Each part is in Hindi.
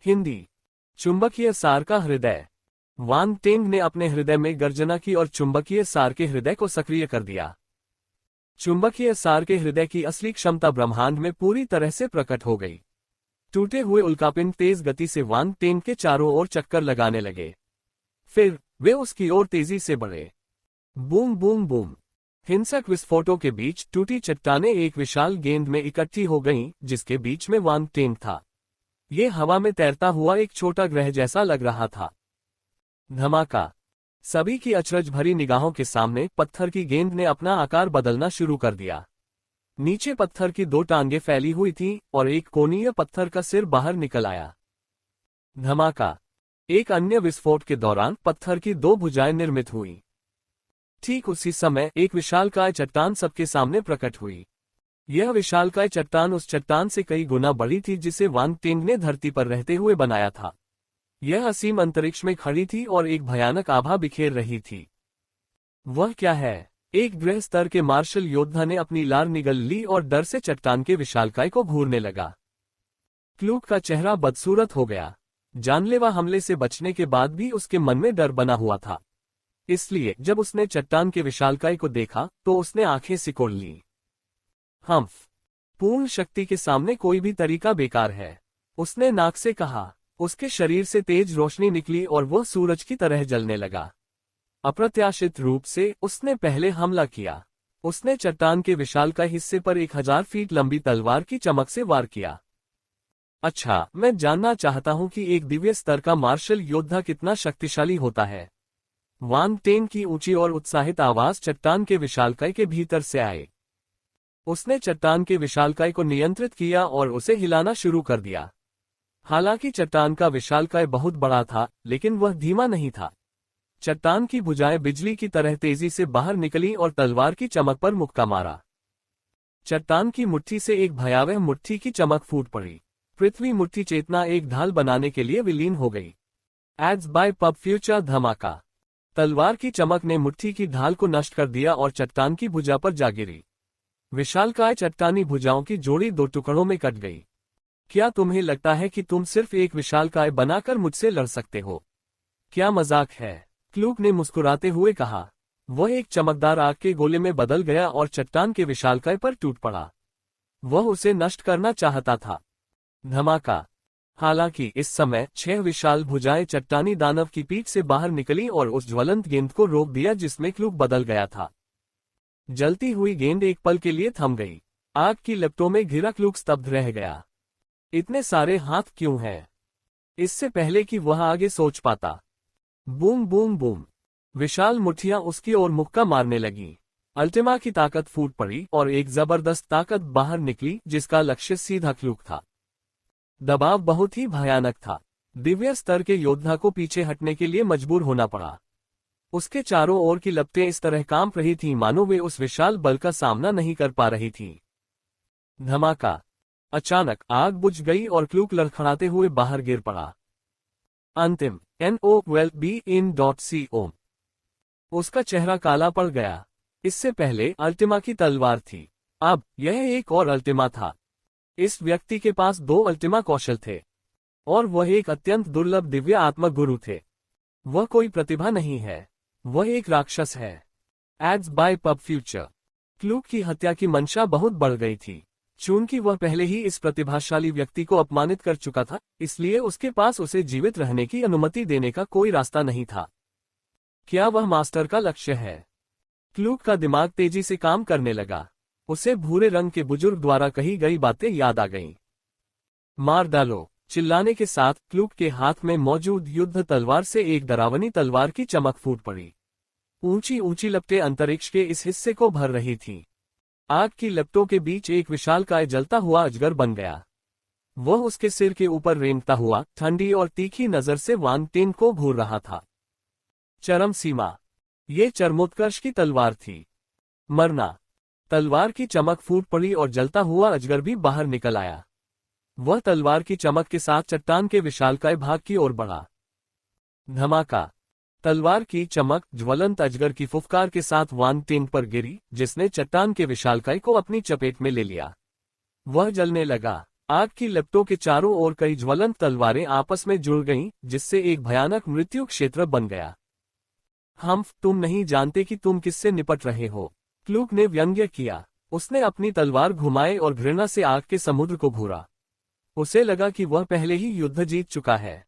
हिंदी। चुंबकीय सार का हृदय। वान टेंग ने अपने हृदय में गर्जना की और चुंबकीय सार के हृदय को सक्रिय कर दिया। चुंबकीय सार के हृदय की असली क्षमता ब्रह्मांड में पूरी तरह से प्रकट हो गई। टूटे हुए उल्कापिंड तेज गति से वान टेंग के चारों ओर चक्कर लगाने लगे। फिर वे उसकी ओर तेजी से बढ़े। Boom boom boom. हिंसक विस्फोटों के बीच टूटी चट्टानें एक विशाल गेंद में इकट्ठी हो गईं, जिसके बीच में वान टेंग था। ये हवा में तैरता हुआ एक छोटा ग्रह जैसा लग रहा था। धमाका। सभी की अचरज भरी निगाहों के सामने पत्थर की गेंद ने अपना आकार बदलना शुरू कर दिया। नीचे पत्थर की 2 टांगें फैली हुई थीं और एक कोणीय पत्थर का सिर बाहर निकल आया। धमाका। एक अन्य विस्फोट के दौरान पत्थर की 2 भुजाएं निर्मित हुईं। ठीक उसी समय एक विशालकाय चट्टान सबके सामने प्रकट हुई। यह विशालकाय चट्टान उस चट्टान से कई गुना बड़ी थी जिसे वान टेंग ने धरती पर रहते हुए बनाया था। यह असीम अंतरिक्ष में खड़ी थी और एक भयानक आभा बिखेर रही थी। वह क्या है? एक गृह स्तर के मार्शल योद्धा ने अपनी लार निगल ली और डर से चट्टान के विशालकाय को घूरने लगा। क्लूक का चेहरा बदसूरत हो गया। जानलेवा हमले से बचने के बाद भी उसके मन में डर बना हुआ था। इसलिए जब उसने चट्टान के विशालकाय को देखा तो उसने आंखें सिकोड़ लीं। हम्फ। पूर्ण शक्ति के सामने कोई भी तरीका बेकार है, उसने नाक से कहा। उसके शरीर से तेज रोशनी निकली और वह सूरज की तरह जलने लगा। अप्रत्याशित रूप से उसने पहले हमला किया। उसने चट्टान के विशालकाय हिस्से पर 1000 फीट लंबी तलवार की चमक से वार किया। अच्छा, मैं जानना चाहता हूं कि एक दिव्य स्तर का मार्शल योद्धा कितना शक्तिशाली होता है। वान टेंग की ऊंची और उत्साहित आवाज चट्टान के विशालकाय के भीतर से आए। उसने चट्टान के विशालकाय को नियंत्रित किया और उसे हिलाना शुरू कर दिया। हालांकि चट्टान का विशालकाय बहुत बड़ा था, लेकिन वह धीमा नहीं था। चट्टान की भुजाएं बिजली की तरह तेजी से बाहर निकली और तलवार की चमक पर मुक्का मारा। चट्टान की मुट्ठी से एक भयावह मुट्ठी की चमक फूट पड़ी। पृथ्वी मुट्ठी चेतना एक ढाल बनाने के लिए विलीन हो गई। Ads by pub future. धमाका। तलवार की चमक ने मुट्ठी की ढाल को नष्ट कर दिया और चट्टान की भुजा पर जा गिरी। विशालकाय चट्टानी भुजाओं की जोड़ी 2 टुकड़ों में कट गई। क्या तुम्हें लगता है कि तुम सिर्फ एक विशालकाय बनाकर मुझसे लड़ सकते हो? क्या मजाक है? क्लूक ने मुस्कुराते हुए कहा। वह एक चमकदार आग के गोले में बदल गया और चट्टान के विशालकाय पर टूट पड़ा। वह उसे नष्ट करना चाहता था। धमाका। हालांकि इस समय 6 विशाल भुजाएं चट्टानी दानव की पीठ से बाहर निकली और उस ज्वलंत गेंद को रोक दिया जिसमें क्लूक बदल गया था। जलती हुई गेंद एक पल के लिए थम गई। आग की लपटों में घिरा क्लूक स्तब्ध रह गया। इतने सारे हाथ क्यों हैं? इससे पहले कि वह आगे सोच पाता। Boom boom boom. विशाल मुट्ठियां उसकी ओर मुक्का मारने लगीं। अल्टिमा की ताकत फूट पड़ी और एक जबरदस्त ताकत बाहर निकली जिसका लक्ष्य सीधा क्लूक था। दबाव बहुत ही भयानक था। दिव्य स्तर के योद्धा को पीछे हटने के लिए मजबूर होना पड़ा। उसके चारों ओर की लपटें इस तरह कांप रही थीं मानो वे उस विशाल बल का सामना नहीं कर पा रही थीं। धमाका। अचानक आग बुझ गई और क्लूक लड़खड़ाते हुए बाहर गिर पड़ा। अंतिम। NOWELLBEIN.CO। उसका चेहरा काला पड़ गया। इससे पहले अल्टिमा की तलवार थी, अब यह एक और अल्टिमा था। इस व्यक्ति के पास 2 अल्टिमा कौशल थे और वह एक अत्यंत दुर्लभ दिव्य आत्मा गुरु थे। वह कोई प्रतिभा नहीं है, वह एक राक्षस है। Ads by pub future. क्लूक की हत्या की मंशा बहुत बढ़ गई थी। चूंकि वह पहले ही इस प्रतिभाशाली व्यक्ति को अपमानित कर चुका था, इसलिए उसके पास उसे जीवित रहने की अनुमति देने का कोई रास्ता नहीं था। क्या वह मास्टर का लक्ष्य है? क्लूक का दिमाग तेजी से काम करने लगा। उसे भूरे रंग के बुजुर्ग द्वारा कही गई बातें याद आ गईं। मार डालो। चिल्लाने के साथ क्लूक के हाथ में मौजूद युद्ध तलवार से एक डरावनी तलवार की चमक फूट पड़ी। ऊंची ऊंची लपटें अंतरिक्ष के इस हिस्से को भर रही थीं। आग की लपटों के बीच एक विशालकाय जलता हुआ अजगर बन गया। वह उसके सिर के ऊपर रेंगता हुआ ठंडी और तीखी नजर से वान टेंग को घूर रहा था। चरम सीमा। ये चरमोत्कर्ष की तलवार थी। मरना। तलवार की चमक फूट पड़ी और जलता हुआ अजगर भी बाहर निकल आया। वह तलवार की चमक के साथ चट्टान के विशालकाय भाग की ओर बढ़ा। धमाका। तलवार की चमक ज्वलंत अजगर की फुफकार के साथ वान टेंग पर गिरी, जिसने चट्टान के विशालकाय को अपनी चपेट में ले लिया। वह जलने लगा। आग की लपटों के चारों ओर कई ज्वलंत तलवारें आपस में जुड़ गईं, जिससे एक भयानक मृत्यु क्षेत्र बन गया। तुम नहीं जानते कि तुम किससे निपट रहे हो, क्लूक ने व्यंग्य किया। उसने अपनी तलवार घुमाई और घृणा से आग के समुद्र को घूरा। उसे लगा कि वह पहले ही युद्ध जीत चुका है।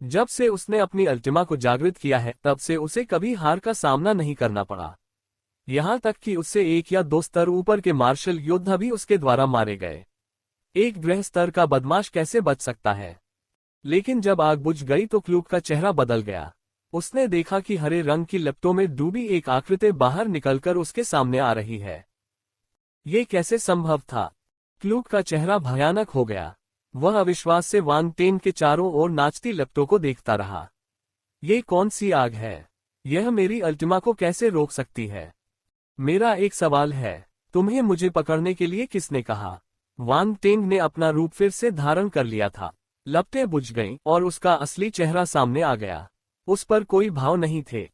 जब से उसने अपनी अल्टिमा को जागृत किया है, तब से उसे कभी हार का सामना नहीं करना पड़ा। यहां तक कि उससे 1 या 2 स्तर ऊपर के मार्शल योद्धा भी उसके द्वारा मारे गए। एक ग्रह स्तर का बदमाश कैसे बच सकता है? लेकिन जब आग बुझ गई तो क्लूक का चेहरा बदल गया। उसने देखा कि हरे रंग की लपटों में डूबी एक आकृति बाहर निकलकर उसके सामने आ रही है। ये कैसे संभव था? क्लूक का चेहरा भयानक हो गया। वह अविश्वास से वान टेन के चारों ओर नाचती लपटों को देखता रहा। ये कौन सी आग है? यह मेरी अल्टिमा को कैसे रोक सकती है? मेरा एक सवाल है, तुम्हें मुझे पकड़ने के लिए किसने कहा? वान टेंग ने अपना रूप फिर से धारण कर लिया था। लपटें बुझ गईं और उसका असली चेहरा सामने आ गया। उस पर कोई भाव नहीं थे।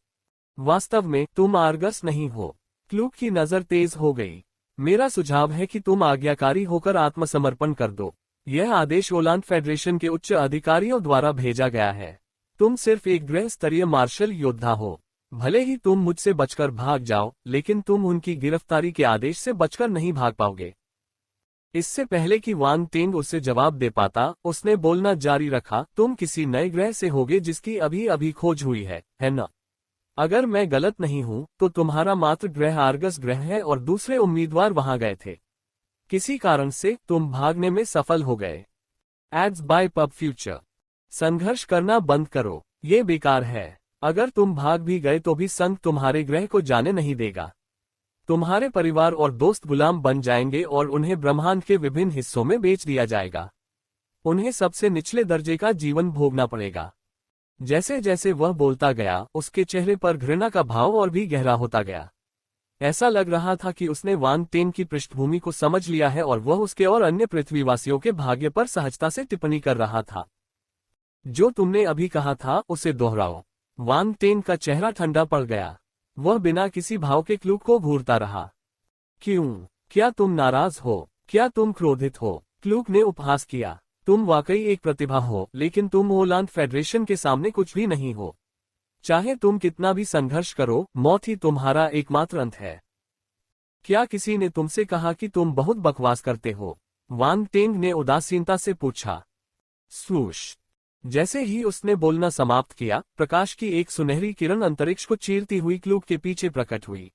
वास्तव में तुम आर्गस नहीं हो। क्लूक की नजर तेज हो गई। मेरा सुझाव है कि तुम आज्ञाकारी होकर आत्मसमर्पण कर दो। यह आदेश ओलांद फेडरेशन के उच्च अधिकारियों द्वारा भेजा गया है। तुम सिर्फ एक गृह स्तरीय मार्शल योद्धा हो। भले ही तुम मुझसे बचकर भाग जाओ, लेकिन तुम उनकी गिरफ्तारी के आदेश से बचकर नहीं भाग पाओगे। इससे पहले कि वांग टेंग उसे जवाब दे पाता, उसने बोलना जारी रखा, तुम किसी नए ग्रह से होगे जिसकी अभी अभी खोज हुई है न? अगर मैं गलत नहीं हूं, तो तुम्हारा मात्र ग्रह आर्गस ग्रह है और दूसरे उम्मीदवार वहां गए थे। किसी कारण से तुम भागने में सफल हो गए। Ads by pub future. संघर्ष करना बंद करो, ये बेकार है। अगर तुम भाग भी गए तो भी संघ तुम्हारे ग्रह को जाने नहीं देगा। तुम्हारे परिवार और दोस्त गुलाम बन जाएंगे और उन्हें ब्रह्मांड के विभिन्न हिस्सों में बेच दिया जाएगा। उन्हें सबसे निचले दर्जे का जीवन भोगना पड़ेगा। जैसे जैसे वह बोलता गया, उसके चेहरे पर घृणा का भाव और भी गहरा होता गया। ऐसा लग रहा था कि उसने वांग टेन की पृष्ठभूमि को समझ लिया है और वह उसके और अन्य पृथ्वीवासियों के भाग्य पर सहजता से टिप्पणी कर रहा था। जो तुमने अभी कहा था, उसे दोहराओ। वांग टेन का चेहरा ठंडा पड़ गया। वह बिना किसी भाव के क्लूक को घूरता रहा। क्यों? क्या तुम नाराज हो? क्या तुम क्रोधित हो? क्लूक ने उपहास किया। तुम वाकई एक प्रतिभा हो, लेकिन तुम ओलांद फेडरेशन के सामने कुछ भी नहीं हो। चाहे तुम कितना भी संघर्ष करो, मौत ही तुम्हारा एकमात्र अंत है। क्या किसी ने तुमसे कहा कि तुम बहुत बकवास करते हो? वांग टेंग ने उदासीनता से पूछा। स्वूश। जैसे ही उसने बोलना समाप्त किया, प्रकाश की एक सुनहरी किरण अंतरिक्ष को चीरती हुई क्लूक के पीछे प्रकट हुई।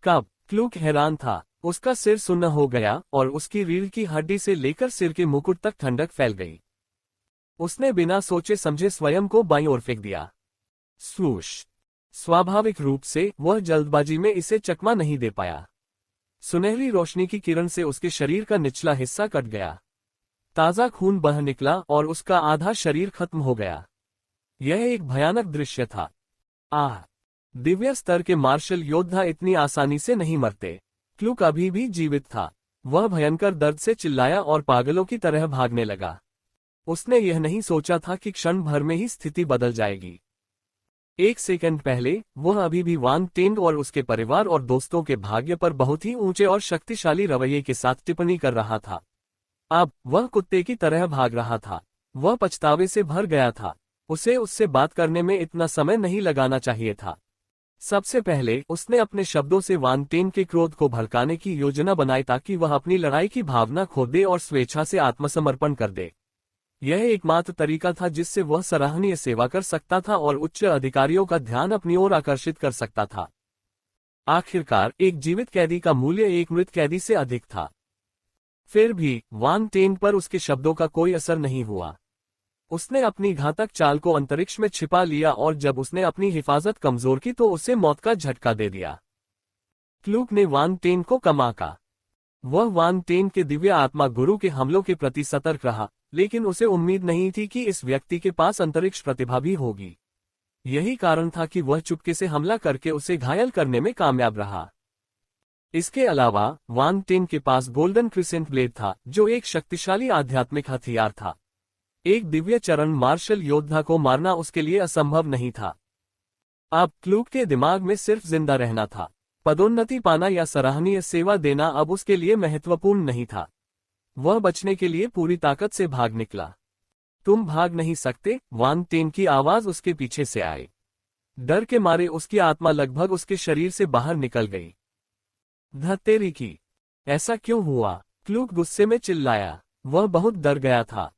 कब? क्लूक हैरान था। उसका सिर सुन्न हो गया और उसकी रीढ़ की हड्डी से लेकर सिर के मुकुट तक ठंडक फैल गई। उसने बिना सोचे समझे स्वयं को बाईं ओर फेंक दिया। स्वूश। स्वाभाविक रूप से वह जल्दबाजी में इसे चकमा नहीं दे पाया। सुनहरी रोशनी की किरण से उसके शरीर का निचला हिस्सा कट गया। ताजा खून बह निकला और उसका आधा शरीर खत्म हो गया। यह एक भयानक दृश्य था। दिव्य स्तर के मार्शल योद्धा इतनी आसानी से नहीं मरते। क्लूक अभी भी जीवित था। वह भयंकर दर्द से चिल्लाया और पागलों की तरह भागने लगा। उसने यह नहीं सोचा था कि क्षण भर में ही स्थिति बदल जाएगी। 1 सेकंड पहले वह अभी भी वांग टेंग और उसके परिवार और दोस्तों के भाग्य पर बहुत ही ऊंचे और शक्तिशाली रवैये के साथ टिप्पणी कर रहा था। अब वह कुत्ते की तरह भाग रहा था। वह पछतावे से भर गया था। उसे उससे बात करने में इतना समय नहीं लगाना चाहिए था। सबसे पहले उसने अपने शब्दों से वांग टेन के क्रोध को भड़काने की योजना बनाई ताकि वह अपनी लड़ाई की भावना खो दे और स्वेच्छा से आत्मसमर्पण कर दे। यह एकमात्र तरीका था जिससे वह सराहनीय सेवा कर सकता था और उच्च अधिकारियों का ध्यान अपनी ओर आकर्षित कर सकता था। आखिरकार एक जीवित कैदी का मूल्य एक मृत कैदी से अधिक था। फिर भी वांग टेन पर उसके शब्दों का कोई असर नहीं हुआ। उसने अपनी घातक चाल को अंतरिक्ष में छिपा लिया और जब उसने अपनी हिफाजत कमजोर की तो उसे मौत का झटका दे दिया। क्लूक ने वांग टेन को कमाका। वह वांग टेन के दिव्य आत्मा गुरु के हमलों के प्रति सतर्क रहा, लेकिन उसे उम्मीद नहीं थी कि इस व्यक्ति के पास अंतरिक्ष प्रतिभा भी होगी। यही कारण था कि वह चुपके से हमला करके उसे घायल करने में कामयाब रहा। इसके अलावा वांग टेन के पास गोल्डन क्रिसेंट ब्लेड था, जो एक शक्तिशाली आध्यात्मिक हथियार था। एक दिव्य चरण मार्शल योद्धा को मारना उसके लिए असंभव नहीं था। अब क्लूक के दिमाग में सिर्फ जिंदा रहना था। पदोन्नति पाना या सराहनीय सेवा देना अब उसके लिए महत्वपूर्ण नहीं था। वह बचने के लिए पूरी ताकत से भाग निकला। तुम भाग नहीं सकते, वान टेन की आवाज उसके पीछे से आई। डर के मारे उसकी आत्मा लगभग उसके शरीर से बाहर निकल गई। धत्तेरी की, ऐसा क्यों हुआ? क्लूक गुस्से में चिल्लाया। वह बहुत डर गया था।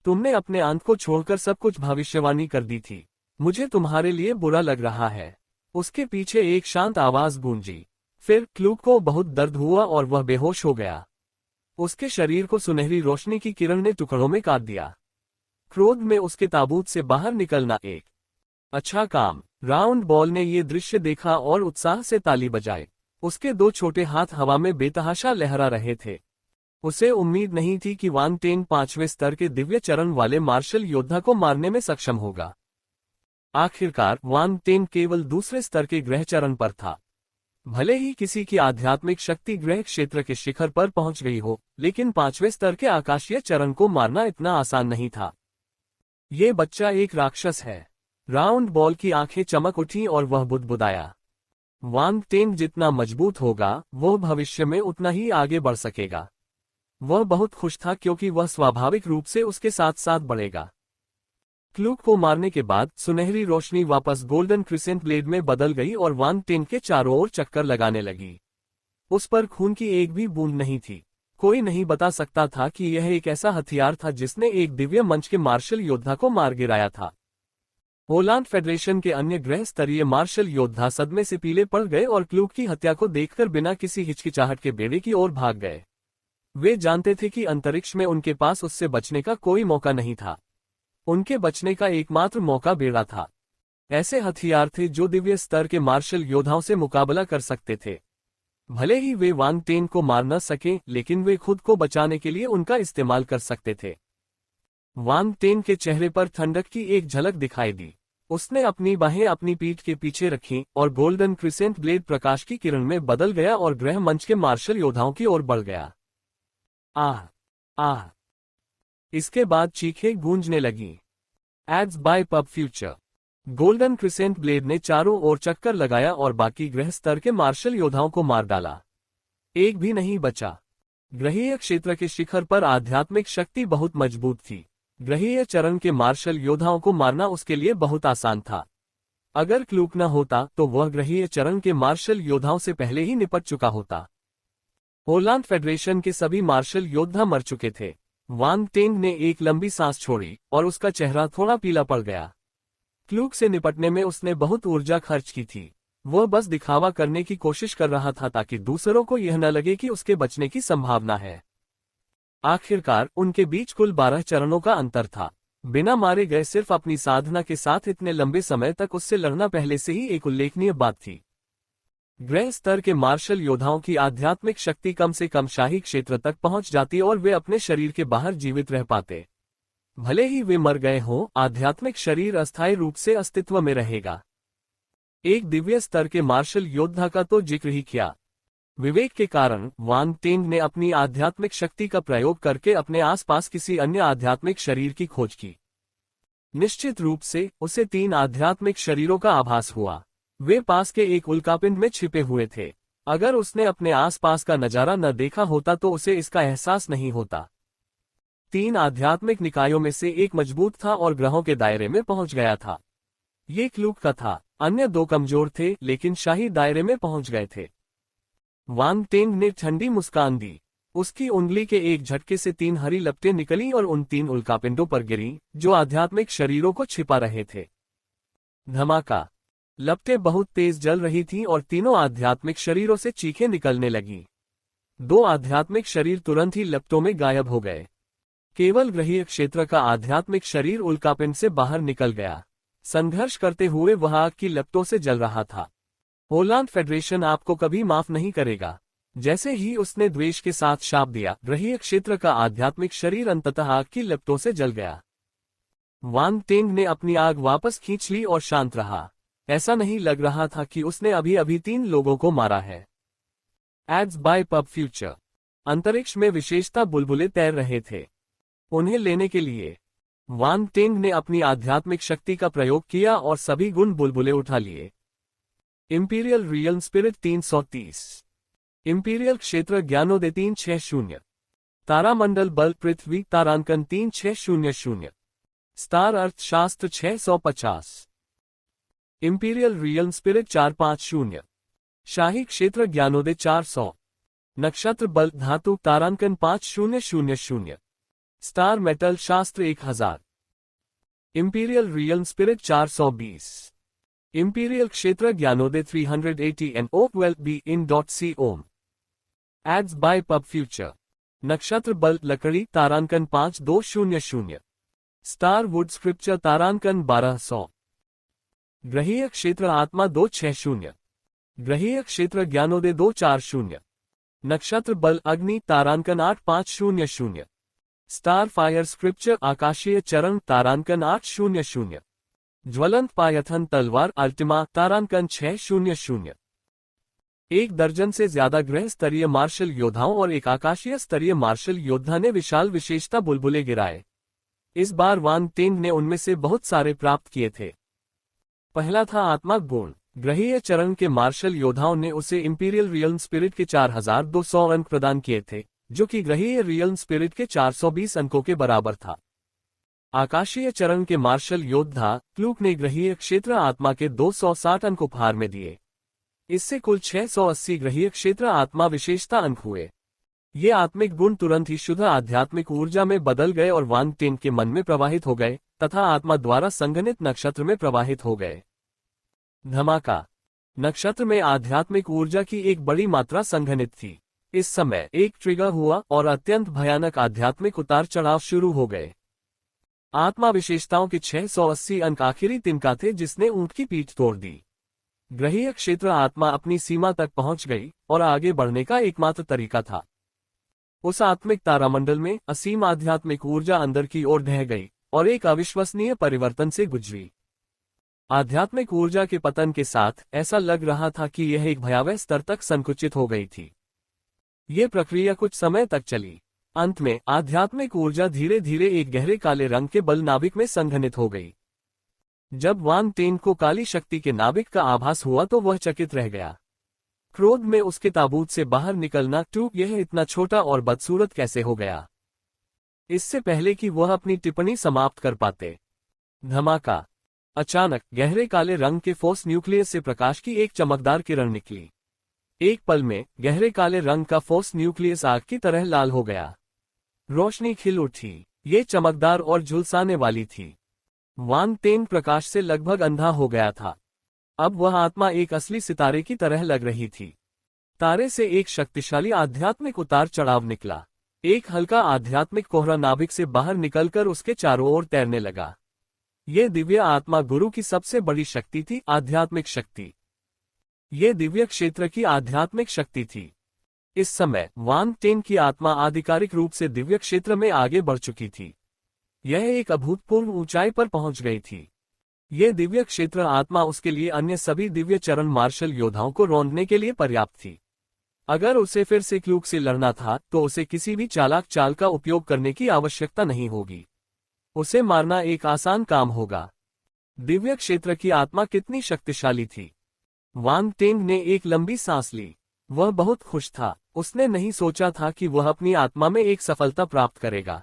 तुमने अपने अंत को छोड़कर सब कुछ भविष्यवाणी कर दी थी। मुझे तुम्हारे लिए बुरा लग रहा है। उसके पीछे एक शांत आवाज गूंजी। फिर क्लूक को बहुत दर्द हुआ और वह बेहोश हो गया। उसके शरीर को सुनहरी रोशनी की किरण ने टुकड़ों में काट दिया। क्रोध में उसके ताबूत से बाहर निकलना एक अच्छा काम। राउंड बॉल ने ये दृश्य देखा और उत्साह से ताली बजाई। उसके दो छोटे हाथ हवा में बेतहाशा लहरा रहे थे। उसे उम्मीद नहीं थी कि वान टेन 5वें स्तर के दिव्य चरण वाले मार्शल योद्धा को मारने में सक्षम होगा। आखिरकार वान टेन केवल दूसरे स्तर के ग्रह चरण पर था। भले ही किसी की आध्यात्मिक शक्ति ग्रह क्षेत्र के शिखर पर पहुंच गई हो, लेकिन 5वें स्तर के आकाशीय चरण को मारना इतना आसान नहीं था। ये बच्चा एक राक्षस है। राउंड बॉल की आंखें चमक उठी और वह बुदबुदाया। वान टेन जितना मजबूत होगा, वह भविष्य में उतना ही आगे बढ़ सकेगा। वह बहुत खुश था क्योंकि वह स्वाभाविक रूप से उसके साथ साथ बढ़ेगा। क्लूक को मारने के बाद सुनहरी रोशनी वापस गोल्डन क्रिसेंट ब्लेड में बदल गई और वान टेन के चारों ओर चक्कर लगाने लगी। उस पर खून की एक भी बूंद नहीं थी। कोई नहीं बता सकता था कि यह एक ऐसा हथियार था जिसने एक दिव्य मंच के मार्शल योद्धा को मार गिराया था। होलांड फेडरेशन के अन्य ग्रह स्तरीय मार्शल योद्धा सदमे से पीले पड़ गए और क्लूक की हत्या को देखकर बिना किसी हिचकिचाहट के बेड़े की ओर भाग गए। वे जानते थे कि अंतरिक्ष में उनके पास उससे बचने का कोई मौका नहीं था। उनके बचने का एकमात्र मौका बेड़ा था। ऐसे हथियार थे जो दिव्य स्तर के मार्शल योद्धाओं से मुकाबला कर सकते थे। भले ही वे वान टेन को मार न सकें, लेकिन वे खुद को बचाने के लिए उनका इस्तेमाल कर सकते थे। वान टेन के चेहरे पर ठंडक की एक झलक दिखाई दी। उसने अपनी बाहें अपनी पीठ के पीछे रखीं और गोल्डन क्रिसेंट ब्लेड प्रकाश की किरण में बदल गया और ग्रह मंच के मार्शल योद्धाओं की ओर बढ़ गया। आह आह, इसके बाद चीखें गूंजने लगीं। Ads by pub future. Golden crescent blade ने चारों ओर चक्कर लगाया और बाकी ग्रह स्तर के मार्शल योद्धाओं को मार डाला। एक भी नहीं बचा। ग्रहीय क्षेत्र के शिखर पर आध्यात्मिक शक्ति बहुत मजबूत थी। ग्रहीय चरण के मार्शल योद्धाओं को मारना उसके लिए बहुत आसान था। अगर क्लूक न होता तो वह ग्रहीय चरण के मार्शल योद्धाओं से पहले ही निपट चुका होता। होलांड फेडरेशन के सभी मार्शल योद्धा मर चुके थे। वान टेन ने एक लंबी सांस छोड़ी और उसका चेहरा थोड़ा पीला पड़ गया। क्लूक से निपटने में उसने बहुत ऊर्जा खर्च की थी। वह बस दिखावा करने की कोशिश कर रहा था ताकि दूसरों को यह न लगे कि उसके बचने की संभावना है। आखिरकार उनके बीच कुल 12 चरणों का अंतर था। बिना मारे गए सिर्फ अपनी साधना के साथ इतने लंबे समय तक उससे लड़ना पहले से ही एक उल्लेखनीय बात थी। ग्रह स्तर के मार्शल योद्धाओं की आध्यात्मिक शक्ति कम से कम शाही क्षेत्र तक पहुंच जाती और वे अपने शरीर के बाहर जीवित रह पाते। भले ही वे मर गए हों, आध्यात्मिक शरीर अस्थायी रूप से अस्तित्व में रहेगा। एक दिव्य स्तर के मार्शल योद्धा का तो जिक्र ही क्या। विवेक के कारण वान टेन ने अपनी आध्यात्मिक शक्ति का प्रयोग करके अपने आसपास किसी अन्य आध्यात्मिक शरीर की खोज की। निश्चित रूप से उसे 3 आध्यात्मिक शरीरों का आभास हुआ। वे पास के एक उल्कापिंड में छिपे हुए थे। अगर उसने अपने आसपास का नजारा न देखा होता तो उसे इसका एहसास नहीं होता। 3 आध्यात्मिक निकायों में से एक मजबूत था और ग्रहों के दायरे में पहुंच गया था। ये क्लूक का था। अन्य 2 कमजोर थे लेकिन शाही दायरे में पहुंच गए थे। वान टेन ने ठंडी मुस्कान दी। उसकी उंगली के एक झटके से 3 हरी लपटें निकली और उन 3 उल्कापिंडों पर गिरी जो आध्यात्मिक शरीरों को छिपा रहे थे। धमाका। लपटें बहुत तेज जल रही थीं और तीनों आध्यात्मिक शरीरों से चीखें निकलने लगीं। 2 आध्यात्मिक शरीर तुरंत ही लपटों में गायब हो गए। केवल ग्रहीय क्षेत्र का आध्यात्मिक शरीर उल्कापिंड से बाहर निकल गया। संघर्ष करते हुए वह आग की लपटों से जल रहा था। होलांड फेडरेशन आपको कभी माफ नहीं करेगा। जैसे ही उसने द्वेष के साथ शाप दिया, ग्रहीय क्षेत्र का आध्यात्मिक शरीर अंततः आग की लपटों से जल गया। वान टेन ने अपनी आग वापस खींच ली और शांत रहा। ऐसा नहीं लग रहा था कि उसने अभी अभी 3 लोगों को मारा है। Ads by pub future. अंतरिक्ष में विशेषता बुलबुले तैर रहे थे। उन्हें लेने के लिए वान टेन ने अपनी आध्यात्मिक शक्ति का प्रयोग किया और सभी गुण बुलबुले उठा लिए। Imperial real spirit 330। इंपीरियल क्षेत्र ज्ञानोदय 360। तारामंडल बल पृथ्वी तारांकन 3600। स्टार अर्थशास्त्र 650। Imperial real spirit 450। शाही क्षेत्र ज्ञानोदय 400। नक्षत्र बल धातु तारांकन 5000। स्टार मेटल शास्त्र 1000। Imperial real spirit 420। इंपीरियल क्षेत्र ज्ञानोदय 380 and OWellBein.c ओम। Ads by pub future. नक्षत्र बल लकड़ी तारांकन 5200। स्टार वुड स्क्रिप्चर तारांकन 1200। ग्रहीय क्षेत्र आत्मा 260। ग्रहीय क्षेत्र ज्ञानोदय 240। नक्षत्र बल अग्नि तारांकन 8500। स्टार फायर स्क्रिप्चर आकाशीय चरण तारांकन 800। ज्वलंत पायथन तलवार अल्टिमा तारांकन 600। एक दर्जन से ज्यादा ग्रह स्तरीय मार्शल योद्धाओं और एक आकाशीय स्तरीय मार्शल योद्धा ने विशाल विशेषता बुलबुले गिराए। इस बार वान टेंग ने उनमें से बहुत सारे प्राप्त किए थे। पहला था आत्मा गुण। ग्रहीय चरण के मार्शल योद्धाओं ने उसे इंपीरियल रियल स्पिरिट के 4200 अंक प्रदान किए थे, जो कि ग्रहीय रियल स्पिरिट के 420 अंकों के बराबर था। आकाशीय चरण के मार्शल योद्धा क्लूक ने ग्रहीय क्षेत्र आत्मा के 260 अंक उपहार में दिए। इससे कुल 680 ग्रहीय क्षेत्र आत्मा विशेषता अंक हुए। ये आत्मिक गुण तुरंत ही शुद्ध आध्यात्मिक ऊर्जा में बदल गए और वान टेन के मन में प्रवाहित हो गए तथा आत्मा द्वारा संघनित नक्षत्र में प्रवाहित हो गए। धमाका। नक्षत्र में आध्यात्मिक ऊर्जा की एक बड़ी मात्रा संघनित थी। इस समय एक ट्रिगर हुआ और अत्यंत भयानक आध्यात्मिक उतार चढ़ाव शुरू हो गए। आत्मा विशेषताओं के 680 अंक आखिरी तिनका थे जिसने ऊंट की पीठ तोड़ दी। ग्रहीय क्षेत्र आत्मा अपनी सीमा तक पहुंच गई और आगे बढ़ने का एकमात्र तरीका था। उस आत्मिक तारामंडल में असीम आध्यात्मिक ऊर्जा अंदर की ओर ढह गई और एक अविश्वसनीय परिवर्तन से गुजरी। आध्यात्मिक ऊर्जा के पतन के साथ ऐसा लग रहा था कि यह एक भयावह स्तर तक संकुचित हो गई थी। ये प्रक्रिया कुछ समय तक चली। अंत में आध्यात्मिक ऊर्जा धीरे धीरे एक गहरे काले रंग के बल नाभिक में संघनित हो गई। जब वान टेन को काली शक्ति के नाभिक का आभास हुआ तो वह चकित रह गया। क्रोध में उसके ताबूत से बाहर निकलना यह इतना छोटा और बदसूरत कैसे हो गया। इससे पहले कि वह अपनी टिप्पणी समाप्त कर पाते, धमाका। अचानक गहरे काले रंग के फोर्स न्यूक्लियस से प्रकाश की एक चमकदार किरण निकली। एक पल में गहरे काले रंग का फोर्स न्यूक्लियस आग की तरह लाल हो गया। रोशनी खिल उठी। ये चमकदार और झुलसाने वाली थी। वान टेन प्रकाश से लगभग अंधा हो गया था। अब वह आत्मा एक असली सितारे की तरह लग रही थी। तारे से एक शक्तिशाली आध्यात्मिक उतार चढ़ाव निकला। एक हल्का आध्यात्मिक कोहरा नाभिक से बाहर निकलकर उसके चारों ओर तैरने लगा। यह दिव्य आत्मा गुरु की सबसे बड़ी शक्ति थी, आध्यात्मिक शक्ति। ये दिव्य क्षेत्र की आध्यात्मिक शक्ति थी। इस समय वान टेन की आत्मा आधिकारिक रूप से दिव्य क्षेत्र में आगे बढ़ चुकी थी। यह एक अभूतपूर्व ऊंचाई पर पहुंच गई थी। यह दिव्य क्षेत्र आत्मा उसके लिए अन्य सभी दिव्य चरण मार्शल योद्धाओं को रौंदने के लिए पर्याप्त थी। अगर उसे फिर से क्लूक से लड़ना था तो उसे किसी भी चालाक चाल का उपयोग करने की आवश्यकता नहीं होगी। उसे मारना एक आसान काम होगा। दिव्य क्षेत्र की आत्मा कितनी शक्तिशाली थी। वान टेन ने एक लंबी सांस ली। वह बहुत खुश था। उसने नहीं सोचा था कि वह अपनी आत्मा में एक सफलता प्राप्त करेगा।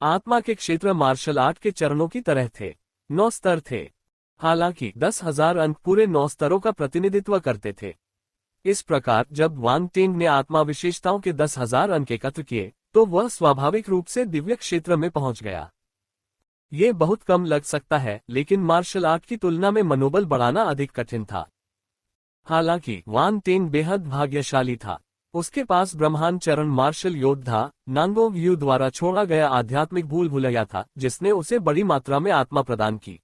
आत्मा के क्षेत्र मार्शल आर्ट के चरणों की तरह थे। 9 स्तर थे। हालांकि 10,000 अंक पूरे 9 स्तरों का प्रतिनिधित्व करते थे। इस प्रकार जब वान टेन ने आत्मा विशेषताओं के 10,000 अंक एकत्र किए तो वह स्वाभाविक रूप से दिव्य क्षेत्र में पहुंच गया। ये बहुत कम लग सकता है, लेकिन मार्शल आर्ट की तुलना में मनोबल बढ़ाना अधिक कठिन था। हालांकि वान टेन बेहद भाग्यशाली था। उसके पास ब्रह्मांड चरण मार्शल योद्धा नांगो व्यू द्वारा छोड़ा गया आध्यात्मिक भूल भुलैया था, जिसने उसे बड़ी मात्रा में आत्मा प्रदान की।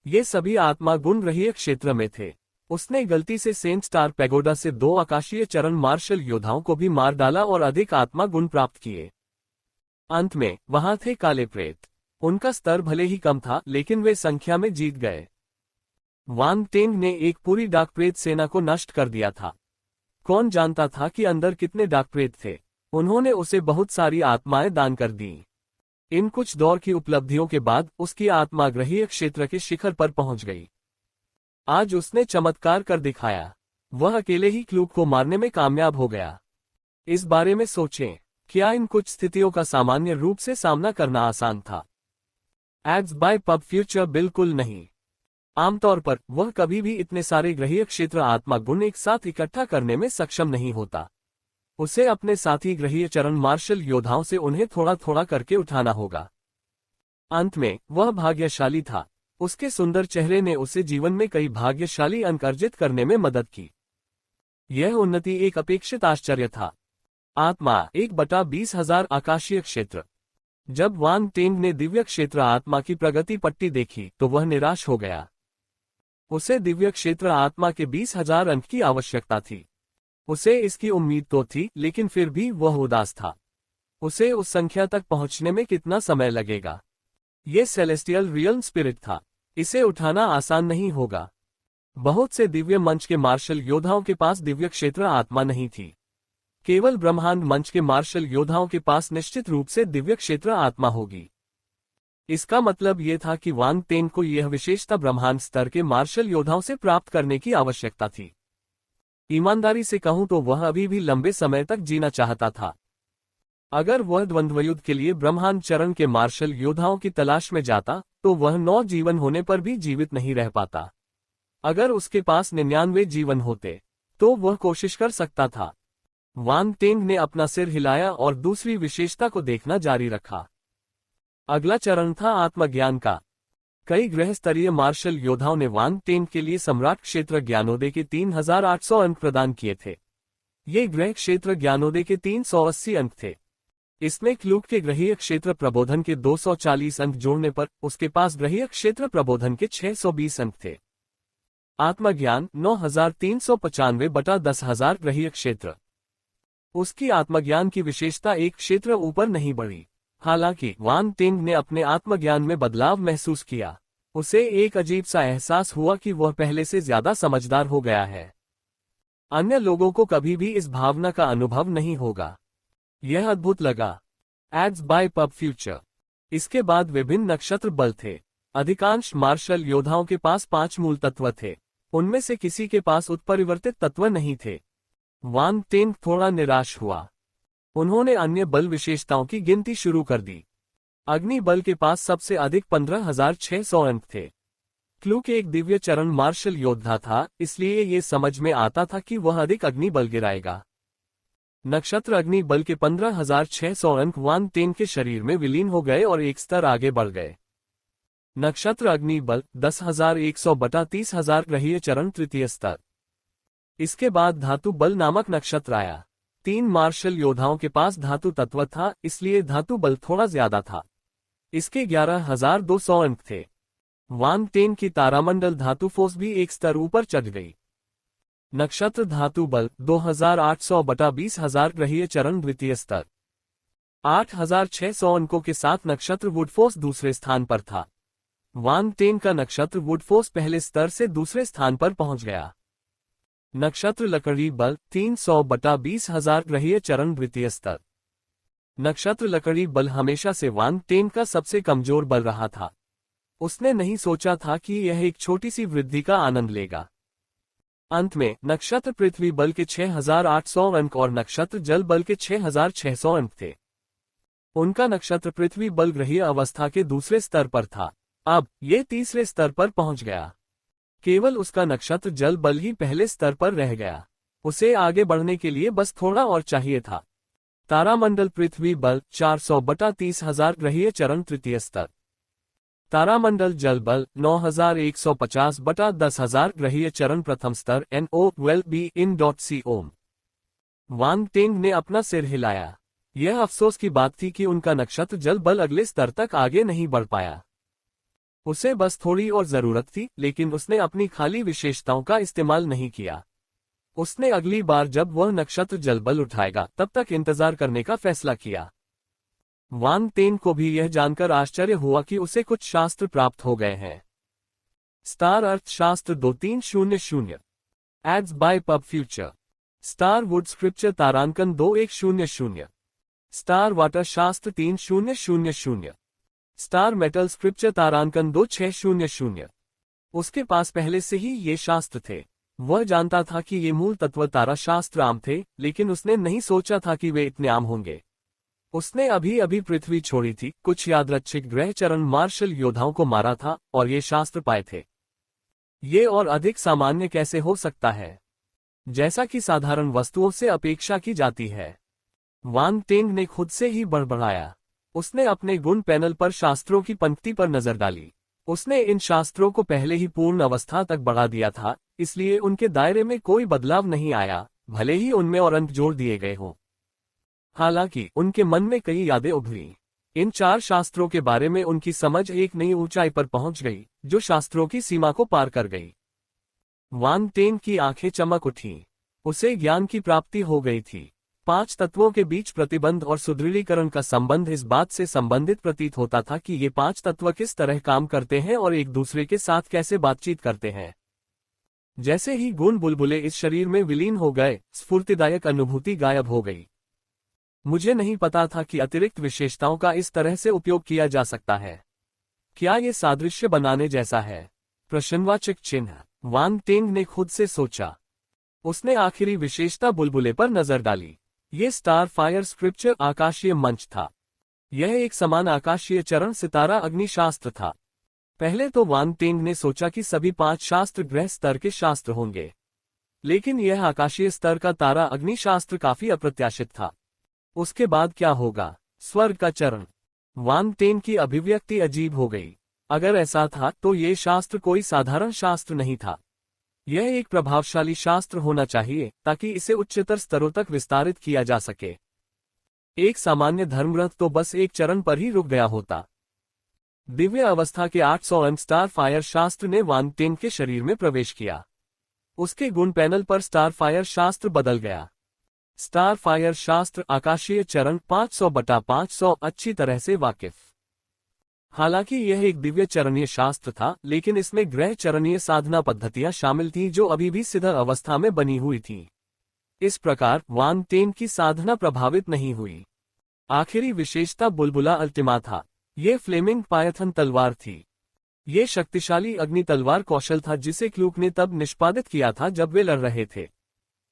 ये सभी आत्मा गुण ग्रहीय क्षेत्र में थे। उसने गलती से सेंट स्टार पैगोडा से 2 आकाशीय चरण मार्शल योद्धाओं को भी मार डाला और अधिक आत्मा गुण प्राप्त किए। अंत में वहां थे काले प्रेत। उनका स्तर भले ही कम था, लेकिन वे संख्या में जीत गए। वान टेन ने एक पूरी डाक प्रेत सेना को नष्ट कर दिया था। कौन जानता था कि अंदर कितने डाक प्रेत थे। उन्होंने उसे बहुत सारी आत्माएं दान कर दी। इन कुछ दौर की उपलब्धियों के बाद उसकी आत्मा ग्रहीय क्षेत्र के शिखर पर पहुंच गई। आज उसने चमत्कार कर दिखाया। वह अकेले ही क्लूक को मारने में कामयाब हो गया। इस बारे में सोचें, क्या इन कुछ स्थितियों का सामान्य रूप से सामना करना आसान था? एड्स बाय पब फ्यूचर बिल्कुल नहीं। आमतौर पर वह कभी भी इतने सारे ग्रहीय क्षेत्र आत्मा गुण एक साथ इकट्ठा करने में सक्षम नहीं होता। उसे अपने साथी ग्रहीय चरण मार्शल योद्धाओं से उन्हें थोड़ा थोड़ा करके उठाना होगा। अंत में वह भाग्यशाली था। उसके सुंदर चेहरे ने उसे जीवन में कई भाग्यशाली अंक अर्जित करने में मदद की। यह उन्नति एक अपेक्षित आश्चर्य था। आत्मा 1/20,000 आकाशीय क्षेत्र। जब वांग टेंग ने दिव्य क्षेत्र आत्मा की प्रगति पट्टी देखी तो वह निराश हो गया। उसे दिव्य क्षेत्र आत्मा के 20,000 अंक की आवश्यकता थी। उसे इसकी उम्मीद तो थी, लेकिन फिर भी वह उदास था। उसे उस संख्या तक पहुंचने में कितना समय लगेगा? ये सेलेस्टियल रियल्म स्पिरिट था। इसे उठाना आसान नहीं होगा। बहुत से दिव्य मंच के मार्शल योद्धाओं के पास दिव्य क्षेत्र आत्मा नहीं थी। केवल ब्रह्मांड मंच के मार्शल योद्धाओं के पास निश्चित रूप से दिव्य क्षेत्र आत्मा होगी। इसका मतलब यह था कि वांग टेन को यह विशेषता ब्रह्मांड स्तर के मार्शल योद्धाओं से प्राप्त करने की आवश्यकता थी। ईमानदारी से कहूं तो वह अभी भी लंबे समय तक जीना चाहता था। अगर वह द्वंद्वयुद्ध के लिए ब्रह्मांड चरण के मार्शल योद्धाओं की तलाश में जाता तो वह 9 जीवन होने पर भी जीवित नहीं रह पाता। अगर उसके पास 99 जीवन होते तो वह कोशिश कर सकता था। वांग टेंग ने अपना सिर हिलाया और दूसरी विशेषता को देखना जारी रखा। अगला चरण था आत्मज्ञान का। कई ग्रह स्तरीय मार्शल योद्धाओं ने वांग टेंग के लिए सम्राट क्षेत्र ज्ञानोदय के 3800 अंक प्रदान किए थे। ये ग्रह क्षेत्र ज्ञानोदय के 380 अंक थे। इसमें क्लूक के ग्रहीय क्षेत्र प्रबोधन के 240 अंक जोड़ने पर उसके पास ग्रहीय क्षेत्र प्रबोधन के 620 अंक थे। आत्मज्ञान 9395/10,000 ग्रहीय क्षेत्र। उसकी आत्मज्ञान की विशेषता एक क्षेत्र ऊपर नहीं बढ़ी। हालांकि वांग टेंग ने अपने आत्मज्ञान में बदलाव महसूस किया। उसे एक अजीब सा एहसास हुआ कि वह पहले से ज्यादा समझदार हो गया है। अन्य लोगों को कभी भी इस भावना का अनुभव नहीं होगा। यह अद्भुत लगा। Ads by pub future. इसके बाद विभिन्न नक्षत्र बल थे। अधिकांश मार्शल योद्धाओं के पास 5 मूल तत्व थे। उनमें से किसी के पास उत्परिवर्तित तत्व नहीं थे। वांग टेंग थोड़ा निराश हुआ। उन्होंने अन्य बल विशेषताओं की गिनती शुरू कर दी। अग्नि बल के पास सबसे अधिक 15,600 अंक थे। क्लूक एक दिव्य चरण मार्शल योद्धा था, इसलिए ये समझ में आता था कि वह अधिक अग्नि बल गिराएगा। नक्षत्र अग्नि बल के 15,600 अंक वांग टेंग के शरीर में विलीन हो गए और एक स्तर आगे बढ़ गए। नक्षत्र अग्नि बल 10,100/30,000 ग्रहीय चरण तृतीय स्तर। इसके बाद धातु बल नामक नक्षत्र आया। 3 मार्शल योद्धाओं के पास धातु तत्व था, इसलिए धातु बल थोड़ा ज्यादा था। इसके 11,200 अंक थे। वांग टेंग की तारामंडल धातु फोर्स भी एक स्तर ऊपर चढ़ गई। नक्षत्र धातु बल 2,800/20,000 ग्रहीय चरण द्वितीय स्तर। 8,600 अंकों के साथ नक्षत्र वुडफोर्स दूसरे स्थान पर था। वांग टेंग का नक्षत्र वुडफोर्स पहले स्तर से दूसरे स्थान पर पहुंच गया। नक्षत्र लकड़ी बल 300/20,000 ग्रहीय चरण द्वितीय स्तर। नक्षत्र लकड़ी बल हमेशा से वांग टेंग का सबसे कमजोर बल रहा था। उसने नहीं सोचा था कि यह एक छोटी सी वृद्धि का आनंद लेगा। अंत में नक्षत्र पृथ्वी बल के 6,800 अंक और नक्षत्र जल बल के 6,600 अंक थे। उनका नक्षत्र पृथ्वी बल ग्रहीय अवस्था के दूसरे स्तर पर था। अब ये तीसरे स्तर पर पहुंच गया। केवल उसका नक्षत्र जल बल ही पहले स्तर पर रह गया। उसे आगे बढ़ने के लिए बस थोड़ा और चाहिए था। तारामंडल पृथ्वी बल 400/30,000 ग्रहीय चरण तृतीय स्तर। तारामंडल जल बल 9,150/10,000 ग्रहीय चरण प्रथम स्तर। NOWELLBEIN.com। वांग टेंग ने अपना सिर हिलाया। यह अफसोस की बात थी कि उनका नक्षत्र जल बल अगले स्तर तक आगे नहीं बढ़ पाया। उसे बस थोड़ी और जरूरत थी, लेकिन उसने अपनी खाली विशेषताओं का इस्तेमाल नहीं किया। उसने अगली बार जब वह नक्षत्र जल बल उठाएगा तब तक इंतजार करने का फैसला किया। वांग टेंग को भी यह जानकर आश्चर्य हुआ कि उसे कुछ शास्त्र प्राप्त हो गए हैं। स्टार अर्थशास्त्र 2300। Ads by pub future. Star wood scripture तारांकन 2100। स्टार वाटर शास्त्र 3000। स्टार मेटल स्क्रिप्चर तारांकन 2600। उसके पास पहले से ही ये शास्त्र थे। वह जानता था कि ये मूल तत्व तारा शास्त्र आम थे, लेकिन उसने नहीं सोचा था कि वे इतने आम होंगे। उसने अभी अभी पृथ्वी छोड़ी थी, कुछ यादृच्छिक ग्रहचरण मार्शल योद्धाओं को मारा था और ये शास्त्र पाए थे। ये और अधिक सामान्य कैसे हो सकता है, जैसा कि साधारण वस्तुओं से अपेक्षा की जाती है। वान टेंग ने खुद से ही बड़बड़ाया। उसने अपने गुण पैनल पर शास्त्रों की पंक्ति पर नजर डाली। उसने इन शास्त्रों को पहले ही पूर्ण अवस्था तक बढ़ा दिया था, इसलिए उनके दायरे में कोई बदलाव नहीं आया, भले ही उनमें और अंक जोड़ दिए गए हों। हालांकि उनके मन में कई यादें उभरी। इन 4 शास्त्रों के बारे में उनकी समझ एक नई ऊंचाई पर पहुंच गई, जो शास्त्रों की सीमा को पार कर गई। वान टेंग की आंखें चमक उठीं। उसे ज्ञान की प्राप्ति हो गई थी। 5 तत्वों के बीच प्रतिबंध और सुदृढ़ीकरण का संबंध इस बात से संबंधित प्रतीत होता था कि ये 5 तत्व किस तरह काम करते हैं और एक दूसरे के साथ कैसे बातचीत करते हैं। जैसे ही गुण बुलबुले इस शरीर में विलीन हो गए, स्फूर्तिदायक अनुभूति गायब हो गई। मुझे नहीं पता था कि अतिरिक्त विशेषताओं का इस तरह से उपयोग किया जा सकता है। क्या ये सादृश्य बनाने जैसा है? प्रश्नवाचक चिन्ह। वान टेंग ने खुद से सोचा। उसने आखिरी विशेषता बुलबुले पर नजर डाली। ये स्टार फायर स्क्रिप्चर आकाशीय मंच था। यह एक समान आकाशीय चरण सितारा अग्निशास्त्र था। पहले तो वान टेंग ने सोचा कि सभी 5 शास्त्र ग्रह स्तर के शास्त्र होंगे, लेकिन यह आकाशीय स्तर का तारा अग्निशास्त्र काफी अप्रत्याशित था। उसके बाद क्या होगा? स्वर्ग का चरण। वान टेंग की अभिव्यक्ति अजीब हो गई। अगर ऐसा था तो ये शास्त्र कोई साधारण शास्त्र नहीं था। यह एक प्रभावशाली शास्त्र होना चाहिए ताकि इसे उच्चतर स्तरों तक विस्तारित किया जा सके। एक सामान्य धर्मग्रंथ तो बस एक चरण पर ही रुक गया होता। दिव्य अवस्था के 800 अंक स्टार फायर शास्त्र ने वान टेंग के शरीर में प्रवेश किया। उसके गुण पैनल पर स्टार फायर शास्त्र बदल गया। स्टार फायर शास्त्र आकाशीय चरण 500/500 अच्छी तरह से वाकिफ। हालांकि यह एक दिव्य चरणीय शास्त्र था, लेकिन इसमें ग्रह चरणीय साधना पद्धतियां शामिल थीं जो अभी भी सिद्ध अवस्था में बनी हुई थीं। इस प्रकार वान टेंग की साधना प्रभावित नहीं हुई। आखिरी विशेषता बुलबुला अल्टिमा था। ये फ्लेमिंग पायथन तलवार थी। ये शक्तिशाली अग्नि तलवार कौशल था जिसे क्लूक ने तब निष्पादित किया था जब वे लड़ रहे थे।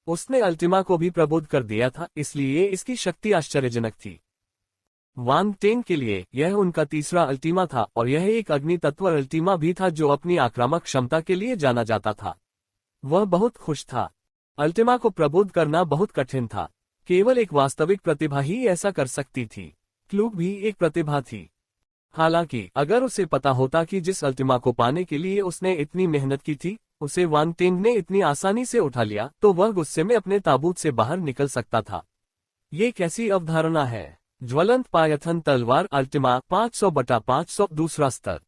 उसने अल्टिमा को भी प्रबुद्ध कर दिया था, इसलिए इसकी शक्ति आश्चर्यजनक थी। वान टेंग के लिए यह उनका तीसरा अल्टिमा था और यह एक अग्नि तत्व अल्टिमा भी था जो अपनी आक्रामक क्षमता के लिए जाना जाता था। वह बहुत खुश था। अल्टिमा को प्रबुद्ध करना बहुत कठिन था। केवल एक वास्तविक प्रतिभा ही ऐसा कर सकती थी। क्लूक भी एक प्रतिभा थी। हालांकि अगर उसे पता होता कि जिस अल्टिमा को पाने के लिए उसने इतनी मेहनत की थी, उसे वान टेंग ने इतनी आसानी से उठा लिया, तो वह गुस्से में अपने ताबूत से बाहर निकल सकता था। ये कैसी अवधारणा है? ज्वलंत पायथन तलवार अल्टिमा 500/500 दूसरा स्तर।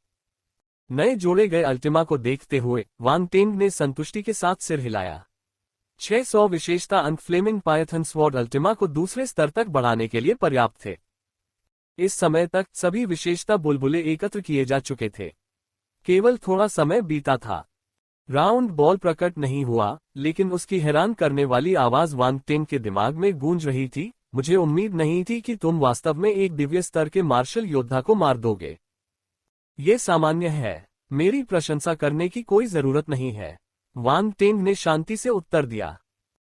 नए जोड़े गए अल्टिमा को देखते हुए वान टेंग ने संतुष्टि के साथ सिर हिलाया। 600 विशेषता अंक फ्लेमिंग पायथन स्वॉर्ड अल्टिमा को दूसरे स्तर तक बढ़ाने के लिए पर्याप्त थे। इस समय तक सभी विशेषता बुलबुले एकत्र किए जा चुके थे। केवल थोड़ा समय बीता था। राउंड बॉल प्रकट नहीं हुआ, लेकिन उसकी हैरान करने वाली आवाज वान टेंग के दिमाग में गूंज रही थी। मुझे उम्मीद नहीं थी कि तुम वास्तव में एक दिव्य स्तर के मार्शल योद्धा को मार दोगे। ये सामान्य है। मेरी प्रशंसा करने की कोई जरूरत नहीं है, वान टेंग ने शांति से उत्तर दिया।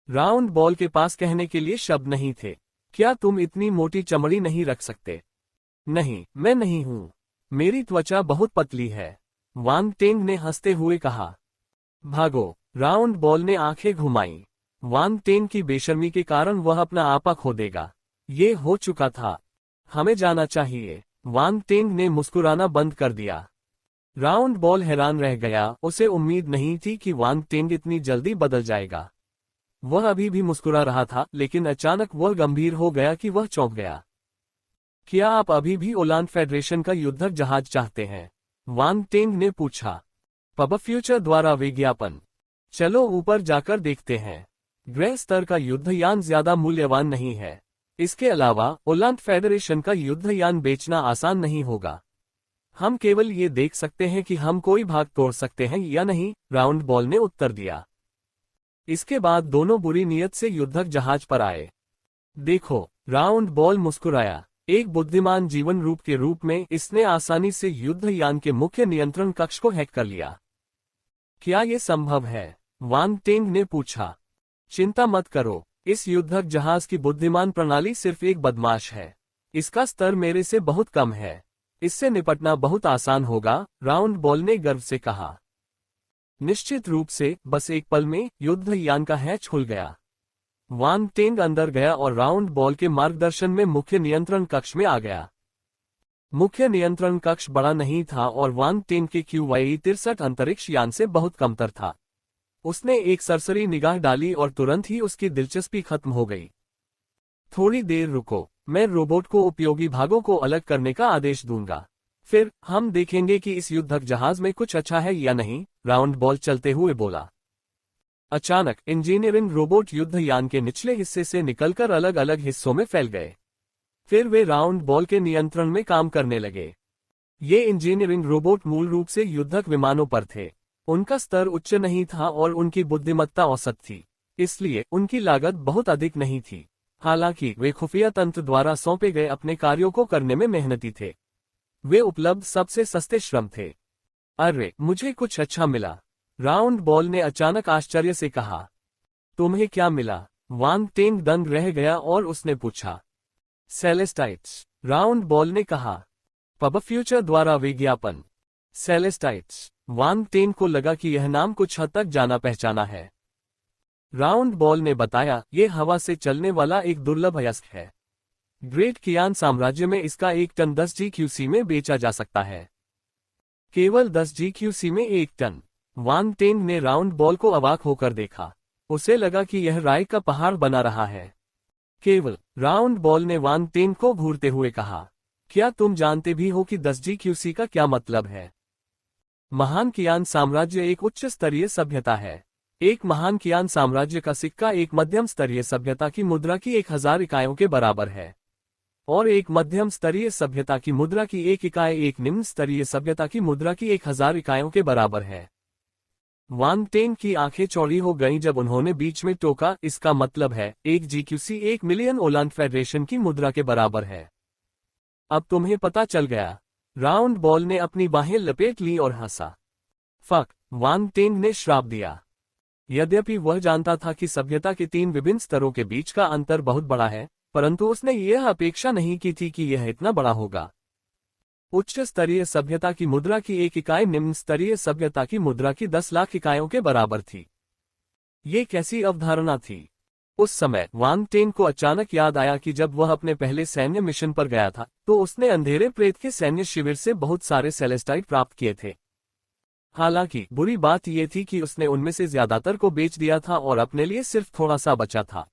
राउंड बॉल के पास कहने के लिए शब्द नहीं थे। क्या तुम इतनी मोटी चमड़ी नहीं रख सकते? नहीं, मैं नहीं हूं। मेरी त्वचा बहुत पतली है, वान टेंग ने हंसते हुए कहा। भागो। राउंड बॉल ने आंखें घुमाई। वान टेंग की बेशर्मी के कारण वह अपना आपा खो देगा। ये हो चुका था। हमें जाना चाहिए। वान टेंग ने मुस्कुराना बंद कर दिया। राउंड बॉल हैरान रह गया। उसे उम्मीद नहीं थी कि वान टेंग इतनी जल्दी बदल जाएगा। वह अभी भी मुस्कुरा रहा था, लेकिन अचानक वह गंभीर हो गया कि वह चौंक गया। क्या आप अभी भी ओलान फेडरेशन का युद्धक जहाज चाहते हैं? वान टेंग ने पूछा। पब फ्यूचर द्वारा विज्ञापन। चलो ऊपर जाकर देखते हैं। ग्रह स्तर का युद्धयान ज्यादा मूल्यवान नहीं है। इसके अलावा ओलान फेडरेशन का युद्धयान बेचना आसान नहीं होगा। हम केवल ये देख सकते हैं कि हम कोई भाग तोड़ सकते हैं या नहीं, राउंड बॉल ने उत्तर दिया। इसके बाद दोनों बुरी नियत से युद्धक जहाज पर आए। देखो, राउंड बॉल मुस्कुराया। एक बुद्धिमान जीवन रूप के रूप में इसने आसानी से युद्धयान के मुख्य नियंत्रण कक्ष को हैक कर लिया। क्या ये संभव है? वान टेंग ने पूछा। चिंता मत करो, इस युद्धक जहाज की बुद्धिमान प्रणाली सिर्फ एक बदमाश है। इसका स्तर मेरे से बहुत कम है। इससे निपटना बहुत आसान होगा, राउंड बॉल ने गर्व से कहा। निश्चित रूप से, बस एक पल में युद्ध यान का हैच खुल गया। वान टेंग अंदर गया और राउंड बॉल के मार्गदर्शन में मुख्य नियंत्रण कक्ष में आ गया। मुख्य नियंत्रण कक्ष बड़ा नहीं था और वान टेंग के QY-63 अंतरिक्ष यान से बहुत कमतर था। उसने एक सरसरी निगाह डाली और तुरंत ही उसकी दिलचस्पी खत्म हो गई। थोड़ी देर रुको, मैं रोबोट को उपयोगी भागों को अलग करने का आदेश दूंगा। फिर हम देखेंगे कि इस युद्धक जहाज में कुछ अच्छा है या नहीं, राउंड बॉल चलते हुए बोला। अचानक इंजीनियरिंग रोबोट युद्ध यान के निचले हिस्से से निकलकर अलग अलग हिस्सों में फैल गए। फिर वे राउंड बॉल के नियंत्रण में काम करने लगे। ये इंजीनियरिंग रोबोट मूल रूप से युद्धक विमानों पर थे। उनका स्तर उच्च नहीं था और उनकी बुद्धिमत्ता औसत थी, इसलिए उनकी लागत बहुत अधिक नहीं थी। हालांकि वे खुफिया तंत्र द्वारा सौंपे गए अपने कार्यों को करने में मेहनती थे। वे उपलब्ध सबसे सस्ते श्रम थे। अरे, मुझे कुछ अच्छा मिला, राउंड बॉल ने अचानक आश्चर्य से कहा। तुम्हें क्या मिला? वान टेंग दंग रह गया और उसने पूछा। सेलेस्टाइट्स, राउंड बॉल ने कहा। पब फ्यूचर द्वारा विज्ञापन। सेलेस्टाइट्स, वान टेंग को लगा कि यह नाम कुछ हद तक जाना पहचाना है। राउंड बॉल ने बताया, ये हवा से चलने वाला एक दुर्लभ अयस्क है। ग्रेट कियान साम्राज्य में इसका 1 टन 10 GQC में बेचा जा सकता है। केवल 10 GQC में 1 टन। वान टेंग ने राउंड बॉल को अवाक होकर देखा। उसे लगा कि यह राय का पहाड़ बना रहा है। केवल, राउंड बॉल ने वान टेंग को घूरते हुए कहा। क्या तुम जानते भी हो कि 10 GQC का क्या मतलब है? महान कियान साम्राज्य एक उच्च स्तरीय सभ्यता है। एक महान कियान साम्राज्य का सिक्का एक मध्यम स्तरीय सभ्यता की मुद्रा की 1000 इकाइयों के बराबर है, और एक मध्यम स्तरीय सभ्यता की मुद्रा की 1 इकाई एक निम्न स्तरीय सभ्यता की मुद्रा की 1000 इकाइयों के बराबर है। वान टेंग की आंखें चौड़ी हो गईं जब उन्होंने बीच में टोका, इसका मतलब है 1 GQC 1 मिलियन ओलांड फेडरेशन की मुद्रा के बराबर है। अब तुम्हें पता चल गया। राउंड बॉल ने अपनी बाहें लपेट ली और हंसा। फक, वान टेंग ने श्राप दिया। यद्यपि वह जानता था कि सभ्यता के 3 विभिन्न स्तरों के बीच का अंतर बहुत बड़ा है, परंतु उसने यह अपेक्षा नहीं की थी कि यह इतना बड़ा होगा। उच्च स्तरीय सभ्यता की मुद्रा की 1 इकाई निम्न स्तरीय सभ्यता की मुद्रा की 10 लाख इकाइयों के बराबर थी। ये कैसी अवधारणा थी? उस समय वान टेंग को अचानक याद आया कि जब वह अपने पहले सैन्य मिशन पर गया था, तो उसने अंधेरे प्रेत के सैन्य शिविर से बहुत सारे सेलेस्टाइट प्राप्त किए थे। हालांकि बुरी बात यह थी कि उसने उनमें से ज्यादातर को बेच दिया था और अपने लिए सिर्फ थोड़ा सा बचा था।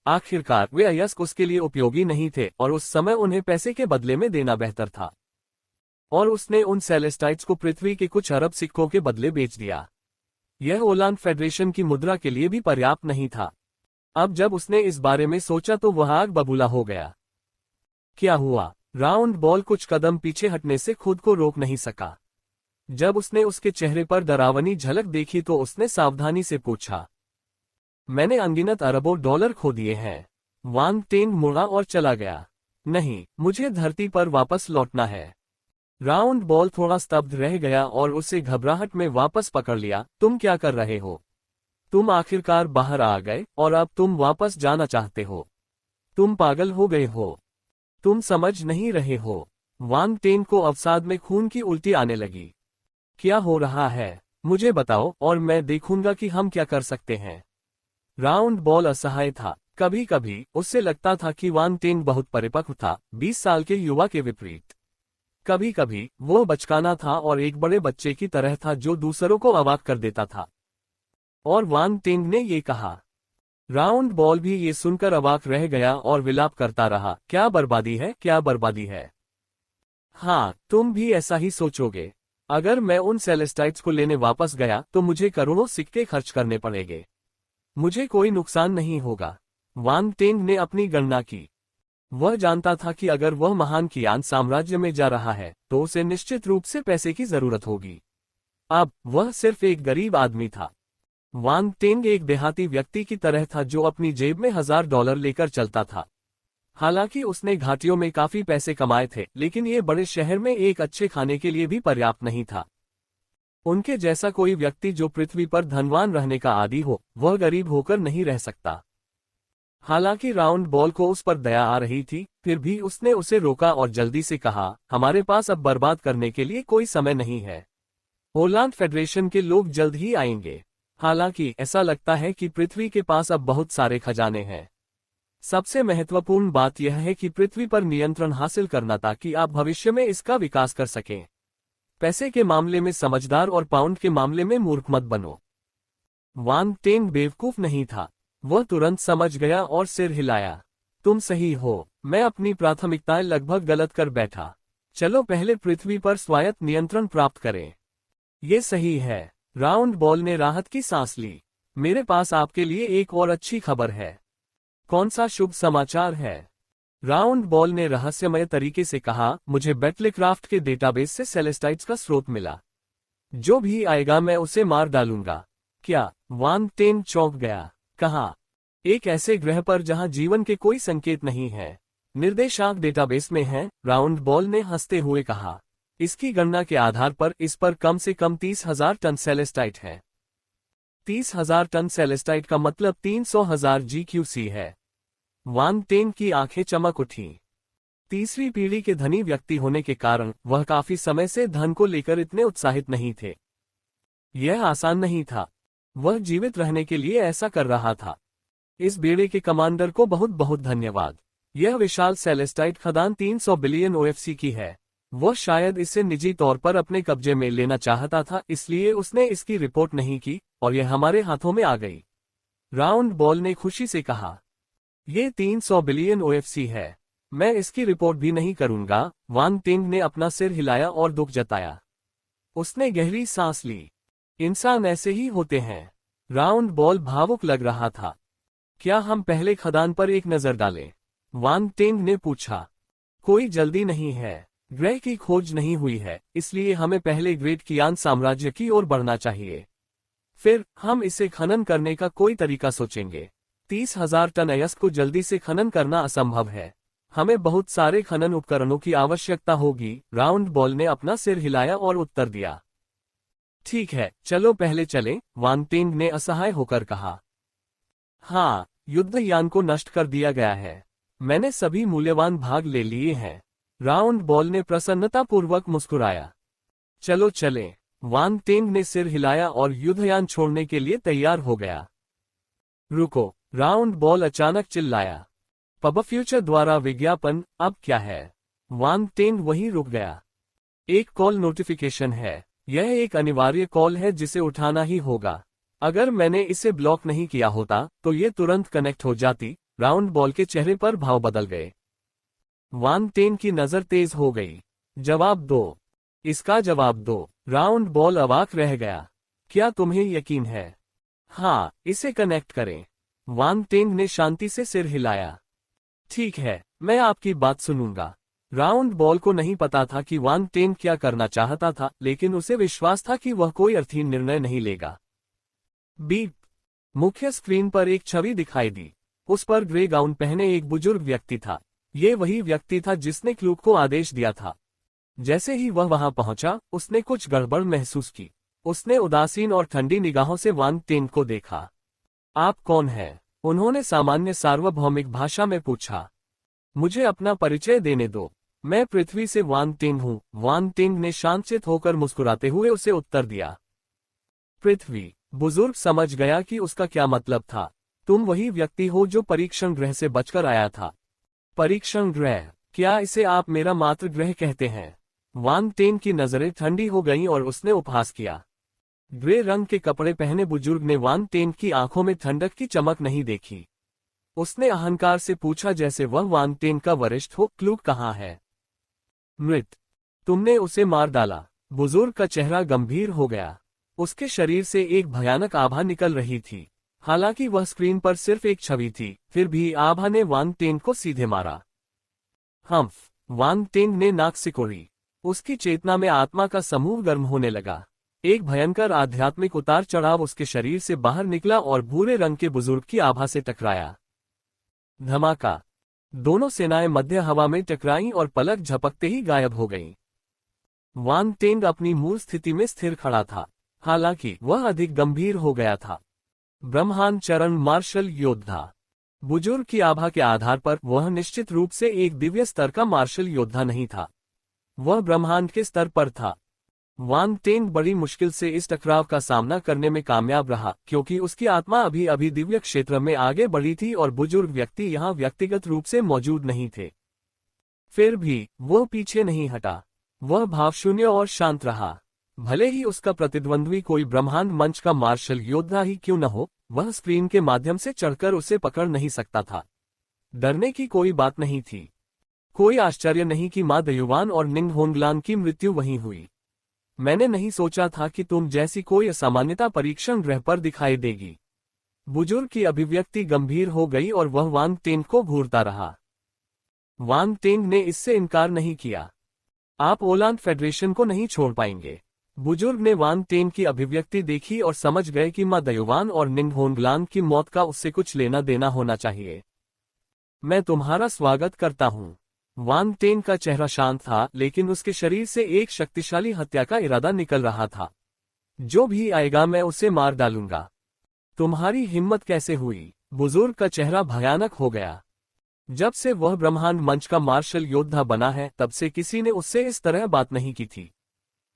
आखिरकार वे अयस्क उसके लिए उपयोगी नहीं थे और उस समय उन्हें पैसे के बदले में देना बेहतर था। और उसने उन सेलेस्टाइट्स को पृथ्वी के कुछ अरब सिक्कों के बदले बेच दिया। यह ओलांड फेडरेशन की मुद्रा के लिए भी पर्याप्त नहीं था। अब जब उसने इस बारे में सोचा तो वह आग बबूला हो गया। क्या हुआ? राउंड बॉल कुछ कदम पीछे हटने से खुद को रोक नहीं सका। जब उसने उसके चेहरे पर डरावनी झलक देखी तो उसने सावधानी से पूछा। मैंने अनगिनत अरबों डॉलर खो दिए हैं। वान टेंग मुड़ा और चला गया। नहीं, मुझे धरती पर वापस लौटना है। राउंड बॉल थोड़ा स्तब्ध रह गया और उसे घबराहट में वापस पकड़ लिया। तुम क्या कर रहे हो? तुम आखिरकार बाहर आ गए और अब तुम वापस जाना चाहते हो? तुम पागल हो गए हो? तुम समझ नहीं रहे हो। वान टेंग को अवसाद में खून की उल्टी आने लगी। क्या हो रहा है? मुझे बताओ और मैं देखूंगा कि हम क्या कर सकते हैं। राउंड बॉल असहाय था। कभी कभी उससे लगता था कि वान टेंग बहुत परिपक्व था, 20 साल के युवा के विपरीत। कभी कभी वो बचकाना था और एक बड़े बच्चे की तरह था जो दूसरों को अवाक कर देता था। और वान टेंग ने ये कहा। राउंड बॉल भी ये सुनकर अवाक रह गया और विलाप करता रहा। क्या बर्बादी है, क्या बर्बादी है। हाँ, तुम भी ऐसा ही सोचोगे। अगर मैं उन सेलेस्टाइट्स को लेने वापस गया तो मुझे करोड़ों सिक्के खर्च करने पड़ेंगे। मुझे कोई नुकसान नहीं होगा। वान टेंग ने अपनी गणना की। वह जानता था कि अगर वह महान कियान साम्राज्य में जा रहा है तो उसे निश्चित रूप से पैसे की जरूरत होगी। अब वह सिर्फ एक गरीब आदमी था। वान टेंग एक देहाती व्यक्ति की तरह था जो अपनी जेब में $1000 लेकर चलता था। हालांकि उसने घाटियों में काफी पैसे कमाए थे, लेकिन ये बड़े शहर में एक अच्छे खाने के लिए भी पर्याप्त नहीं था। उनके जैसा कोई व्यक्ति जो पृथ्वी पर धनवान रहने का आदी हो, वह गरीब होकर नहीं रह सकता। हालांकि राउंड बॉल को उस पर दया आ रही थी, फिर भी उसने उसे रोका और जल्दी से कहा, हमारे पास अब बर्बाद करने के लिए कोई समय नहीं है। ओरलैंड फेडरेशन के लोग जल्द ही आएंगे। हालांकि ऐसा लगता है कि पृथ्वी के पास अब बहुत सारे खजाने हैं। सबसे महत्वपूर्ण बात यह है कि पृथ्वी पर नियंत्रण हासिल करना ताकि आप भविष्य में इसका विकास कर सकें। पैसे के मामले में समझदार और पाउंड के मामले में मूर्ख मत बनो। वान टेंग बेवकूफ नहीं था। वह तुरंत समझ गया और सिर हिलाया। तुम सही हो, मैं अपनी प्राथमिकताएं लगभग गलत कर बैठा। चलो पहले पृथ्वी पर स्वायत्त नियंत्रण प्राप्त करें। ये सही है। राउंड बॉल ने राहत की सांस ली। मेरे पास आपके लिए एक और अच्छी खबर है। कौन सा शुभ समाचार है? राउंड बॉल ने रहस्यमय तरीके से कहा, मुझे बैटलक्राफ्ट के डेटाबेस से सेलेस्टाइट्स का स्रोत मिला। जो भी आएगा मैं उसे मार डालूंगा। क्या? वान टेन चौंक गया। कहा, एक ऐसे ग्रह पर जहां जीवन के कोई संकेत नहीं है। निर्देशांक डेटाबेस में है, राउंड बॉल ने हंसते हुए कहा। इसकी गणना के आधार पर इस पर कम से कम 30,000 टन सेलेस्टाइट है। 30,000 टन सेलेस्टाइट का मतलब 300,000 GQC है। वान टेन की आंखें चमक उठीं। तीसरी पीढ़ी के धनी व्यक्ति होने के कारण वह काफी समय से धन को लेकर इतने उत्साहित नहीं थे। यह आसान नहीं था। वह जीवित रहने के लिए ऐसा कर रहा था। इस बेड़े के कमांडर को बहुत बहुत धन्यवाद। यह विशाल सेलेस्टाइट खदान 300 बिलियन OFC की है। वह शायद इसे निजी तौर पर अपने कब्जे में लेना चाहता था, इसलिए उसने इसकी रिपोर्ट नहीं की और यह हमारे हाथों में आ गई। राउंड बॉल ने खुशी से कहा, यह 300 बिलियन OFC है। मैं इसकी रिपोर्ट भी नहीं करूंगा। वान टेंग ने अपना सिर हिलाया और दुख जताया। उसने गहरी सांस ली। इंसान ऐसे ही होते हैं। राउंड बॉल भावुक लग रहा था। क्या हम पहले खदान पर एक नजर डालें? वान टेंग ने पूछा। कोई जल्दी नहीं है। ग्रह की खोज नहीं हुई है, इसलिए हमें पहले ग्रेट कियान साम्राज्य की ओर बढ़ना चाहिए। फिर हम इसे खनन करने का कोई तरीका सोचेंगे। 30,000 टन अयस्क को जल्दी से खनन करना असंभव है। हमें बहुत सारे खनन उपकरणों की आवश्यकता होगी। राउंड बॉल ने अपना सिर हिलाया और उत्तर दिया। ठीक है, चलो पहले चलें, वान टेंग ने असहाय होकर कहा। हाँ, युद्धयान को नष्ट कर दिया गया है। मैंने सभी मूल्यवान भाग ले लिए हैं। राउंड बॉल ने प्रसन्नतापूर्वक मुस्कुराया। चलो चलें। वान टेंग ने सिर हिलाया और युद्धयान छोड़ने के लिए तैयार हो गया। रुको, राउंड बॉल अचानक चिल्लाया। पब फ्यूचर द्वारा विज्ञापन, अब क्या है? वान टेंग वहीं रुक गया। एक कॉल नोटिफिकेशन है। यह एक अनिवार्य कॉल है जिसे उठाना ही होगा। अगर मैंने इसे ब्लॉक नहीं किया होता तो ये तुरंत कनेक्ट हो जाती। राउंड बॉल के चेहरे पर भाव बदल गए। वान टेंग की नजर तेज हो गई। जवाब दो। इसका जवाब दो। राउंड बॉल अवाक रह गया। क्या तुम्हें यकीन है? हाँ, इसे कनेक्ट करें। वान टेंग ने शांति से सिर हिलाया। ठीक है, मैं आपकी बात सुनूंगा। राउंड बॉल को नहीं पता था कि वान टेंग क्या करना चाहता था, लेकिन उसे विश्वास था कि वह कोई अर्थहीन निर्णय नहीं लेगा। बीप। मुख्य स्क्रीन पर एक छवि दिखाई दी। उस पर ग्रे गाउन पहने एक बुजुर्ग व्यक्ति था। ये वही व्यक्ति था जिसने क्लूक को आदेश दिया था। जैसे ही वह वहां पहुंचा, उसने कुछ गड़बड़ महसूस की। उसने उदासीन और ठंडी निगाहों से वान टेंग को देखा। आप कौन हैं? उन्होंने सामान्य सार्वभौमिक भाषा में पूछा। मुझे अपना परिचय देने दो। मैं पृथ्वी से वान टेंग हूं। वान टेंग ने शांतचित्त होकर मुस्कुराते हुए उसे उत्तर दिया। पृथ्वी। बुजुर्ग समझ गया कि उसका क्या मतलब था। तुम वही व्यक्ति हो जो परीक्षण ग्रह से बचकर आया था। परीक्षण ग्रह? क्या इसे आप मेरा मातृ ग्रह कहते हैं? वान टेंग की नजरें ठंडी हो गईं और उसने उपहास किया। ग्रे रंग के कपड़े पहने बुजुर्ग ने वान टेंग की आंखों में ठंडक की चमक नहीं देखी। उसने अहंकार से पूछा जैसे वह वान टेंग का वरिष्ठ हो। क्लूक कहाँ है? मृत। तुमने उसे मार डाला। बुजुर्ग का चेहरा गंभीर हो गया। उसके शरीर से एक भयानक आभा निकल रही थी। हालांकि वह स्क्रीन पर सिर्फ एक छवि थी, फिर भी आभा ने वान टेंग को सीधे मारा। हम्फ। वान टेंग ने नाक सिकोड़ी। उसकी चेतना में आत्मा का समूह गर्म होने लगा। एक भयंकर आध्यात्मिक उतार चढ़ाव उसके शरीर से बाहर निकला और भूरे रंग के बुजुर्ग की आभा से टकराया। धमाका। दोनों सेनाएं मध्य हवा में टकराईं और पलक झपकते ही गायब हो गईं। वान टेंग अपनी मूल स्थिति में स्थिर खड़ा था, हालांकि वह अधिक गंभीर हो गया था। ब्रह्मांड चरण मार्शल योद्धा। बुजुर्ग की आभा के आधार पर वह निश्चित रूप से एक दिव्य स्तर का मार्शल योद्धा नहीं था, वह ब्रह्मांड के स्तर पर था। वांग टेंग बड़ी मुश्किल से इस टकराव का सामना करने में कामयाब रहा, क्योंकि उसकी आत्मा अभी अभी दिव्य क्षेत्र में आगे बढ़ी थी और बुजुर्ग व्यक्ति यहाँ व्यक्तिगत रूप से मौजूद नहीं थे। फिर भी वह पीछे नहीं हटा, वह भावशून्य और शांत रहा। भले ही उसका प्रतिद्वंद्वी कोई ब्रह्मांड मंच का मार्शल योद्धा ही क्यों न हो, वह स्क्रीन के माध्यम से चढ़कर उसे पकड़ नहीं सकता था। डरने की कोई बात नहीं थी। कोई आश्चर्य नहीं कि मां दयुवान और निंग होंगलान की मृत्यु वहीं हुई। मैंने नहीं सोचा था कि तुम जैसी कोई असामान्यता परीक्षण ग्रह पर दिखाई देगी। बुजुर्ग की अभिव्यक्ति गंभीर हो गई और वह वांग टेंग को घूरता रहा। वांग टेंग ने इससे इनकार नहीं किया। आप ओलांद फेडरेशन को नहीं छोड़ पाएंगे। बुजुर्ग ने वांग टेंग की अभिव्यक्ति देखी और समझ गए कि मां दयुवान और निंग होंगलान की मौत का उससे कुछ लेना देना होना चाहिए। मैं तुम्हारा स्वागत करता हूं। वांग टेंग का चेहरा शांत था, लेकिन उसके शरीर से एक शक्तिशाली हत्या का इरादा निकल रहा था। जो भी आएगा मैं उसे मार डालूंगा। तुम्हारी हिम्मत कैसे हुई? बुजुर्ग का चेहरा भयानक हो गया। जब से वह ब्रह्मांड मंच का मार्शल योद्धा बना है, तब से किसी ने उससे इस तरह बात नहीं की थी।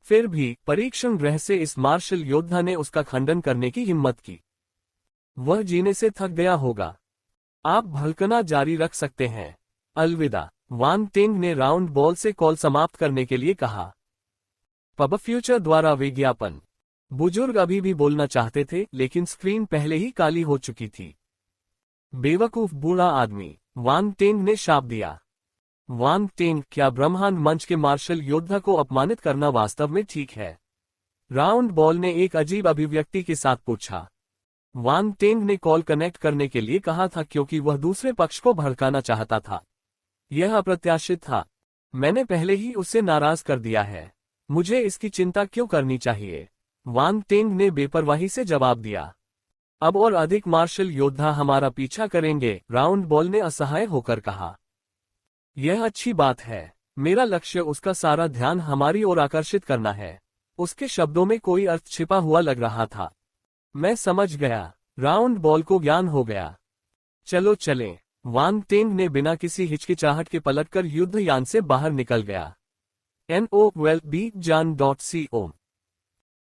फिर भी परीक्षण ग्रह से इस मार्शल योद्धा ने उसका खंडन करने की हिम्मत की। वह जीने से थक गया होगा। आप भड़कना जारी रख सकते हैं। अलविदा। वांग टेंग ने राउंड बॉल से कॉल समाप्त करने के लिए कहा। पब फ्यूचर द्वारा विज्ञापन। बुजुर्ग अभी भी बोलना चाहते थे, लेकिन स्क्रीन पहले ही काली हो चुकी थी। बेवकूफ बूढ़ा आदमी, वांग टेंग ने शाप दिया। वांग टेंग, क्या ब्रह्मांड मंच के मार्शल योद्धा को अपमानित करना वास्तव में ठीक है? राउंड बॉल ने एक अजीब अभिव्यक्ति के साथ पूछा। वांग टेंग ने कॉल कनेक्ट करने के लिए कहा था, क्योंकि वह दूसरे पक्ष को भड़काना चाहता था। यह अप्रत्याशित था। मैंने पहले ही उसे नाराज कर दिया है। मुझे इसकी चिंता क्यों करनी चाहिए? वांग टेंग ने बेपरवाही से जवाब दिया। अब और अधिक मार्शल योद्धा हमारा पीछा करेंगे, राउंड बॉल ने असहाय होकर कहा। यह अच्छी बात है। मेरा लक्ष्य उसका सारा ध्यान हमारी ओर आकर्षित करना है। उसके शब्दों में कोई अर्थ छिपा हुआ लग रहा था। मैं समझ गया। राउंड बॉल को ज्ञान हो गया। चलो चलें। वांग टेंग ने बिना किसी हिचकिचाहट के पलटकर युद्धयान से बाहर निकल गया। NOWELLBEJAN.CO।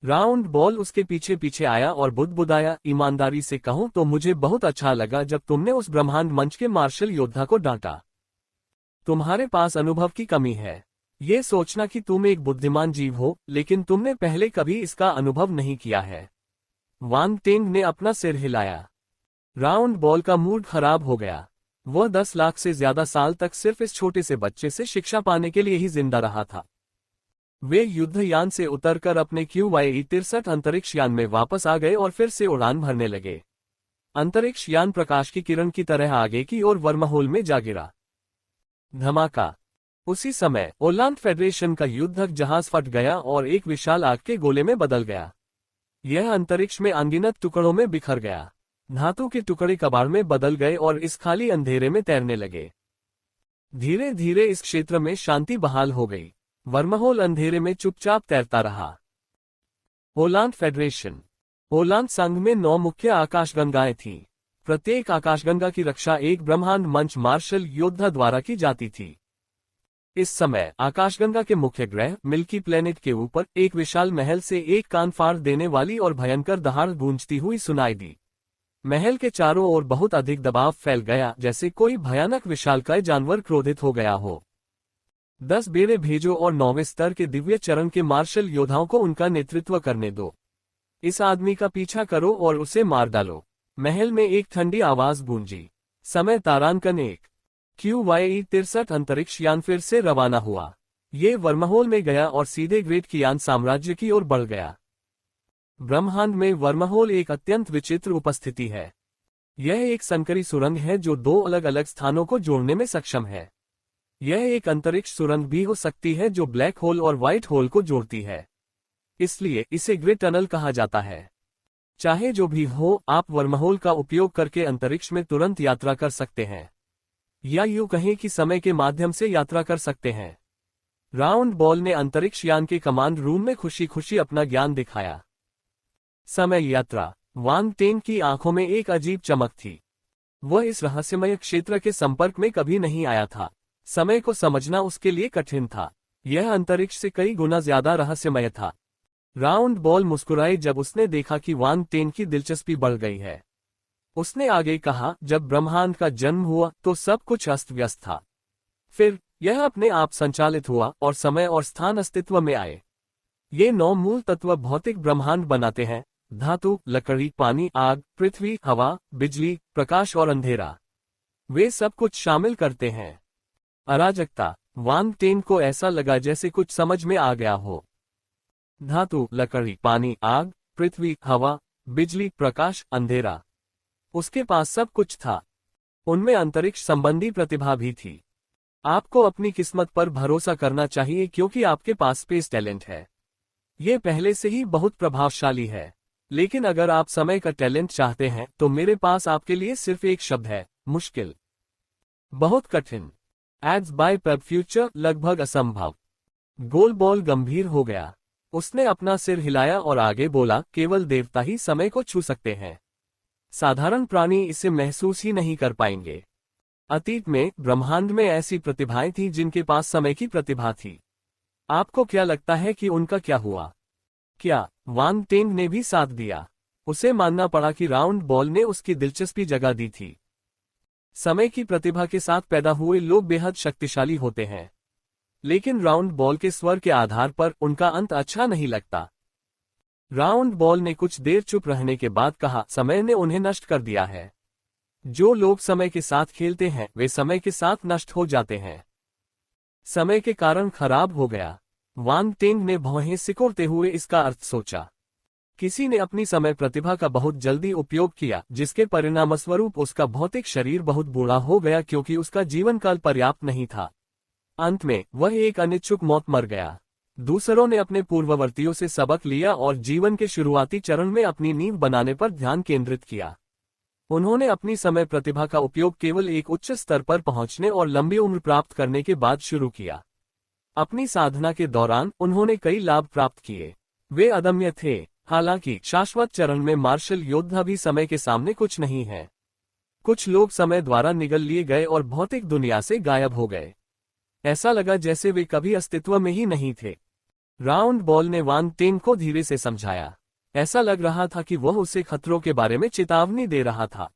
राउंड बॉल उसके पीछे पीछे आया और बुदबुदाया, ईमानदारी से कहूं तो मुझे बहुत अच्छा लगा जब तुमने उस ब्रह्मांड मंच के मार्शल योद्धा को डांटा। तुम्हारे पास अनुभव की कमी है। ये सोचना कि तुम एक बुद्धिमान जीव हो, लेकिन तुमने पहले कभी इसका अनुभव नहीं किया है। वांग टेंग ने अपना सिर हिलाया। राउंड बॉल का मूड खराब हो गया। वह 10 लाख से ज्यादा साल तक सिर्फ इस छोटे से बच्चे से शिक्षा पाने के लिए ही जिंदा रहा था। वे युद्धयान से उतरकर अपने QYE-63 अंतरिक्ष यान में वापस आ गए और फिर से उड़ान भरने लगे। अंतरिक्ष यान प्रकाश की किरण की तरह आगे की ओर वर्महोल में जा गिरा। धमाका। उसी समय ओलांद फेडरेशन का युद्धक जहाज फट गया और एक विशाल आग के गोले में बदल गया। यह अंतरिक्ष में अनगिनत टुकड़ों में बिखर गया। धातु के टुकड़े कबाड़ में बदल गए और इस खाली अंधेरे में तैरने लगे। धीरे धीरे इस क्षेत्र में शांति बहाल हो गई। वर्महोल अंधेरे में चुपचाप तैरता रहा। Hollande federation. ओलांद संघ में 9 मुख्य आकाशगंगाएं थीं। प्रत्येक आकाशगंगा की रक्षा एक ब्रह्मांड मंच मार्शल योद्धा द्वारा की जाती थी। इस समय आकाशगंगा के मुख्य ग्रह मिल्की प्लेनेट के ऊपर एक विशाल महल से एक कान फाड़ देने वाली और भयंकर दहाड़ गूंजती हुई सुनाई दी। महल के चारों ओर बहुत अधिक दबाव फैल गया, जैसे कोई भयानक विशालकाय जानवर क्रोधित हो गया हो। 10 बेड़े भेजो और 9वें स्तर के दिव्य चरण के मार्शल योद्धाओं को उनका नेतृत्व करने दो। इस आदमी का पीछा करो और उसे मार डालो। महल में एक ठंडी आवाज गूंजी। समय तारांकन 1। QYE-63 अंतरिक्ष यान फिर से रवाना हुआ। ये वर्महोल में गया और सीधे ग्रेट कियान साम्राज्य की ओर बढ़ गया। ब्रह्मांड में वर्महोल एक अत्यंत विचित्र उपस्थिति है। यह एक संकरी सुरंग है जो 2 अलग अलग स्थानों को जोड़ने में सक्षम है। यह एक अंतरिक्ष सुरंग भी हो सकती है जो ब्लैक होल और व्हाइट होल को जोड़ती है। इसलिए इसे ग्रे टनल कहा जाता है। चाहे जो भी हो, आप वर्महोल का उपयोग करके अंतरिक्ष में तुरंत यात्रा कर सकते हैं, या यूं कहें कि समय के माध्यम से यात्रा कर सकते हैं। राउंड बॉल ने अंतरिक्ष यान के कमांड रूम में खुशी खुशी अपना ज्ञान दिखाया। समय यात्रा। वांग टेंग की आंखों में एक अजीब चमक थी। वह इस रहस्यमय क्षेत्र के संपर्क में कभी नहीं आया था। समय को समझना उसके लिए कठिन था। यह अंतरिक्ष से कई गुना ज्यादा रहस्यमय था। राउंड बॉल मुस्कुराई जब उसने देखा कि वान टेन की दिलचस्पी बढ़ गई है। उसने आगे कहा, जब ब्रह्मांड का जन्म हुआ तो सब कुछ अस्त व्यस्त था। फिर यह अपने आप संचालित हुआ और समय और स्थान अस्तित्व में आए। ये 9 मूल तत्व भौतिक ब्रह्मांड बनाते हैं: धातु, लकड़ी, पानी, आग, पृथ्वी, हवा, बिजली, प्रकाश और अंधेरा। वे सब कुछ शामिल करते हैं। अराजकता। वान टेन को ऐसा लगा जैसे कुछ समझ में आ गया हो। धातु, लकड़ी, पानी, आग, पृथ्वी, हवा, बिजली, प्रकाश, अंधेरा। उसके पास सब कुछ था। उनमें अंतरिक्ष संबंधी प्रतिभा भी थी। आपको अपनी किस्मत पर भरोसा करना चाहिए क्योंकि आपके पास स्पेस टैलेंट है। ये पहले से ही बहुत प्रभावशाली है। लेकिन अगर आप समय का टैलेंट चाहते हैं तो मेरे पास आपके लिए सिर्फ एक शब्द है: मुश्किल। बहुत कठिन। एड्स बाय पेप फ्यूचर, लगभग असंभव। गोल बॉल गंभीर हो गया। उसने अपना सिर हिलाया और आगे बोला, केवल देवता ही समय को छू सकते हैं। साधारण प्राणी इसे महसूस ही नहीं कर पाएंगे। अतीत में ब्रह्मांड में ऐसी प्रतिभाएं थीं जिनके पास समय की प्रतिभा थी। आपको क्या लगता है कि उनका क्या हुआ? क्या वान टेंग ने भी साथ दिया? उसे मानना पड़ा कि राउंड बॉल ने उसकी दिलचस्पी जगा दी थी। समय की प्रतिभा के साथ पैदा हुए लोग बेहद शक्तिशाली होते हैं, लेकिन राउंड बॉल के स्वर के आधार पर उनका अंत अच्छा नहीं लगता। राउंड बॉल ने कुछ देर चुप रहने के बाद कहा, समय ने उन्हें नष्ट कर दिया है। जो लोग समय के साथ खेलते हैं वे समय के साथ नष्ट हो जाते हैं। समय के कारण खराब हो गया। वान टेंग ने भौहें सिकोड़ते हुए इसका अर्थ सोचा। किसी ने अपनी समय प्रतिभा का बहुत जल्दी उपयोग किया, जिसके परिणामस्वरूप उसका भौतिक शरीर बहुत बूढ़ा हो गया क्योंकि उसका जीवन काल पर्याप्त नहीं था। अंत में वह एक अनिच्छुक मौत मर गया। दूसरों ने अपने पूर्ववर्तियों से सबक लिया और जीवन के शुरुआती चरण में अपनी नींव बनाने पर ध्यान केंद्रित किया। उन्होंने अपनी समय प्रतिभा का उपयोग केवल एक उच्च स्तर पर पहुंचने और लंबी उम्र प्राप्त करने के बाद शुरू किया। अपनी साधना के दौरान उन्होंने कई लाभ प्राप्त किए। वे अदम्य थे। हालांकि शाश्वत चरण में मार्शल योद्धा भी समय के सामने कुछ नहीं है। कुछ लोग समय द्वारा निगल लिए गए और भौतिक दुनिया से गायब हो गए। ऐसा लगा जैसे वे कभी अस्तित्व में ही नहीं थे। राउंड बॉल ने वान टेंग को धीरे से समझाया। ऐसा लग रहा था कि वह उसे खतरों के बारे में चेतावनी दे रहा था।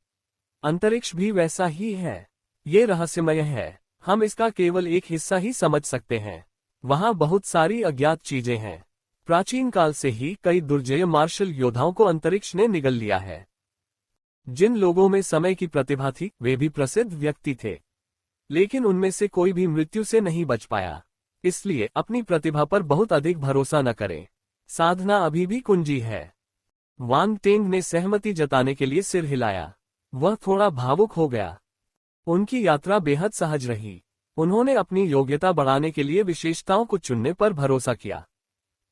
अंतरिक्ष भी वैसा ही है। ये रहस्यमय है। हम इसका केवल एक हिस्सा ही समझ सकते हैं। वहां बहुत सारी अज्ञात चीजें हैं। प्राचीन काल से ही कई दुर्जय मार्शल योद्धाओं को अंतरिक्ष ने निगल लिया है। जिन लोगों में समय की प्रतिभा थी वे भी प्रसिद्ध व्यक्ति थे, लेकिन उनमें से कोई भी मृत्यु से नहीं बच पाया। इसलिए अपनी प्रतिभा पर बहुत अधिक भरोसा न करें। साधना अभी भी कुंजी है। वान टेंग ने सहमति जताने के लिए सिर हिलाया। वह थोड़ा भावुक हो गया। उनकी यात्रा बेहद सहज रही। उन्होंने अपनी योग्यता बढ़ाने के लिए विशेषताओं को चुनने पर भरोसा किया।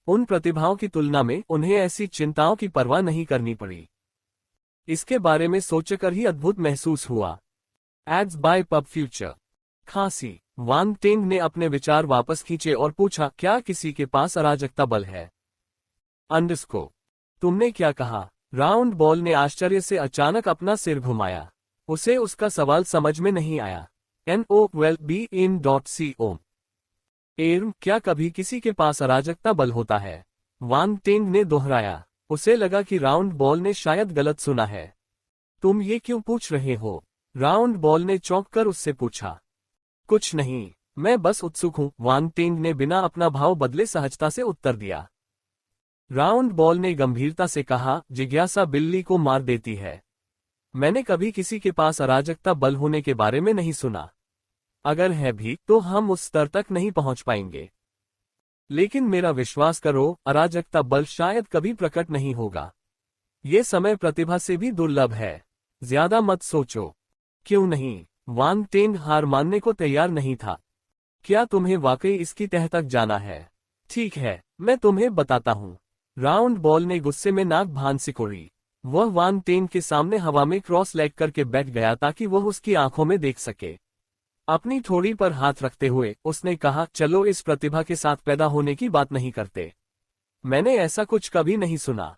उन प्रतिभाओं की तुलना में उन्हें ऐसी चिंताओं की परवाह नहीं करनी पड़ी। इसके बारे में सोचकर ही अद्भुत महसूस हुआ। Ads by pub future. खांसी। वान टेंग ने अपने विचार वापस खींचे और पूछा, क्या किसी के पास अराजकता बल है? अंडरस्को। तुमने क्या कहा? राउंड बॉल ने आश्चर्य से अचानक अपना सिर घुमाया। उसे उसका सवाल समझ में नहीं आया। NOBEIN.CO। एर्म, क्या कभी किसी के पास अराजकता बल होता है? वान टेंग ने दोहराया। उसे लगा कि राउंड बॉल ने शायद गलत सुना है। तुम ये क्यों पूछ रहे हो? राउंड बॉल ने चौंक कर उससे पूछा। कुछ नहीं, मैं बस उत्सुक हूं, वान टेंग ने बिना अपना भाव बदले सहजता से उत्तर दिया। राउंड बॉल ने गंभीरता से कहा, जिज्ञासा बिल्ली को मार देती है। मैंने कभी किसी के पास अराजकता बल होने के बारे में नहीं सुना। अगर है भी तो हम उस स्तर तक नहीं पहुंच पाएंगे। लेकिन मेरा विश्वास करो, अराजकता बल शायद कभी प्रकट नहीं होगा। ये समय प्रतिभा से भी दुर्लभ है। ज्यादा मत सोचो। क्यों नहीं? वान टेंग हार मानने को तैयार नहीं था। क्या तुम्हें वाकई इसकी तह तक जाना है? ठीक है, मैं तुम्हें बताता हूं। राउंड बॉल ने गुस्से में नाक भान सिकोड़ी। वह वान टेंग के सामने हवा में क्रॉस लेग करके बैठ गया ताकि वह उसकी आंखों में देख सके। अपनी ठोड़ी पर हाथ रखते हुए उसने कहा, चलो इस प्रतिभा के साथ पैदा होने की बात नहीं करते। मैंने ऐसा कुछ कभी नहीं सुना।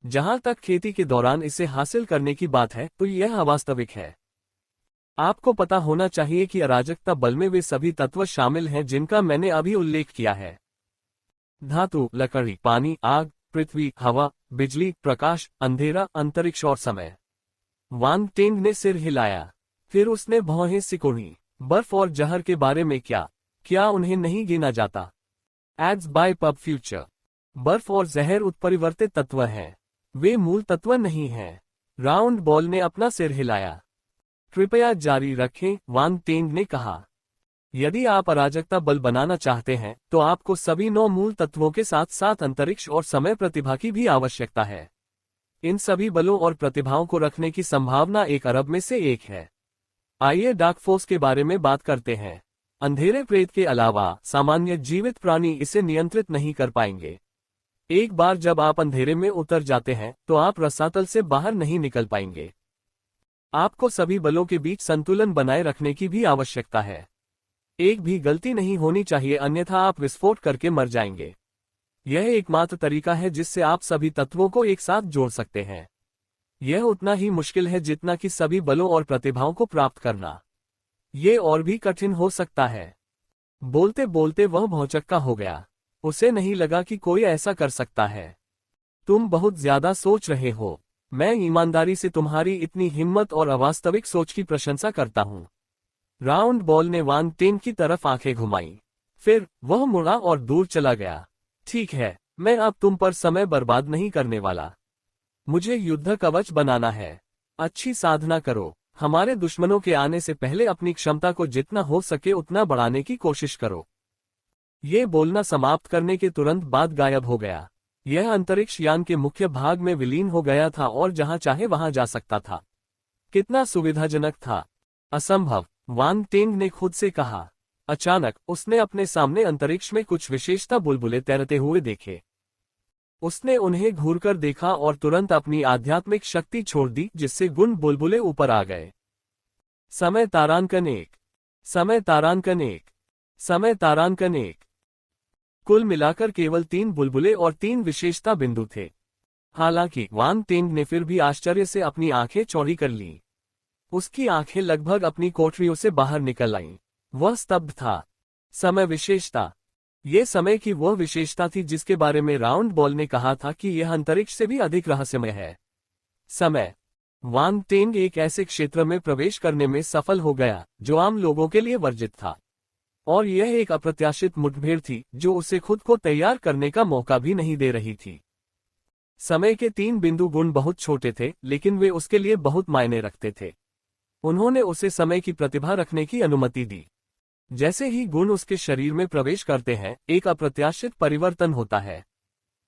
जहां तक खेती के दौरान इसे हासिल करने की बात है तो यह अवास्तविक है। आपको पता होना चाहिए कि अराजकता बल में वे सभी तत्व शामिल हैं जिनका मैंने अभी उल्लेख किया है। धातु, लकड़ी, पानी, आग, पृथ्वी, हवा, बिजली, प्रकाश, अंधेरा, अंतरिक्ष और समय। वान टेंग ने सिर हिलाया। फिर उसने भौहें सिकोड़ी। बर्फ और जहर के बारे में क्या उन्हें नहीं गिना जाता? Ads by pub future. बर्फ और जहर उत्परिवर्तित तत्व हैं। वे मूल तत्व नहीं हैं। राउंड बॉल ने अपना सिर हिलाया। कृपया जारी रखें, वान टेंग ने कहा। यदि आप अराजकता बल बनाना चाहते हैं तो आपको सभी 9 मूल तत्वों के साथ साथ अंतरिक्ष और समय प्रतिभा की भी आवश्यकता है। इन सभी बलों और प्रतिभाओं को रखने की संभावना 1 अरब में से 1 है। आइए डार्क फोर्स के बारे में बात करते हैं। अंधेरे प्रेत के अलावा सामान्य जीवित प्राणी इसे नियंत्रित नहीं कर पाएंगे। एक बार जब आप अंधेरे में उतर जाते हैं तो आप रसातल से बाहर नहीं निकल पाएंगे। आपको सभी बलों के बीच संतुलन बनाए रखने की भी आवश्यकता है। एक भी गलती नहीं होनी चाहिए, अन्यथा आप विस्फोट करके मर जाएंगे। यह एकमात्र तरीका है जिससे आप सभी तत्वों को एक साथ जोड़ सकते हैं। यह उतना ही मुश्किल है जितना कि सभी बलों और प्रतिभाओं को प्राप्त करना। ये और भी कठिन हो सकता है। बोलते बोलते वह भौचक्का हो गया। उसे नहीं लगा कि कोई ऐसा कर सकता है। तुम बहुत ज्यादा सोच रहे हो। मैं ईमानदारी से तुम्हारी इतनी हिम्मत और अवास्तविक सोच की प्रशंसा करता हूँ। राउंड बॉल ने वान टेन की तरफ आंखें घुमाई। फिर वह मुड़ा और दूर चला गया। ठीक है, मैं अब तुम पर समय बर्बाद नहीं करने वाला। मुझे युद्ध कवच बनाना है। अच्छी साधना करो। हमारे दुश्मनों के आने से पहले अपनी क्षमता को जितना हो सके उतना बढ़ाने की कोशिश करो। ये बोलना समाप्त करने के तुरंत बाद गायब हो गया। यह अंतरिक्ष यान के मुख्य भाग में विलीन हो गया था और जहां चाहे वहां जा सकता था। कितना सुविधाजनक था। असंभव, वान टेंग ने खुद से कहा। अचानक उसने अपने सामने अंतरिक्ष में कुछ विशेषता बुलबुले तैरते हुए देखे। उसने उन्हें घूरकर देखा और तुरंत अपनी आध्यात्मिक शक्ति छोड़ दी, जिससे गुण बुलबुले ऊपर आ गए। समय तारांकन 1, समय तारांकन 1, समय तारांकन 1। कुल मिलाकर केवल 3 बुलबुले और 3 विशेषता बिंदु थे। हालांकि वान टेंग ने फिर भी आश्चर्य से अपनी आंखें चौड़ी कर लीं। उसकी आंखें लगभग अपनी कोठरियों से बाहर निकल आईं। वह स्तब्ध था। समय विशेषता। ये समय की वह विशेषता थी जिसके बारे में राउंड बॉल ने कहा था कि यह अंतरिक्ष से भी अधिक रहस्यमय है। समय। वान टेंग एक ऐसे क्षेत्र में प्रवेश करने में सफल हो गया जो आम लोगों के लिए वर्जित था। और यह एक अप्रत्याशित मुठभेड़ थी जो उसे खुद को तैयार करने का मौका भी नहीं दे रही थी। समय के 3 बिंदु गुण बहुत छोटे थे, लेकिन वे उसके लिए बहुत मायने रखते थे। उन्होंने उसे समय की प्रतिभा रखने की अनुमति दी। जैसे ही गुण उसके शरीर में प्रवेश करते हैं, एक अप्रत्याशित परिवर्तन होता है।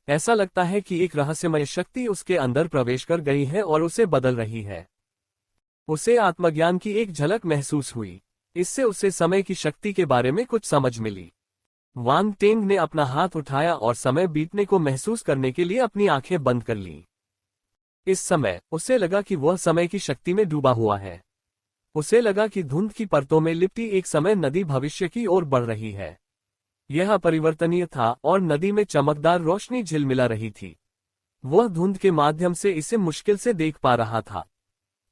ऐसा लगता है कि एक रहस्यमय शक्ति उसके अंदर प्रवेश कर गई है और उसे बदल रही है। उसे आत्मज्ञान की एक झलक महसूस हुई। इससे उसे समय की शक्ति के बारे में कुछ समझ मिली। वान टेंग ने अपना हाथ उठाया और समय बीतने को महसूस करने के लिए अपनी आंखें बंद कर लीं। इस समय उसे लगा कि वह समय की शक्ति में डूबा हुआ है। उसे लगा कि धुंध की परतों में लिपटी एक समय नदी भविष्य की ओर बढ़ रही है। यह अपरिवर्तनीय था और नदी में चमकदार रोशनी झिलमिला रही थी। वह धुंध के माध्यम से इसे मुश्किल से देख पा रहा था।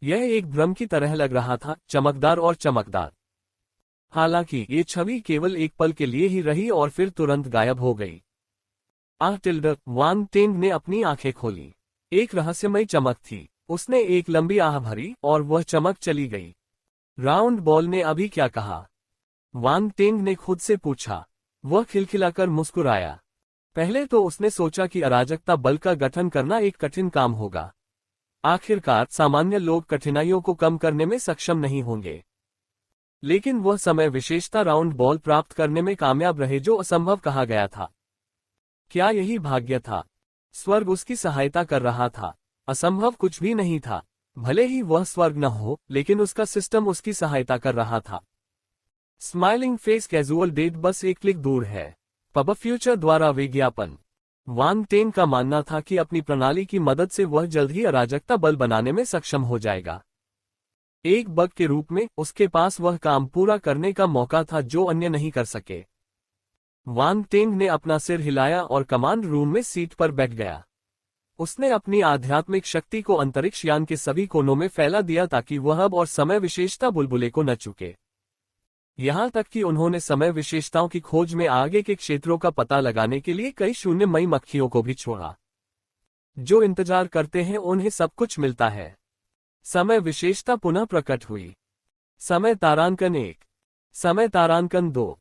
यह एक भ्रम की तरह लग रहा था, चमकदार और चमकदार। हालांकि ये छवि केवल एक पल के लिए ही रही और फिर तुरंत गायब हो गई। वान टेंग ने अपनी आंखें खोली। एक रहस्यमय चमक थी। उसने एक लंबी आह भरी और वह चमक चली गई। राउंड बॉल ने अभी क्या कहा? वान टेंग ने खुद से पूछा। वह खिलखिलाकर मुस्कुराया। पहले तो उसने सोचा कि अराजकता बल का गठन करना एक कठिन काम होगा। आखिरकार सामान्य लोग कठिनाइयों को कम करने में सक्षम नहीं होंगे। लेकिन वह समय विशेषता राउंड बॉल प्राप्त करने में कामयाब रहे जो असंभव कहा गया था। क्या यही भाग्य था? स्वर्ग उसकी सहायता कर रहा था। असंभव कुछ भी नहीं था। भले ही वह स्वर्ग न हो, लेकिन उसका सिस्टम उसकी सहायता कर रहा था। स्माइलिंग फेस कैजुअल डेट बस एक क्लिक दूर है। पब फ्यूचर द्वारा विज्ञापन। वान टेंग का मानना था कि अपनी प्रणाली की मदद से वह जल्द ही अराजकता बल बनाने में सक्षम हो जाएगा। एक बग के रूप में उसके पास वह काम पूरा करने का मौका था जो अन्य नहीं कर सके। वान टेंग ने अपना सिर हिलाया और कमांड रूम में सीट पर बैठ गया। उसने अपनी आध्यात्मिक शक्ति को अंतरिक्ष यान के सभी कोनों में फैला दिया ताकि वह अब और समय विशेषता बुलबुले को न चुके। यहां तक कि उन्होंने समय विशेषताओं की खोज में आगे के क्षेत्रों का पता लगाने के लिए कई शून्यमयी मक्खियों को भी छोड़ा। जो इंतजार करते हैं उन्हें सब कुछ मिलता है। समय विशेषता पुनः प्रकट हुई। समय तारांकन 1, समय तारांकन 2।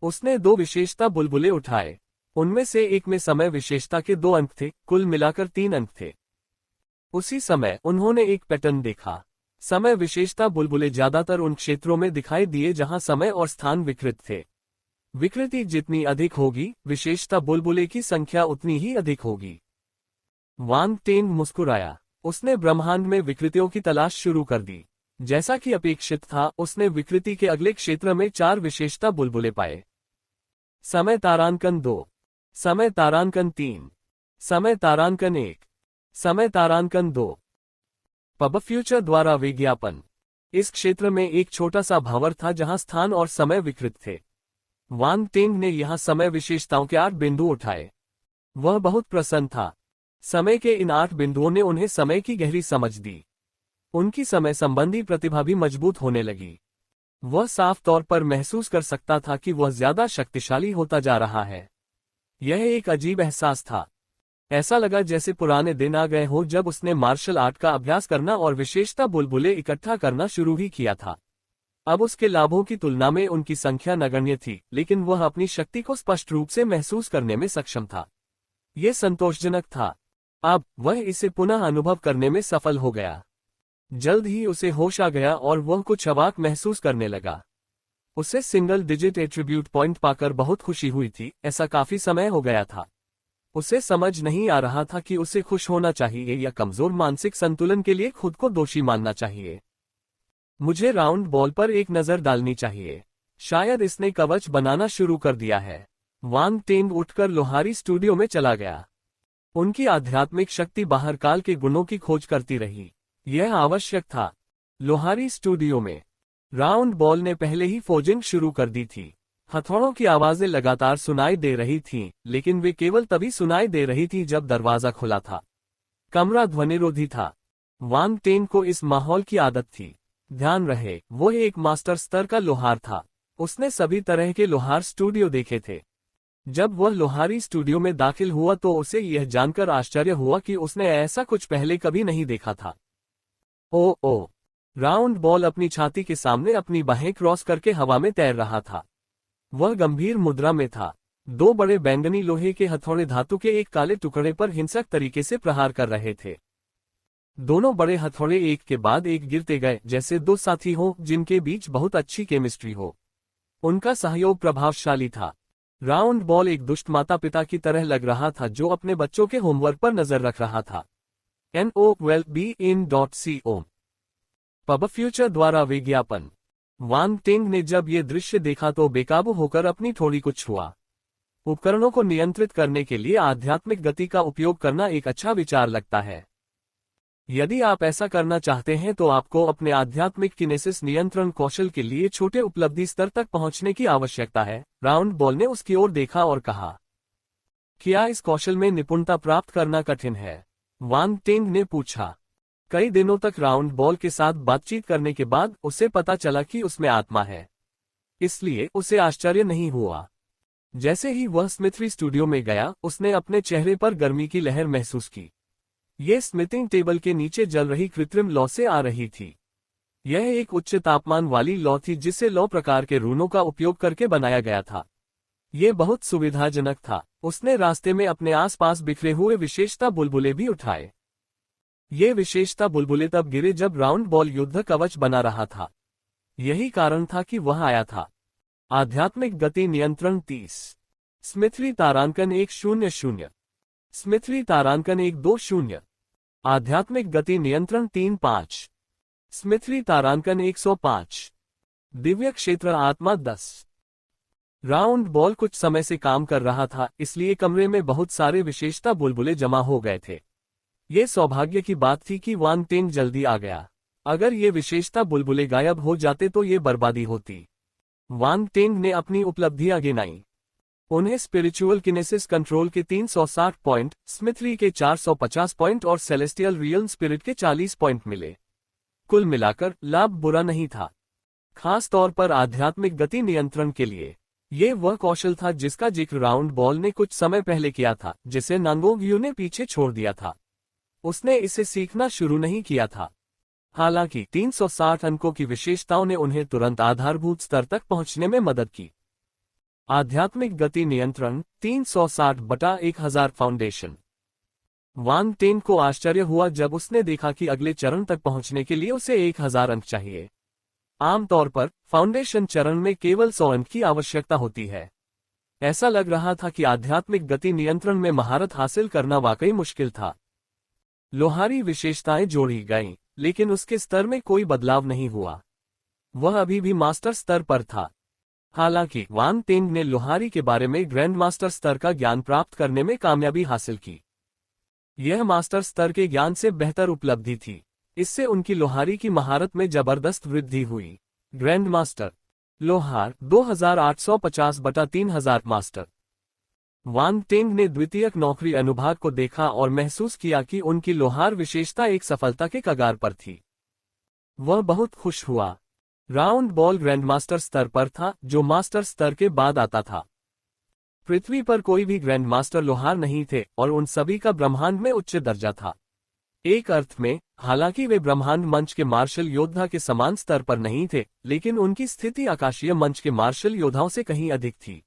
उसने 2 विशेषता बुलबुले उठाए। उनमें से एक में समय विशेषता के 2 अंक थे, कुल मिलाकर 3 अंक थे। उसी समय उन्होंने एक पैटर्न देखा। समय विशेषता बुलबुले ज्यादातर उन क्षेत्रों में दिखाई दिए जहां समय और स्थान विकृत थे। विकृति जितनी अधिक होगी, विशेषता बुलबुले की संख्या उतनी ही अधिक होगी। वांग टेंग मुस्कुराया। उसने ब्रह्मांड में विकृतियों की तलाश शुरू कर दी। जैसा कि अपेक्षित था, उसने विकृति के अगले क्षेत्र में 4 विशेषता बुलबुले पाए। समय तारांकन 2, समय तारांकन 3, समय तारांकन 1, समय तारांकन 2। पब फ्यूचर द्वारा विज्ञापन। इस क्षेत्र में एक छोटा सा भंवर था जहां स्थान और समय विकृत थे। वांग टेंग ने यहां समय विशेषताओं के 8 बिंदु उठाए। वह बहुत प्रसन्न था। समय के इन 8 बिंदुओं ने उन्हें समय की गहरी समझ दी। उनकी समय संबंधी प्रतिभा भी मजबूत होने लगी। वह साफ तौर पर महसूस कर सकता था कि वह ज्यादा शक्तिशाली होता जा रहा है। यह एक अजीब एहसास था। ऐसा लगा जैसे पुराने दिन आ गए हों जब उसने मार्शल आर्ट का अभ्यास करना और विशेषता बुलबुले इकट्ठा करना शुरू ही किया था। अब उसके लाभों की तुलना में उनकी संख्या नगण्य थी, लेकिन वह अपनी शक्ति को स्पष्ट रूप से महसूस करने में सक्षम था। यह संतोषजनक था। अब वह इसे पुनः अनुभव करने में सफल हो गया। जल्द ही उसे होश आ गया और वह कुछ अवाक महसूस करने लगा। उसे सिंगल डिजिट एट्रीब्यूट पॉइंट पाकर बहुत खुशी हुई थी। ऐसा काफी समय हो गया था। उसे समझ नहीं आ रहा था कि उसे खुश होना चाहिए या कमजोर मानसिक संतुलन के लिए खुद को दोषी मानना चाहिए। मुझे राउंड बॉल पर एक नजर डालनी चाहिए। शायद इसने कवच बनाना शुरू कर दिया है। वांग टेंग उठकर लोहारी स्टूडियो में चला गया। उनकी आध्यात्मिक शक्ति बाहर काल के गुणों की खोज करती रही। यह आवश्यक था। लोहारी स्टूडियो में राउंड बॉल ने पहले ही फोजिंग शुरू कर दी थी। हथौड़ों की आवाजें लगातार सुनाई दे रही थीं, लेकिन वे केवल तभी सुनाई दे रही थी जब दरवाजा खुला था। कमरा ध्वनिरोधी था। वांग टेंग को इस माहौल की आदत थी। ध्यान रहे, वो एक मास्टर स्तर का लोहार था। उसने सभी तरह के लोहार स्टूडियो देखे थे। जब वह लोहारी स्टूडियो में दाखिल हुआ तो उसे यह जानकर आश्चर्य हुआ कि उसने ऐसा कुछ पहले कभी नहीं देखा था। ओ, राउंड बॉल अपनी छाती के सामने अपनी बाहें क्रॉस करके हवा में तैर रहा था। वह गंभीर मुद्रा में था। 2 बड़े बैंगनी लोहे के हथौड़े धातु के एक काले टुकड़े पर हिंसक तरीके से प्रहार कर रहे थे। दोनों बड़े हथौड़े एक के बाद एक गिरते गए, जैसे 2 साथी हों जिनके बीच बहुत अच्छी केमिस्ट्री हो। उनका सहयोग प्रभावशाली था। राउंड बॉल एक दुष्ट माता पिता की तरह लग रहा था जो अपने बच्चों के होमवर्क पर नजर रख रहा था। NOWELLBEIN.CO पब फ्यूचर द्वारा विज्ञापन। वांग टेंग ने जब ये दृश्य देखा तो बेकाबू होकर अपनी थोड़ी को छुआ। उपकरणों को नियंत्रित करने के लिए आध्यात्मिक गति का उपयोग करना एक अच्छा विचार लगता है। यदि आप ऐसा करना चाहते हैं तो आपको अपने आध्यात्मिक किनेसिस नियंत्रण कौशल के लिए छोटे उपलब्धि स्तर तक पहुंचने की आवश्यकता है। राउंड बॉल ने उसकी ओर देखा और कहा, क्या इस कौशल में निपुणता प्राप्त करना कठिन है? वांग टेंग ने पूछा। कई दिनों तक राउंड बॉल के साथ बातचीत करने के बाद उसे पता चला कि उसमें आत्मा है, इसलिए उसे आश्चर्य नहीं हुआ। जैसे ही वह स्मिथरी स्टूडियो में गया, उसने अपने चेहरे पर गर्मी की लहर महसूस की। यह स्मिथिंग टेबल के नीचे जल रही कृत्रिम लौ से आ रही थी। यह एक उच्च तापमान वाली लौ थी जिसे लौ प्रकार के रूनों का उपयोग करके बनाया गया था। यह बहुत सुविधाजनक था। उसने रास्ते में अपने आसपास बिखरे हुए विशेषता बुलबुले भी उठाए। ये विशेषता बुलबुले तब गिरे जब राउंड बॉल युद्ध कवच बना रहा था। यही कारण था कि वह आया था। आध्यात्मिक गति नियंत्रण 30। स्मिथरी तारांकन 100। स्मिथरी तारांकन 120। आध्यात्मिक गति नियंत्रण 35। स्मिथरी तारांकन 105। दिव्य क्षेत्र आत्मा 10। राउंड बॉल कुछ समय से काम कर रहा था, इसलिए कमरे में बहुत सारे विशेषता बुलबुले जमा हो गए थे। ये सौभाग्य की बात थी कि वांग टेंग जल्दी आ गया। अगर ये विशेषता बुलबुले गायब हो जाते तो ये बर्बादी होती। वांग टेंग ने अपनी उपलब्धियां गिनाई। उन्हें स्पिरिचुअल किनेसिस कंट्रोल के 360 पॉइंट, स्मिथली के 450 पॉइंट और सेलेस्टियल रियल स्पिरिट के 40 पॉइंट मिले। कुल मिलाकर लाभ बुरा नहीं था, खास तौर पर आध्यात्मिक गति नियंत्रण के लिए। ये वह कौशल था जिसका जिक्र राउंड बॉल ने कुछ समय पहले किया था, जिसे नांगोंग्यू ने पीछे छोड़ दिया था। उसने इसे सीखना शुरू नहीं किया था। हालांकि 360 अंकों की विशेषताओं ने उन्हें तुरंत आधारभूत स्तर तक पहुंचने में मदद की। आध्यात्मिक गति नियंत्रण 360/1000 फाउंडेशन। वांग टेन को आश्चर्य हुआ जब उसने देखा कि अगले चरण तक पहुंचने के लिए उसे 1000 अंक चाहिए। आमतौर पर फाउंडेशन चरण में केवल 100 अंक की आवश्यकता होती है। ऐसा लग रहा था कि आध्यात्मिक गति नियंत्रण में महारत हासिल करना वाकई मुश्किल था। लोहारी विशेषताएं जोड़ी गईं, लेकिन उसके स्तर में कोई बदलाव नहीं हुआ। वह अभी भी मास्टर स्तर पर था। हालांकि वांग टेंग ने लोहारी के बारे में ग्रैंड मास्टर स्तर का ज्ञान प्राप्त करने में कामयाबी हासिल की। यह मास्टर स्तर के ज्ञान से बेहतर उपलब्धि थी। इससे उनकी लोहारी की महारत में जबरदस्त वृद्धि हुई। ग्रैंड मास्टर लोहार 2850/3000 मास्टर। वांग टेंग ने द्वितीयक नौकरी अनुभाग को देखा और महसूस किया कि उनकी लोहार विशेषता एक सफलता के कगार पर थी। वह बहुत खुश हुआ। राउंड बॉल ग्रैंडमास्टर स्तर पर था, जो मास्टर स्तर के बाद आता था। पृथ्वी पर कोई भी ग्रैंडमास्टर लोहार नहीं थे और उन सभी का ब्रह्मांड में उच्च दर्जा था। एक अर्थ में, हालांकि वे ब्रह्मांड मंच के मार्शल योद्धा के समान स्तर पर नहीं थे, लेकिन उनकी स्थिति आकाशीय मंच के मार्शल योद्धाओं से कहीं अधिक थी।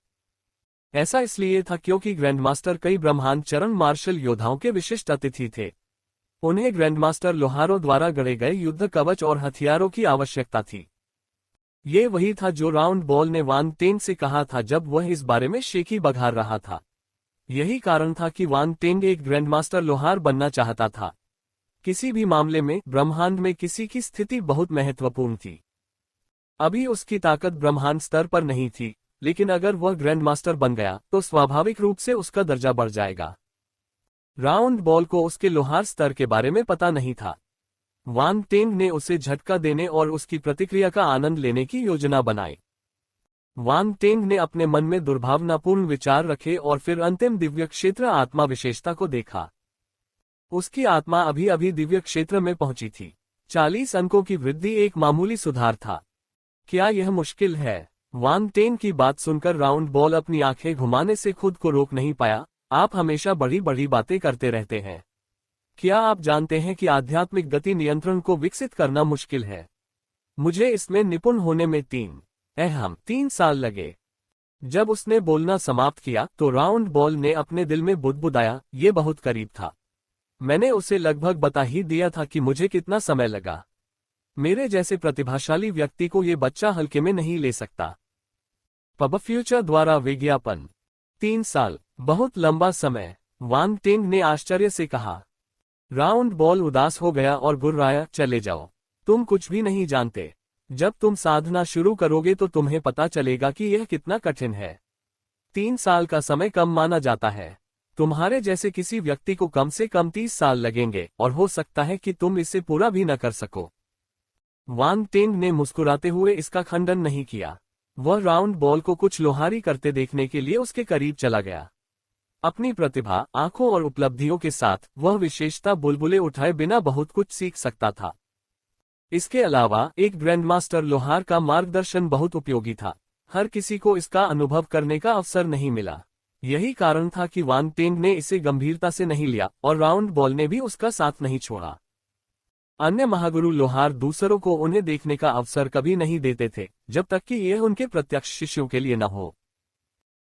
ऐसा इसलिए था क्योंकि ग्रैंडमास्टर कई ब्रह्मांड चरण मार्शल योद्धाओं के विशिष्ट अतिथि थे। उन्हें ग्रैंडमास्टर लोहारों द्वारा गढ़े गए युद्ध कवच और हथियारों की आवश्यकता थी। ये वही था जो राउंड बॉल ने वांग टेंग से कहा था जब वह इस बारे में शेखी बघार रहा था। यही कारण था कि वांग टेंग एक ग्रैंडमास्टर लोहार बनना चाहता था। किसी भी मामले में ब्रह्मांड में किसी की स्थिति बहुत महत्वपूर्ण थी। अभी उसकी ताकत ब्रह्मांड स्तर पर नहीं थी, लेकिन अगर वह ग्रैंडमास्टर बन गया तो स्वाभाविक रूप से उसका दर्जा बढ़ जाएगा। राउंड बॉल को उसके लोहार स्तर के बारे में पता नहीं था। वांग टेंग ने उसे झटका देने और उसकी प्रतिक्रिया का आनंद लेने की योजना बनाई। वांग टेंग ने अपने मन में दुर्भावनापूर्ण विचार रखे और फिर अंतिम दिव्य क्षेत्र आत्मा विशेषता को देखा। उसकी आत्मा अभी अभी दिव्य क्षेत्र में पहुंची थी। 40 अंकों की वृद्धि एक मामूली सुधार था। क्या यह मुश्किल है? वांग टेंग की बात सुनकर राउंड बॉल अपनी आंखें घुमाने से खुद को रोक नहीं पाया। आप हमेशा बड़ी बड़ी बातें करते रहते हैं। क्या आप जानते हैं कि आध्यात्मिक गति नियंत्रण को विकसित करना मुश्किल है? मुझे इसमें निपुण होने में 3 साल लगे। जब उसने बोलना समाप्त किया तो राउंड बॉल ने अपने दिल में बुदबुदाया, ये बहुत करीब था। मैंने उसे लगभग बता ही दिया था कि मुझे कितना समय लगा। मेरे जैसे प्रतिभाशाली व्यक्ति को ये बच्चा हल्के में नहीं ले सकता। पब फ्यूचर द्वारा विज्ञापन। 3 साल, बहुत लंबा समय, वांग टेंग ने आश्चर्य से कहा। राउंड बॉल उदास हो गया और गुर्राया, चले जाओ, तुम कुछ भी नहीं जानते। जब तुम साधना शुरू करोगे तो तुम्हें पता चलेगा कि यह कितना कठिन है। 3 साल का समय कम माना जाता है। तुम्हारे जैसे किसी व्यक्ति को कम से कम 30 साल लगेंगे और हो सकता है कि तुम इसे पूरा भी न कर सको। वांग टेंग ने मुस्कुराते हुए इसका खंडन नहीं किया। वह राउंड बॉल को कुछ लोहारी करते देखने के लिए उसके करीब चला गया। अपनी प्रतिभा, आंखों और उपलब्धियों के साथ वह विशेषता बुलबुले उठाए बिना बहुत कुछ सीख सकता था। इसके अलावा एक ग्रैंडमास्टर लोहार का मार्गदर्शन बहुत उपयोगी था। हर किसी को इसका अनुभव करने का अवसर नहीं मिला। यही कारण था कि वांग टेंग ने इसे गंभीरता से नहीं लिया और राउंड बॉल ने भी उसका साथ नहीं छोड़ा। अन्य महागुरु लोहार दूसरों को उन्हें देखने का अवसर कभी नहीं देते थे, जब तक कि यह उनके प्रत्यक्ष शिष्यों के लिए न हो।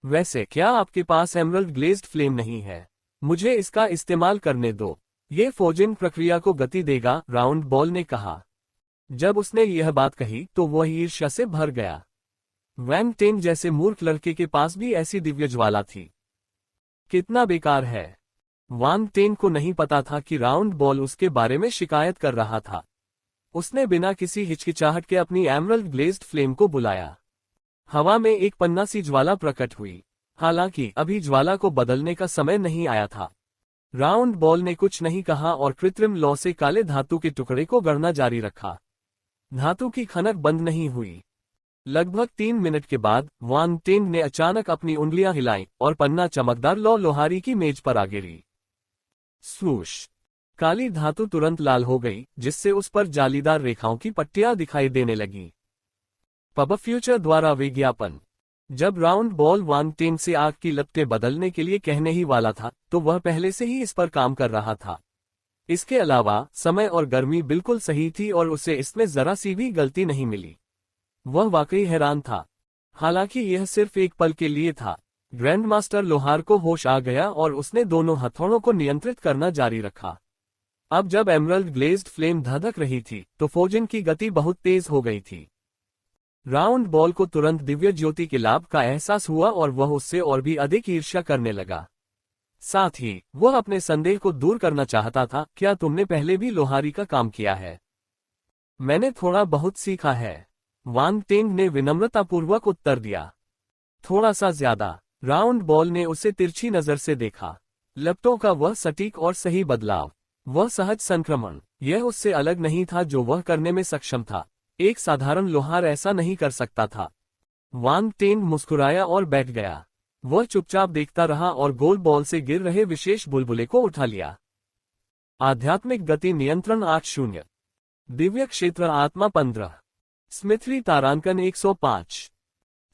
वैसे क्या आपके पास एमरल्ड ग्लेज्ड फ्लेम नहीं है? मुझे इसका इस्तेमाल करने दो। ये फोजिंग प्रक्रिया को गति देगा, राउंड बॉल ने कहा। जब उसने यह बात कही तो वह ईर्ष्या से भर गया। वांग टेंग जैसे मूर्ख लड़के के पास भी ऐसी दिव्य ज्वाला थी। कितना बेकार है। वांग टेंग को नहीं पता था कि राउंड बॉल उसके बारे में शिकायत कर रहा था। उसने बिना किसी हिचकिचाहट के अपनी एमरल्ड ग्लेज्ड फ्लेम को बुलाया। हवा में एक पन्ना सी ज्वाला प्रकट हुई। हालांकि अभी ज्वाला को बदलने का समय नहीं आया था। राउंड बॉल ने कुछ नहीं कहा और कृत्रिम लौ से काले धातु के टुकड़े को गढ़ना जारी रखा। धातु की खनक बंद नहीं हुई। लगभग 3 मिनट के बाद वान टेंग ने अचानक अपनी उंगलियां हिलाईं और पन्ना चमकदार लोहारी की मेज पर आ गिरी। स्वूश! काली धातु तुरंत लाल हो गई, जिससे उस पर जालीदार रेखाओं की पट्टियां दिखाई देने लगीं। पब फ्यूचर द्वारा विज्ञापन। जब राउंड बॉल वान टेंग से आग की लपटें बदलने के लिए कहने ही वाला था, तो वह पहले से ही इस पर काम कर रहा था। इसके अलावा समय और गर्मी बिल्कुल सही थी और उसे इसमें जरा सी भी गलती नहीं मिली। वह वाकई हैरान था। हालांकि यह सिर्फ एक पल के लिए था। ग्रैंड मास्टर लोहार को होश आ गया और उसने दोनों हथौड़ों को नियंत्रित करना जारी रखा। अब जब एमरल्ड ग्लेज्ड फ्लेम धधक रही थी, तो फोजिन की गति बहुत तेज हो गई थी। राउंड बॉल को तुरंत दिव्य ज्योति के लाभ का एहसास हुआ और वह उससे और भी अधिक ईर्ष्या करने लगा। साथ ही वह अपने संदेह को दूर करना चाहता था। क्या तुमने पहले भी लोहारी का काम किया है? मैंने थोड़ा बहुत सीखा है, वान टेंग ने विनम्रतापूर्वक उत्तर दिया। थोड़ा सा ज्यादा। राउंड बॉल ने उसे तिरछी नजर से देखा। लपटों का वह सटीक और सही बदलाव, वह सहज संक्रमण, यह उससे अलग नहीं था जो वह करने में सक्षम था। एक साधारण लोहार ऐसा नहीं कर सकता था। वान टेंग मुस्कुराया और बैठ गया। वह चुपचाप देखता रहा और गोल बॉल से गिर रहे विशेष बुलबुले को उठा लिया। आध्यात्मिक गति नियंत्रण 8-0। दिव्य क्षेत्र आत्मा 15। स्मिथरी तारांकन 105।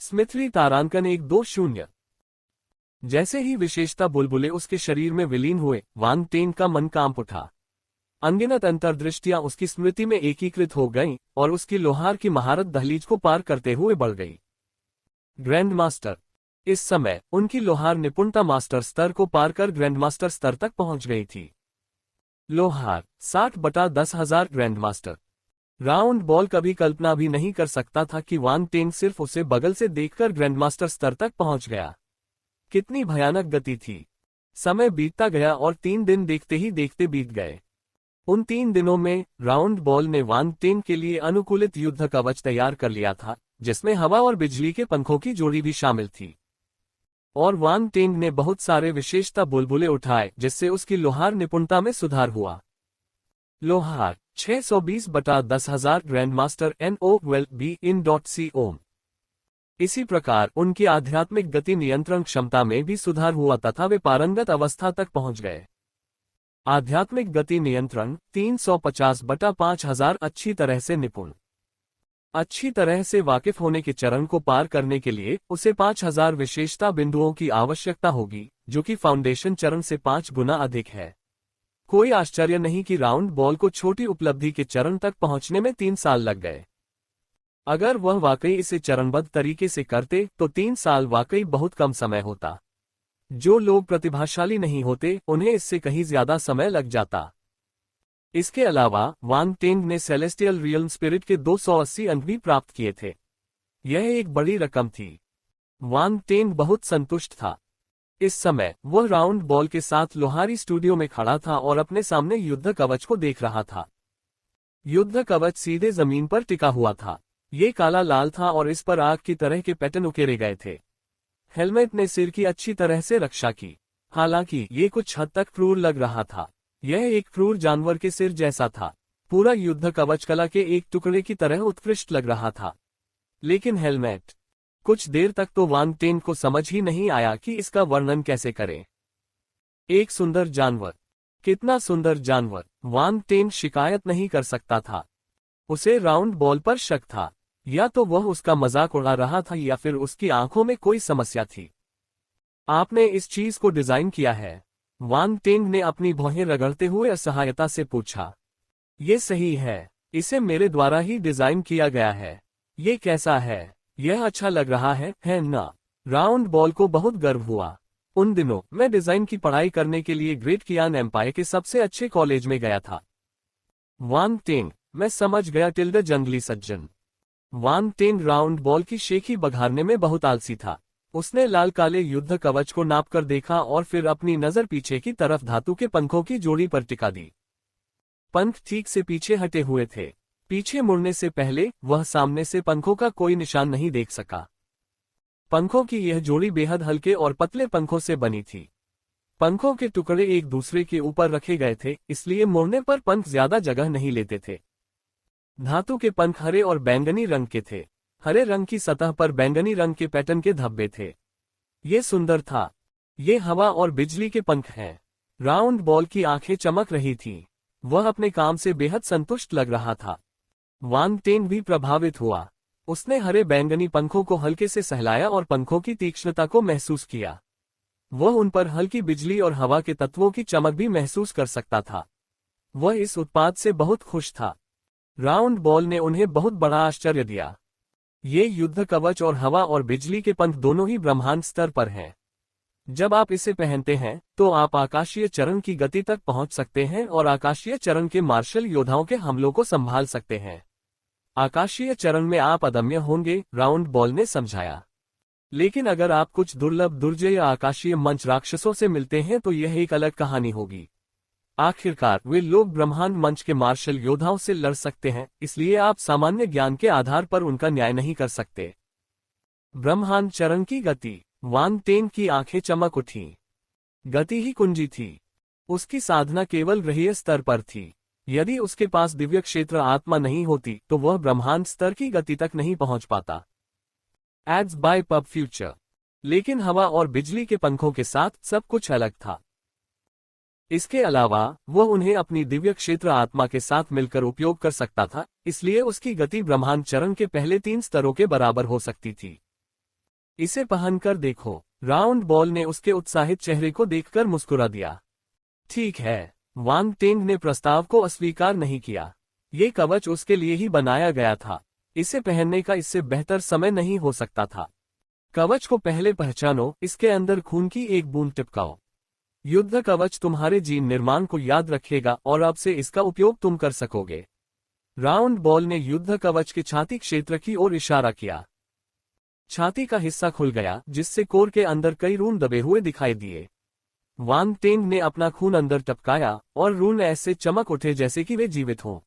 स्मिथरी तारांकन 1-2-0। जैसे ही विशेषता बुलबुले उसके शरीर में विलीन हुए, वान टेंग का मन कांप उठा। अनगिनत अंतर्दृष्टियां उसकी स्मृति में एकीकृत हो गईं और उसकी लोहार की महारत दहलीज को पार करते हुए बढ़ गई। Grand master. इस समय उनकी लोहार निपुणता मास्टर स्तर को पार कर ग्रैंड मास्टर स्तर तक पहुंच गई थी। लोहार 60/10,000 ग्रैंड मास्टर। राउंड बॉल कभी कल्पना भी नहीं कर सकता था कि वान टेंग सिर्फ उसे बगल से देखकर ग्रैंड मास्टर स्तर तक पहुंच गया। कितनी भयानक गति थी। समय बीतता गया और 3 दिन देखते ही देखते बीत गए। उन 3 दिनों में राउंड बॉल ने वान टेंग के लिए अनुकूलित युद्ध कवच तैयार कर लिया था, जिसमें हवा और बिजली के पंखों की जोड़ी भी शामिल थी। और वान टेंग ने बहुत सारे विशेषता बुलबुले उठाए, जिससे उसकी लोहार निपुणता में सुधार हुआ। लोहार 620/10,000 ग्रैंड मास्टर NO12B-in.com। इसी प्रकार उनकी आध्यात्मिक गति नियंत्रण क्षमता में भी सुधार हुआ तथा वे पारंगत अवस्था तक पहुंच गए। आध्यात्मिक गति नियंत्रण 350/5000 अच्छी तरह से निपुण। अच्छी तरह से वाकिफ होने के चरण को पार करने के लिए उसे 5000 विशेषता बिंदुओं की आवश्यकता होगी, जो कि फाउंडेशन चरण से 5 गुना अधिक है। कोई आश्चर्य नहीं कि राउंड बॉल को छोटी उपलब्धि के चरण तक पहुंचने में 3 साल लग गए। अगर वह वाकई इसे चरणबद्ध तरीके से करते तो 3 साल वाकई बहुत कम समय होता। जो लोग प्रतिभाशाली नहीं होते, उन्हें इससे कहीं ज्यादा समय लग जाता। इसके अलावा वान टेंग ने सेलेस्टियल रियल्म स्पिरिट के 280 अंक भी प्राप्त किए थे। यह एक बड़ी रकम थी। वान टेंग बहुत संतुष्ट था। इस समय वह राउंड बॉल के साथ लोहारी स्टूडियो में खड़ा था और अपने सामने युद्ध कवच को देख रहा था। युद्ध कवच सीधे जमीन पर टिका हुआ था। ये काला लाल था और इस पर आग की तरह के पैटर्न उकेरे गए थे। हेलमेट ने सिर की अच्छी तरह से रक्षा की। हालांकि ये कुछ हद तक क्रूर लग रहा था। यह एक क्रूर जानवर के सिर जैसा था। पूरा युद्ध कवच कला के एक टुकड़े की तरह उत्कृष्ट लग रहा था। लेकिन हेलमेट, कुछ देर तक तो वान टेंग को समझ ही नहीं आया कि इसका वर्णन कैसे करें। एक सुंदर जानवर। कितना सुंदर जानवर। वान टेंग शिकायत नहीं कर सकता था। उसे राउंड बॉल पर शक था। या तो वह उसका मजाक उड़ा रहा था या फिर उसकी आंखों में कोई समस्या थी। आपने इस चीज को डिजाइन किया है? वान टेंग ने अपनी भौहें रगड़ते हुए असहायता से पूछा। ये सही है। इसे मेरे द्वारा ही डिजाइन किया गया है। ये कैसा है? यह अच्छा लग रहा है ना? राउंड बॉल को बहुत गर्व हुआ। उन दिनों मैं डिजाइन की पढ़ाई करने के लिए ग्रेट कियान एम्पायर के सबसे अच्छे कॉलेज में गया था। वान टेंग, मैं समझ गया टिल्डे जंगली सज्जन। वान टेंग राउंड बॉल की शेखी बघारने में बहुत आलसी था। उसने लाल काले युद्ध कवच को नापकर देखा और फिर अपनी नजर पीछे की तरफ धातु के पंखों की जोड़ी पर टिका दी। पंख ठीक से पीछे हटे हुए थे। पीछे मुड़ने से पहले वह सामने से पंखों का कोई निशान नहीं देख सका। पंखों की यह जोड़ी बेहद हल्के और पतले पंखों से बनी थी। पंखों के टुकड़े एक दूसरे के ऊपर रखे गए थे, इसलिए मुड़ने पर पंख ज्यादा जगह नहीं लेते थे। धातु के पंख हरे और बैंगनी रंग के थे। हरे रंग की सतह पर बैंगनी रंग के पैटर्न के धब्बे थे। ये सुंदर था। ये हवा और बिजली के पंख हैं। राउंड बॉल की आंखें चमक रही थीं। वह अपने काम से बेहद संतुष्ट लग रहा था। वान टेन भी प्रभावित हुआ। उसने हरे बैंगनी पंखों को हल्के से सहलाया और पंखों की तीक्ष्णता को महसूस किया। वह उन पर हल्की बिजली और हवा के तत्वों की चमक भी महसूस कर सकता था। वह इस उत्पाद से बहुत खुश था। राउंड बॉल ने उन्हें बहुत बड़ा आश्चर्य दिया। ये युद्ध कवच और हवा और बिजली के पंख दोनों ही ब्रह्मांड स्तर पर हैं। जब आप इसे पहनते हैं तो आप आकाशीय चरण की गति तक पहुंच सकते हैं और आकाशीय चरण के मार्शल योद्धाओं के हमलों को संभाल सकते हैं। आकाशीय चरण में आप अदम्य होंगे, राउंड बॉल ने समझाया। लेकिन अगर आप कुछ दुर्लभ दुर्जय या आकाशीय मंच राक्षसों से मिलते हैं तो यह एक अलग कहानी होगी। आखिरकार वे लोग ब्रह्मांड मंच के मार्शल योद्धाओं से लड़ सकते हैं, इसलिए आप सामान्य ज्ञान के आधार पर उनका न्याय नहीं कर सकते। ब्रह्मांड चरण की गति। वान टेन की आंखें चमक उठीं। गति ही कुंजी थी। उसकी साधना केवल ग्रहीय स्तर पर थी। यदि उसके पास दिव्य क्षेत्र आत्मा नहीं होती तो वह ब्रह्मांड स्तर की गति तक नहीं पहुंच पाता। Ads by pub future. लेकिन हवा और बिजली के पंखों के साथ सब कुछ अलग था। इसके अलावा वह उन्हें अपनी दिव्य क्षेत्र आत्मा के साथ मिलकर उपयोग कर सकता था, इसलिए उसकी गति ब्रह्मांड चरण के पहले 3 स्तरों के बराबर हो सकती थी। इसे पहनकर देखो। राउंड बॉल ने उसके उत्साहित चेहरे को देखकर मुस्कुरा दिया। ठीक है। वान टेंग ने प्रस्ताव को अस्वीकार नहीं किया। ये कवच उसके लिए ही बनाया गया था। इसे पहनने का इससे बेहतर समय नहीं हो सकता था। कवच को पहले पहचानो, इसके अंदर खून की एक बूंद टिपकाओ। युद्ध कवच तुम्हारे जीन निर्माण को याद रखेगा और अब से इसका उपयोग तुम कर सकोगे। राउंड बॉल ने युद्ध कवच के छाती क्षेत्र की ओर इशारा किया। छाती का हिस्सा खुल गया, जिससे कोर के अंदर कई रून दबे हुए दिखाई दिए। वान टेंग ने अपना खून अंदर टपकाया और रून ऐसे चमक उठे जैसे कि वे जीवित हों।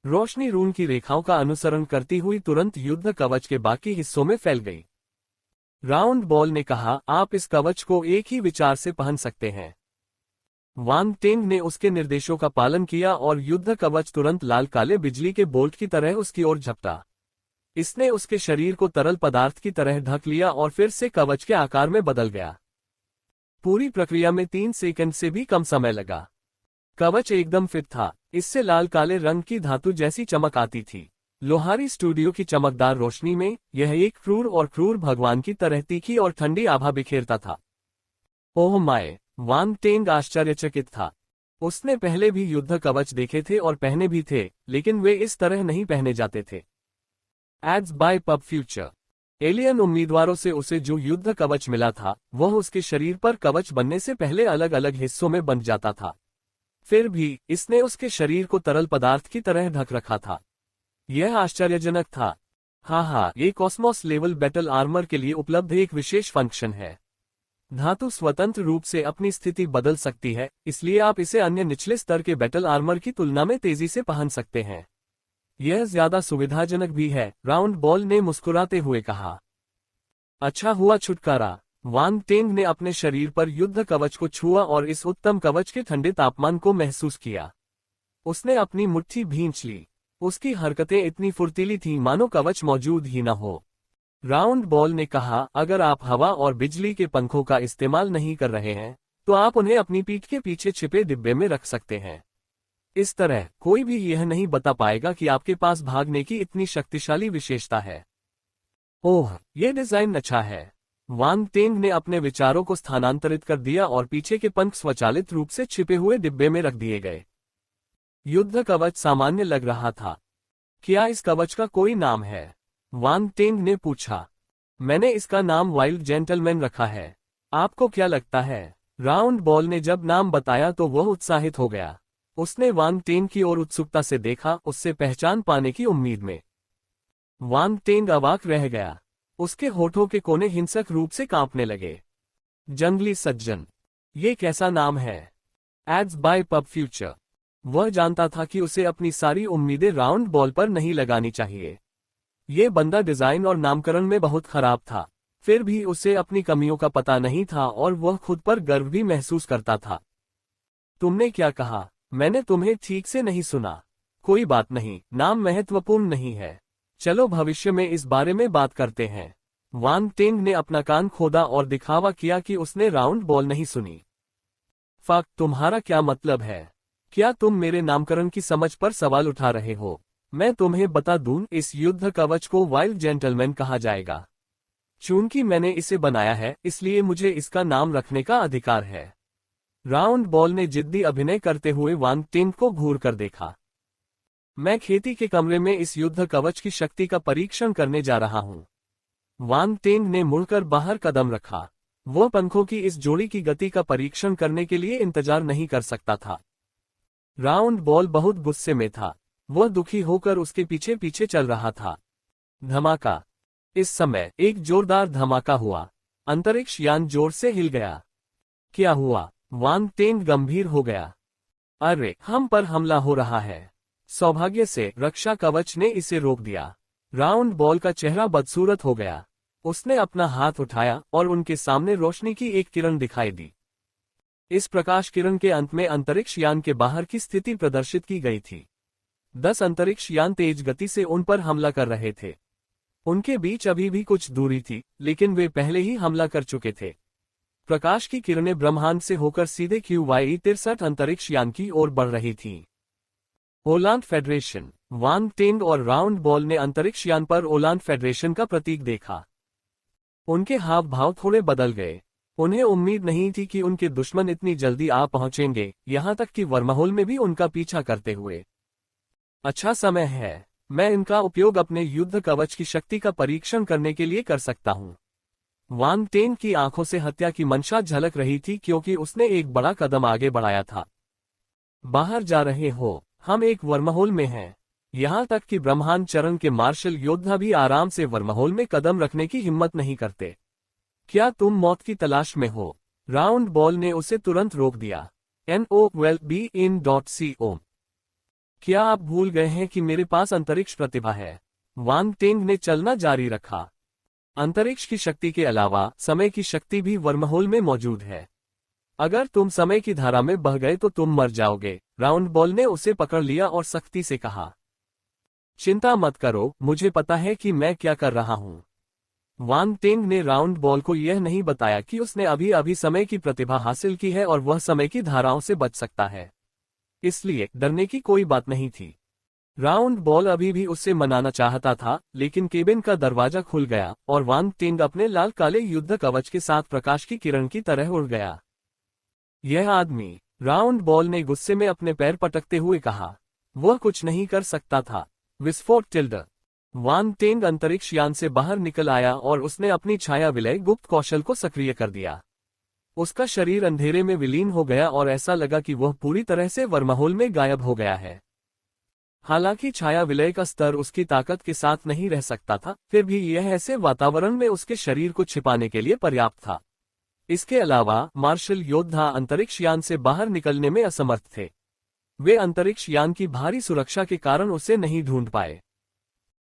रोशनी रून की रेखाओं का अनुसरण करती हुई तुरंत युद्ध कवच के बाकी हिस्सों में फैल गई। राउंड बॉल ने कहा, आप इस कवच को एक ही विचार से पहन सकते हैं। वान टेंग ने उसके निर्देशों का पालन किया और युद्ध कवच तुरंत लाल काले बिजली के बोल्ट की तरह उसकी ओर झपटा। इसने उसके शरीर को तरल पदार्थ की तरह ढक लिया और फिर से कवच के आकार में बदल गया। पूरी प्रक्रिया में 3 सेकंड से भी कम समय लगा। कवच एकदम फिट था। इससे लाल काले रंग की धातु जैसी चमक आती थी। लोहारी स्टूडियो की चमकदार रोशनी में यह एक क्रूर और क्रूर भगवान की तरह तीखी और ठंडी आभा बिखेरता था। Oh my! वान टेंग आश्चर्यचकित था। उसने पहले भी युद्ध कवच देखे थे और पहने भी थे, लेकिन वे इस तरह नहीं पहने जाते थे। Ads by pub future. Alien उम्मीदवारों से उसे जो युद्ध कवच मिला था वह उसके शरीर पर कवच बनने से पहले अलग अलग हिस्सों में बंट जाता था। फिर भी इसने उसके शरीर को तरल पदार्थ की तरह ढक रखा था। यह आश्चर्यजनक था। हाँ, ये कॉस्मोस लेवल बैटल आर्मर के लिए उपलब्ध एक विशेष फंक्शन है। धातु स्वतंत्र रूप से अपनी स्थिति बदल सकती है, इसलिए आप इसे अन्य निचले स्तर के बैटल आर्मर की तुलना में तेजी से पहन सकते हैं। यह ज्यादा सुविधाजनक भी है, राउंड बॉल ने मुस्कुराते हुए कहा। अच्छा हुआ छुटकारा। वान टेंग ने अपने शरीर पर युद्ध कवच को छुआ और इस उत्तम कवच के ठंडे तापमान को महसूस किया। उसने अपनी मुट्ठी भींच ली। उसकी हरकतें इतनी फुर्तीली थीं मानो कवच मौजूद ही न हो। राउंड बॉल ने कहा, अगर आप हवा और बिजली के पंखों का इस्तेमाल नहीं कर रहे हैं तो आप उन्हें अपनी पीठ के पीछे छिपे डिब्बे में रख सकते हैं। इस तरह कोई भी यह नहीं बता पाएगा कि आपके पास भागने की इतनी शक्तिशाली विशेषता है। ओह, यह डिजाइन अच्छा है। वान टेंग ने अपने विचारों को स्थानांतरित कर दिया और पीछे के पंख स्वचालित रूप से छिपे हुए डिब्बे में रख दिए गए। युद्ध कवच सामान्य लग रहा था। क्या इस कवच का कोई नाम है? वान टेंग ने पूछा। मैंने इसका नाम वाइल्ड जेंटलमैन रखा है। आपको क्या लगता है? राउंड बॉल ने जब नाम बताया तो वह उत्साहित हो गया। उसने वान टेंग की ओर उत्सुकता से देखा, उससे पहचान पाने की उम्मीद में। वान टेंग अवाक रह गया। उसके होठों के कोने हिंसक रूप से कांपने लगे। जंगली सज्जन, ये कैसा नाम है? Ads by pub future. वह जानता था कि उसे अपनी सारी उम्मीदें राउंड बॉल पर नहीं लगानी चाहिए। ये बंदा डिजाइन और नामकरण में बहुत खराब था। फिर भी उसे अपनी कमियों का पता नहीं था और वह खुद पर गर्व भी महसूस करता था। तुमने क्या कहा? मैंने तुम्हें ठीक से नहीं सुना। कोई बात नहीं, नाम महत्वपूर्ण नहीं है। चलो भविष्य में इस बारे में बात करते हैं। वान टेंग ने अपना कान खोदा और दिखावा किया कि उसने राउंड बॉल नहीं सुनी। फक, तुम्हारा क्या मतलब है? क्या तुम मेरे नामकरण की समझ पर सवाल उठा रहे हो? मैं तुम्हें बता दूं, इस युद्ध कवच को वाइल्ड जेंटलमैन कहा जाएगा। चूंकि मैंने इसे बनाया है, इसलिए मुझे इसका नाम रखने का अधिकार है। राउंड बॉल ने जिद्दी अभिनय करते हुए वान टेंग को घूर कर देखा। मैं खेती के कमरे में इस युद्ध कवच की शक्ति का परीक्षण करने जा रहा हूं। वान टेंग ने मुड़कर बाहर कदम रखा। वह पंखों की इस जोड़ी की गति का परीक्षण करने के लिए इंतजार नहीं कर सकता था। राउंड बॉल बहुत गुस्से में था। वह दुखी होकर उसके पीछे पीछे चल रहा था। धमाका। इस समय एक जोरदार धमाका हुआ। अंतरिक्ष यान जोर से हिल गया। क्या हुआ? वान टेंग गंभीर हो गया। अरे, हम पर हमला हो रहा है। सौभाग्य से रक्षा कवच ने इसे रोक दिया। राउंड बॉल का चेहरा बदसूरत हो गया। उसने अपना हाथ उठाया और उनके सामने रोशनी की एक किरण दिखाई दी। इस प्रकाश किरण के अंत में अंतरिक्ष यान के बाहर की स्थिति प्रदर्शित की गई थी। 10 अंतरिक्ष यान तेज गति से उन पर हमला कर रहे थे। उनके बीच अभी भी कुछ दूरी थी, लेकिन वे पहले ही हमला कर चुके थे। प्रकाश की किरणें ब्रह्मांड से होकर सीधे QY-63 अंतरिक्ष यान की ओर बढ़ रही थीं। Oland federation. वान टेंग और राउंड बॉल ने अंतरिक्ष यान पर ओलांड फेडरेशन का प्रतीक देखा। उनके हाव भाव थोड़े बदल गए। उन्हें उम्मीद नहीं थी कि उनके दुश्मन इतनी जल्दी आ पहुंचेंगे, यहां तक कि वर्महोल में भी उनका पीछा करते हुए। अच्छा समय है। मैं इनका उपयोग अपने युद्ध कवच की शक्ति का परीक्षण करने के लिए कर सकता हूं। वान टेंग की आंखों से हत्या की मंशा झलक रही थी, क्योंकि उसने एक बड़ा कदम आगे बढ़ाया था। बाहर जा रहे हो? हम एक वर्महोल में हैं। यहां तक कि ब्रह्मांड चरण के मार्शल योद्धा भी आराम से वर्महोल में कदम रखने की हिम्मत नहीं करते। क्या तुम मौत की तलाश में हो? राउंड बॉल ने उसे तुरंत रोक दिया। NOWELLBEIN.CO। क्या आप भूल गए हैं कि मेरे पास अंतरिक्ष प्रतिभा है? वान टेंग ने चलना जारी रखा। अंतरिक्ष की शक्ति के अलावा समय की शक्ति भी वर्महोल में मौजूद है। अगर तुम समय की धारा में बह गए तो तुम मर जाओगे। राउंड बॉल ने उसे पकड़ लिया और सख्ती से कहा, चिंता मत करो, मुझे पता है कि मैं क्या कर रहा हूं। वान टेंग ने राउंड बॉल को यह नहीं बताया कि उसने अभी अभी समय की प्रतिभा हासिल की है और वह समय की धाराओं से बच सकता है, इसलिए डरने की कोई बात नहीं थी। राउंड बॉल अभी भी उससे मनाना चाहता था, लेकिन केबिन का दरवाजा खुल गया और वान टेंग अपने लाल काले युद्ध कवच के साथ प्रकाश की किरण की तरह उड़ गया। यह आदमी, राउंड बॉल ने गुस्से में अपने पैर पटकते हुए कहा। वह कुछ नहीं कर सकता था। विस्फोट टिल्ड। वान टेंग अंतरिक्ष यान से बाहर निकल आया और उसने अपनी छाया विलय गुप्त कौशल को सक्रिय कर दिया। उसका शरीर अंधेरे में विलीन हो गया और ऐसा लगा कि वह पूरी तरह से वर्महोल में गायब हो गया है। हालांकि छाया विलय का स्तर उसकी ताकत के साथ नहीं रह सकता था, फिर भी यह ऐसे वातावरण में उसके शरीर को छिपाने के लिए पर्याप्त था। इसके अलावा मार्शल योद्धा अंतरिक्ष यान से बाहर निकलने में असमर्थ थे। वे अंतरिक्ष यान की भारी सुरक्षा के कारण उसे नहीं ढूंढ पाए।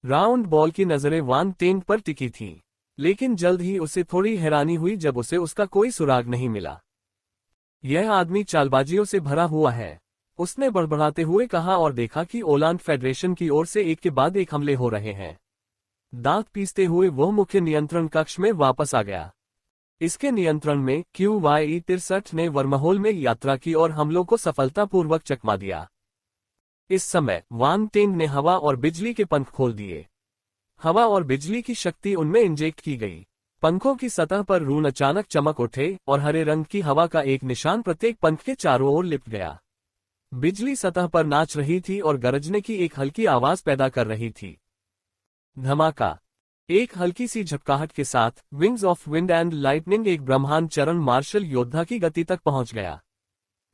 राउंड बॉल की नजरें वान टेंग पर टिकी थीं, लेकिन जल्द ही उसे थोड़ी हैरानी हुई जब उसे उसका कोई सुराग नहीं मिला। यह आदमी चालबाजियों से भरा हुआ है, उसने बड़बड़ाते हुए कहा और देखा कि ओलांड फेडरेशन की ओर से एक के बाद एक हमले हो रहे हैं। दांत पीसते हुए वह मुख्य नियंत्रण कक्ष में वापस आ गया। इसके नियंत्रण में QY-63 ने वर्महोल में यात्रा की और हमलों को सफलतापूर्वक चकमा दिया। इस समय वान टेंग ने हवा और बिजली के पंख खोल दिए। हवा और बिजली की शक्ति उनमें इंजेक्ट की गई। पंखों की सतह पर रून अचानक चमक उठे और हरे रंग की हवा का एक निशान प्रत्येक पंख के चारों ओर लिपट गया। बिजली सतह पर नाच रही थी और गरजने की एक हल्की आवाज पैदा कर रही थी। धमाका। एक हल्की सी झपकाहट के साथ wings of wind and lightning एक ब्रह्मांड चरण मार्शल योद्धा की गति तक पहुंच गया।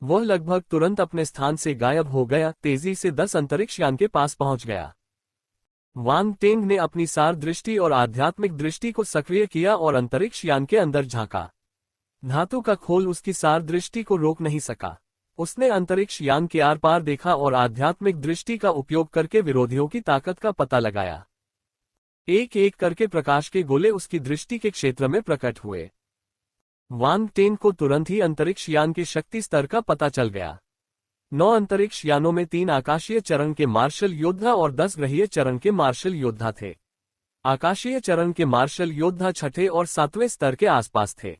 वह लगभग तुरंत अपने स्थान से गायब हो गया, तेजी से 10 अंतरिक्ष यान के पास पहुंच गया। वान टेंग ने अपनी सार दृष्टि और आध्यात्मिक दृष्टि को सक्रिय किया और अंतरिक्ष यान के अंदर झांका। धातु का खोल उसकी सार दृष्टि को रोक नहीं सका। उसने अंतरिक्ष यान के आर पार देखा और आध्यात्मिक दृष्टि का उपयोग करके विरोधियों की ताकत का पता लगाया। एक एक करके प्रकाश के गोले उसकी दृष्टि के क्षेत्र में प्रकट हुए। वान टेंग को तुरंत ही अंतरिक्ष यान के शक्ति स्तर का पता चल गया। 9 अंतरिक्ष यानों में 3 आकाशीय चरण के मार्शल योद्धा और 10 ग्रहीय चरण के मार्शल योद्धा थे। आकाशीय चरण के मार्शल योद्धा छठे और 7वें स्तर के आसपास थे।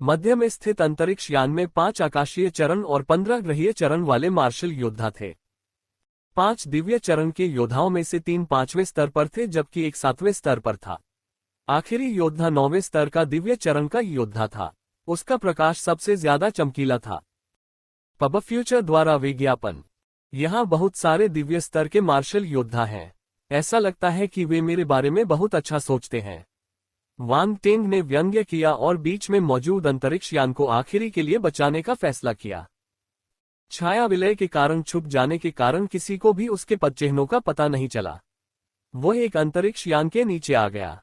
मध्य में स्थित अंतरिक्ष यान में 5 आकाशीय चरण और 15 ग्रहीय चरण वाले मार्शल योद्धा थे। 5 दिव्य चरण के योद्धाओं में से 3 5वें स्तर पर थे जबकि एक 7वें स्तर पर था। आखिरी योद्धा 9वें स्तर का दिव्य चरण का योद्धा था। उसका प्रकाश सबसे ज्यादा चमकीला था। पब फ्यूचर द्वारा विज्ञापन। यहाँ बहुत सारे दिव्य स्तर के मार्शल योद्धा हैं। ऐसा लगता है कि वे मेरे बारे में बहुत अच्छा सोचते हैं। वांग टेंग ने व्यंग्य किया और बीच में मौजूद अंतरिक्ष यान को आखिरी के लिए बचाने का फैसला किया। छाया विलय के कारण छुप जाने के कारण किसी को भी उसके पदचिह्नों का पता नहीं चला। वह एक अंतरिक्ष यान के नीचे आ गया।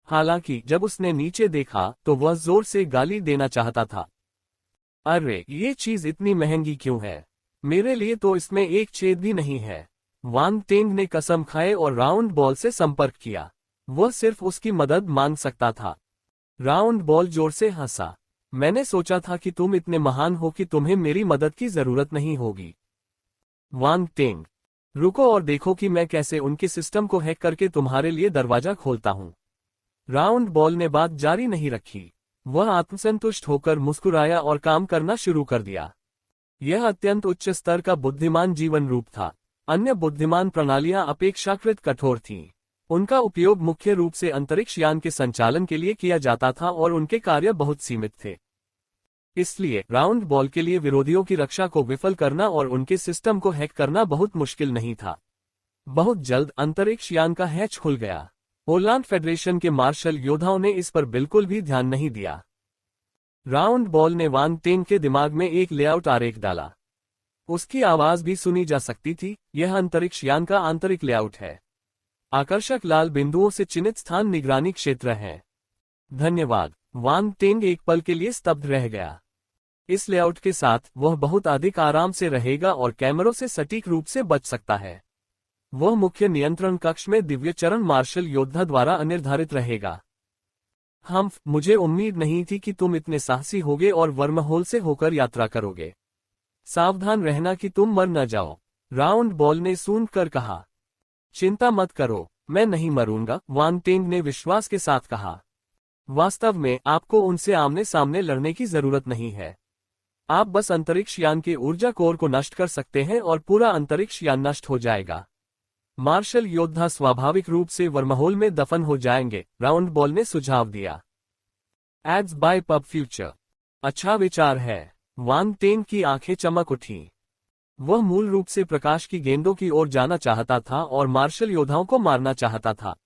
हालांकि जब उसने नीचे देखा तो वह जोर से गाली देना चाहता था। अरे ये चीज इतनी महंगी क्यों है? मेरे लिए तो इसमें एक छेद भी नहीं है। वांग टेंग ने कसम खाए और राउंड बॉल से संपर्क किया। वह सिर्फ उसकी मदद मांग सकता था। राउंड बॉल जोर से हंसा। मैंने सोचा था कि तुम इतने महान हो कि तुम्हें मेरी मदद की जरूरत नहीं होगी। वांग टेंग, रुको और देखो कि मैं कैसे उनके सिस्टम को हैक करके तुम्हारे लिए दरवाजा खोलता हूं। राउंड बॉल ने बात जारी नहीं रखी। वह आत्मसंतुष्ट होकर मुस्कुराया और काम करना शुरू कर दिया। यह अत्यंत उच्च स्तर का बुद्धिमान जीवन रूप था। अन्य बुद्धिमान प्रणालियां अपेक्षाकृत कठोर थीं। उनका उपयोग मुख्य रूप से अंतरिक्ष यान के संचालन के लिए किया जाता था और उनके कार्य बहुत सीमित थे। इसलिए राउंड बॉल के लिए विरोधियों की रक्षा को विफल करना और उनके सिस्टम को हैक करना बहुत मुश्किल नहीं था। बहुत जल्द अंतरिक्ष यान का हैच खुल गया। ओलांड फेडरेशन के मार्शल योद्धाओं ने इस पर बिल्कुल भी ध्यान नहीं दिया। राउंड बॉल ने वांग टेंग के दिमाग में एक लेआउट आरेख डाला। उसकी आवाज भी सुनी जा सकती थी। यह अंतरिक्ष यान का आंतरिक लेआउट है। आकर्षक लाल बिंदुओं से चिन्हित स्थान निगरानी क्षेत्र है। धन्यवाद। वांग टेंग एक पल के लिए स्तब्ध रह गया। इस लेआउट के साथ वह बहुत अधिक आराम से रहेगा और कैमरों से सटीक रूप से बच सकता है। वह मुख्य नियंत्रण कक्ष में दिव्य चरण मार्शल योद्धा द्वारा अनिर्धारित रहेगा। मुझे उम्मीद नहीं थी कि तुम इतने साहसी होगे और वर्महोल से होकर यात्रा करोगे। सावधान रहना कि तुम मर न जाओ। राउंड बॉल ने सूंघ कर कहा। चिंता मत करो, मैं नहीं मरूंगा, वांग टेंग ने विश्वास के साथ कहा। वास्तव में आपको उनसे आमने सामने लड़ने की जरूरत नहीं है। आप बस अंतरिक्ष यान के ऊर्जा कोर को नष्ट कर सकते हैं और पूरा अंतरिक्ष यान नष्ट हो जाएगा। मार्शल योद्धा स्वाभाविक रूप से वर्महोल में दफन हो जाएंगे, राउंड बॉल ने सुझाव दिया। Ads by pub future. अच्छा विचार है। वांग टेंग की आंखें चमक उठीं। वह मूल रूप से प्रकाश की गेंदों की ओर जाना चाहता था और मार्शल योद्धाओं को मारना चाहता था।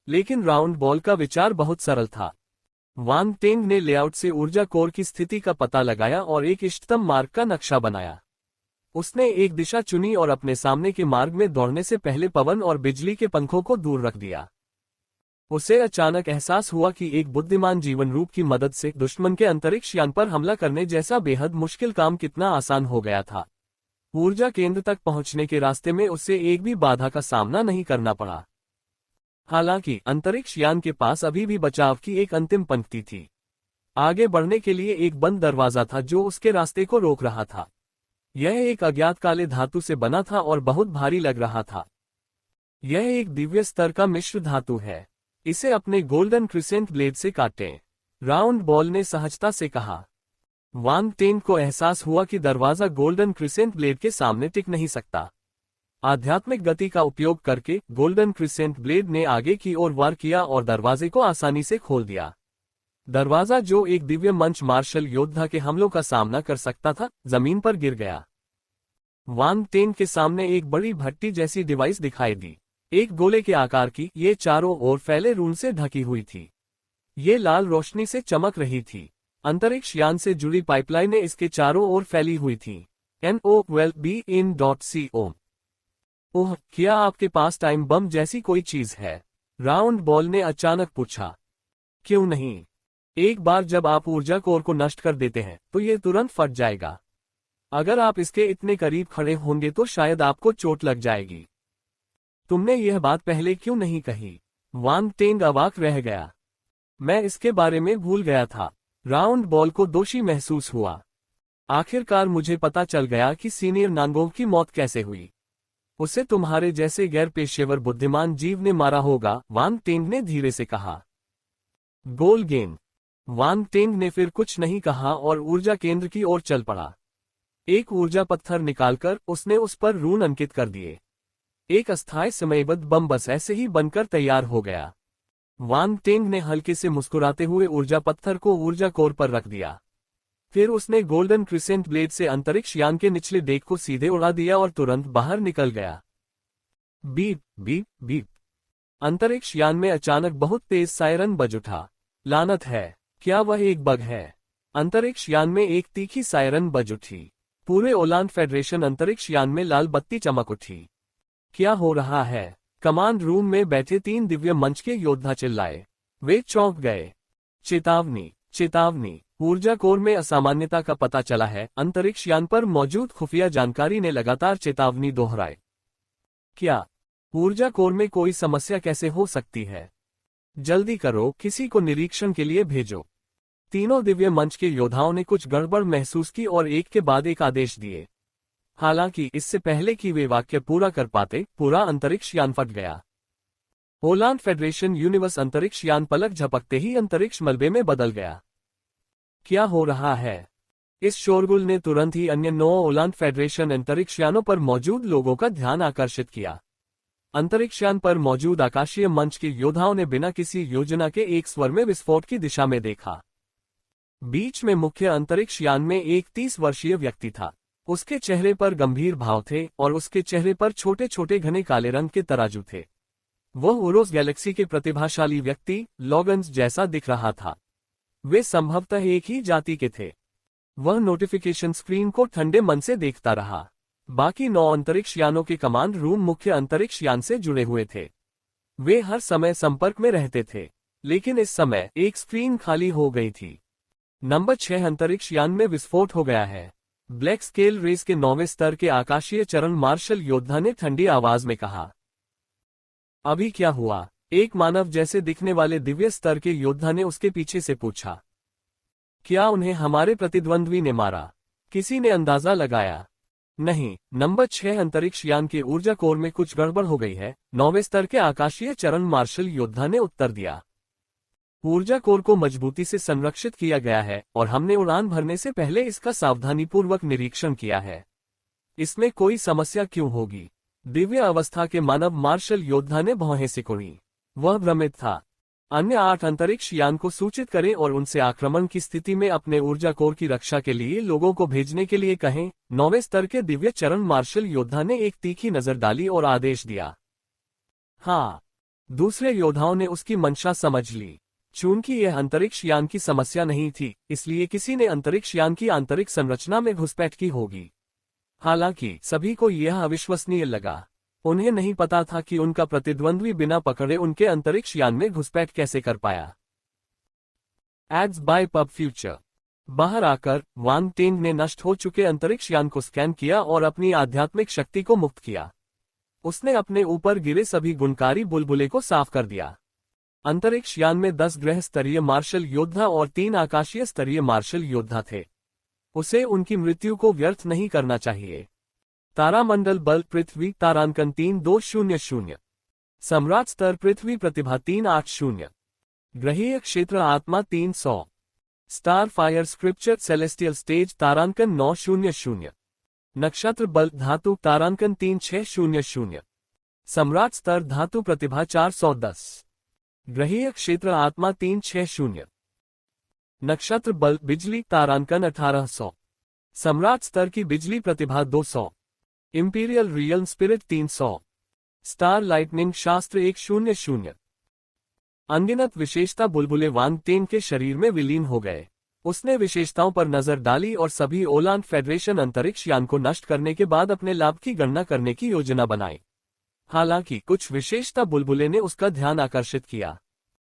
लेकिन राउंड बॉल का विचार बहुत सरल था। वांग टेंग ने लेआउट से ऊर्जा कोर की स्थिति का पता लगाया और एक इष्टतम मार्ग का नक्शा बनाया। उसने एक दिशा चुनी और अपने सामने के मार्ग में दौड़ने से पहले पवन और बिजली के पंखों को दूर रख दिया। उसे अचानक एहसास हुआ कि एक बुद्धिमान जीवन रूप की मदद से दुश्मन के अंतरिक्ष यान पर हमला करने जैसा बेहद मुश्किल काम कितना आसान हो गया था। ऊर्जा केंद्र तक पहुंचने के रास्ते में उसे एक भी बाधा का सामना नहीं करना पड़ा। हालांकि अंतरिक्ष यान के पास अभी भी बचाव की एक अंतिम पंक्ति थी। आगे बढ़ने के लिए एक बंद दरवाजा था जो उसके रास्ते को रोक रहा था। यह एक अज्ञात काले धातु से बना था और बहुत भारी लग रहा था। यह एक दिव्य स्तर का मिश्र धातु है। इसे अपने गोल्डन क्रिसेंट ब्लेड से काटें, राउंड बॉल ने सहजता से कहा। वांग टेंग को एहसास हुआ कि दरवाजा गोल्डन क्रिसेंट ब्लेड के सामने टिक नहीं सकता। आध्यात्मिक गति का उपयोग करके गोल्डन क्रिसेंट ब्लेड ने आगे की ओर वार किया और दरवाजे को आसानी से खोल दिया। दरवाजा, जो एक दिव्य मंच मार्शल योद्धा के हमलों का सामना कर सकता था, जमीन पर गिर गया। वांग टेंग के सामने एक बड़ी भट्टी जैसी डिवाइस दिखाई दी। एक गोले के आकार की, ये चारों ओर फैले रून से ढकी हुई थी। ये लाल रोशनी से चमक रही थी। अंतरिक्ष यान से जुड़ी पाइपलाइनें इसके चारों ओर फैली हुई थीं। NO12BIN.CO। ओह, क्या आपके पास टाइम बम जैसी कोई चीज है? राउंड बॉल ने अचानक पूछा। क्यों नहीं? एक बार जब आप ऊर्जा कोर को नष्ट कर देते हैं तो ये तुरंत फट जाएगा। अगर आप इसके इतने करीब खड़े होंगे तो शायद आपको चोट लग जाएगी। तुमने यह बात पहले क्यों नहीं कही? वांग टेंग अवाक रह गया। मैं इसके बारे में भूल गया था। राउंड बॉल को दोषी महसूस हुआ। आखिरकार मुझे पता चल गया कि सीनियर नांगोंग की मौत कैसे हुई। उसे तुम्हारे जैसे गैर पेशेवर बुद्धिमान जीव ने मारा होगा, वांग टेंग ने धीरे से कहा। गोल गेंद। वांग टेंग ने फिर कुछ नहीं कहा और ऊर्जा केंद्र की ओर चल पड़ा। एक ऊर्जा पत्थर निकालकर उसने उस पर रून अंकित कर दिए। एक अस्थायी समयबद्ध बम बस ऐसे ही बनकर तैयार हो गया। वांग टेंग ने हल्के से मुस्कुराते हुए ऊर्जा पत्थर को ऊर्जा कोर पर रख दिया। फिर उसने गोल्डन क्रिसेंट ब्लेड से अंतरिक्ष यान के निचले डेक को सीधे उड़ा दिया और तुरंत बाहर निकल गया। Beep beep beep. अंतरिक्ष यान में अचानक बहुत तेज सायरन बज उठा। लानत है, क्या वह एक बग है? अंतरिक्ष यान में एक तीखी सायरन बज उठी। पूरे ओलान फेडरेशन अंतरिक्ष यान में लाल बत्ती चमक उठी। क्या हो रहा है? कमांड रूम में बैठे 3 दिव्य मंच के योद्धा चिल्लाए। वे चौंक गए। चेतावनी, चेतावनी, ऊर्जा कोर में असामान्यता का पता चला है। अंतरिक्ष यान पर मौजूद खुफिया जानकारी ने लगातार चेतावनी दोहराई। क्या? ऊर्जा कोर में कोई समस्या कैसे हो सकती है? जल्दी करो, किसी को निरीक्षण के लिए भेजो। तीनों दिव्य मंच के योद्धाओं ने कुछ गड़बड़ महसूस की और एक के बाद एक आदेश दिए। हालांकि इससे पहले कि वे वाक्य पूरा कर पाते, पूरा अंतरिक्ष यान फट गया। ओलान फेडरेशन यूनिवर्स अंतरिक्ष यान पलक झपकते ही अंतरिक्ष मलबे में बदल गया। क्या हो रहा है? इस शोरगुल ने तुरंत ही अन्य 9 ओलान फेडरेशन अंतरिक्ष यानों पर मौजूद लोगों का ध्यान आकर्षित किया। अंतरिक्षयान पर मौजूद आकाशीय मंच के योद्धाओं ने बिना किसी योजना के एक स्वर में विस्फोट की दिशा में देखा। बीच में मुख्य अंतरिक्ष यान में एक 30 वर्षीय व्यक्ति था। उसके चेहरे पर गंभीर भाव थे और उसके चेहरे पर छोटे छोटे घने काले रंग के तराजू थे। वह उरोस गैलेक्सी के प्रतिभाशाली व्यक्ति लॉगन्स जैसा दिख रहा था। वे संभवतः एक ही जाति के थे। वह नोटिफिकेशन स्क्रीन को ठंडे मन से देखता रहा। बाकी 9 अंतरिक्ष यानों के कमांड रूम मुख्य अंतरिक्ष यान से जुड़े हुए थे। वे हर समय संपर्क में रहते थे, लेकिन इस समय एक स्क्रीन खाली हो गई थी। नंबर 6 अंतरिक्ष यान में विस्फोट हो गया है। ब्लैक स्केल रेस के 9वें स्तर के आकाशीय चरण मार्शल योद्धा ने ठंडी आवाज में कहा। अभी क्या हुआ? एक मानव जैसे दिखने वाले दिव्य स्तर के योद्धा ने उसके पीछे से पूछा। क्या उन्हें हमारे प्रतिद्वंद्वी ने मारा? किसी ने अंदाजा लगाया। नहीं, नंबर 6 अंतरिक्ष यान के ऊर्जा कोर में कुछ गड़बड़ हो गई है, 9वें स्तर के आकाशीय चरण मार्शल योद्धा ने उत्तर दिया। ऊर्जा कोर को मजबूती से संरक्षित किया गया है और हमने उड़ान भरने से पहले इसका सावधानीपूर्वक निरीक्षण किया है। इसमें कोई समस्या क्यों होगी? दिव्य अवस्था के मानव मार्शल योद्धा ने भौहें सिकुड़ी। वह भ्रमित था। अन्य 8 अंतरिक्ष यान को सूचित करें और उनसे आक्रमण की स्थिति में अपने ऊर्जा कोर की रक्षा के लिए लोगों को भेजने के लिए कहें। 9वें स्तर के दिव्य चरण मार्शल योद्धा ने एक तीखी नजर डाली और आदेश दिया। हाँ, दूसरे योद्धाओं ने उसकी मंशा समझ ली। चूंकि यह अंतरिक्ष यान की समस्या नहीं थी, इसलिए किसी ने अंतरिक्ष यान की आंतरिक संरचना में घुसपैठ की होगी। हालांकि सभी को यह अविश्वसनीय लगा। उन्हें नहीं पता था कि उनका प्रतिद्वंद्वी बिना पकड़े उनके अंतरिक्ष यान में घुसपैठ कैसे कर पाया। Ads by pub future. बाहर आकर वांग टेंग ने नष्ट हो चुके अंतरिक्ष यान को स्कैन किया और अपनी आध्यात्मिक शक्ति को मुक्त किया। उसने अपने ऊपर गिरे सभी गुणकारी बुलबुले को साफ कर दिया। अंतरिक्ष यान में 10 ग्रह स्तरीय मार्शल योद्धा और 3 आकाशीय स्तरीय मार्शल योद्धा थे। उसे उनकी मृत्यु को व्यर्थ नहीं करना चाहिए। तारामंडल बल पृथ्वी तारांकन 3200। सम्राट स्तर पृथ्वी प्रतिभा 380। ग्रहीय क्षेत्र आत्मा 300। Star fire scripture celestial stage तारांकन 900। नक्षत्र बल धातु तारांकन 3600। सम्राट स्तर धातु प्रतिभा 410। ग्रहीय क्षेत्र आत्मा 360। नक्षत्र बल बिजली तारांकन 1800। सम्राट स्तर की बिजली प्रतिभा 200। Imperial real spirit 300। Star lightning शास्त्र 100। अनगिनत विशेषता बुलबुले वांग टेंग के शरीर में विलीन हो गए। उसने विशेषताओं पर नजर डाली और सभी ओलान फेडरेशन अंतरिक्ष यान को नष्ट करने के बाद अपने लाभ की गणना करने की योजना बनाई। हालांकि कुछ विशेषता बुलबुले ने उसका ध्यान आकर्षित किया।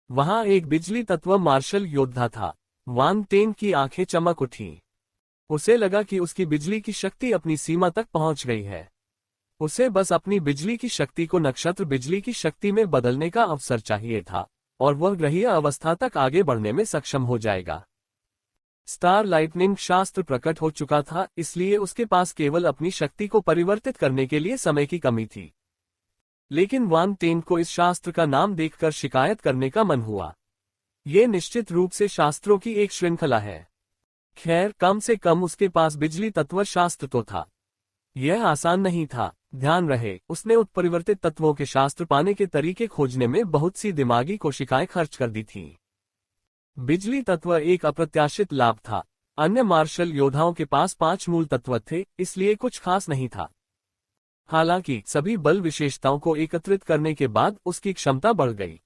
वहां एक बिजली तत्व मार्शल योद्धा था। वांग टेंग की आंखें चमक उठीं। उसे लगा कि उसकी बिजली की शक्ति अपनी सीमा तक पहुंच गई है। उसे बस अपनी बिजली की शक्ति को नक्षत्र बिजली की शक्ति में बदलने का अवसर चाहिए था, और वह ग्रहीय अवस्था तक आगे बढ़ने में सक्षम हो जाएगा। स्टार लाइटनिंग शास्त्र प्रकट हो चुका था, इसलिए उसके पास केवल अपनी शक्ति को परिवर्तित करने के लिए समय की कमी थी। लेकिन वान टेंग को इस शास्त्र का नाम देखकर शिकायत करने का मन हुआ। ये निश्चित रूप से शास्त्रों की एक श्रृंखला है। खैर, कम से कम उसके पास बिजली तत्व शास्त्र तो था। यह आसान नहीं था। ध्यान रहे, उसने उत्परिवर्तित तत्वों के शास्त्र पाने के तरीके खोजने में बहुत सी दिमागी कोशिकाएं खर्च कर दी थीं। बिजली तत्व एक अप्रत्याशित लाभ था। अन्य मार्शल योद्धाओं के पास 5 मूल तत्व थे, इसलिए कुछ खास नहीं था। हालांकि सभी बल विशेषताओं को एकत्रित करने के बाद उसकी क्षमता बढ़ गई।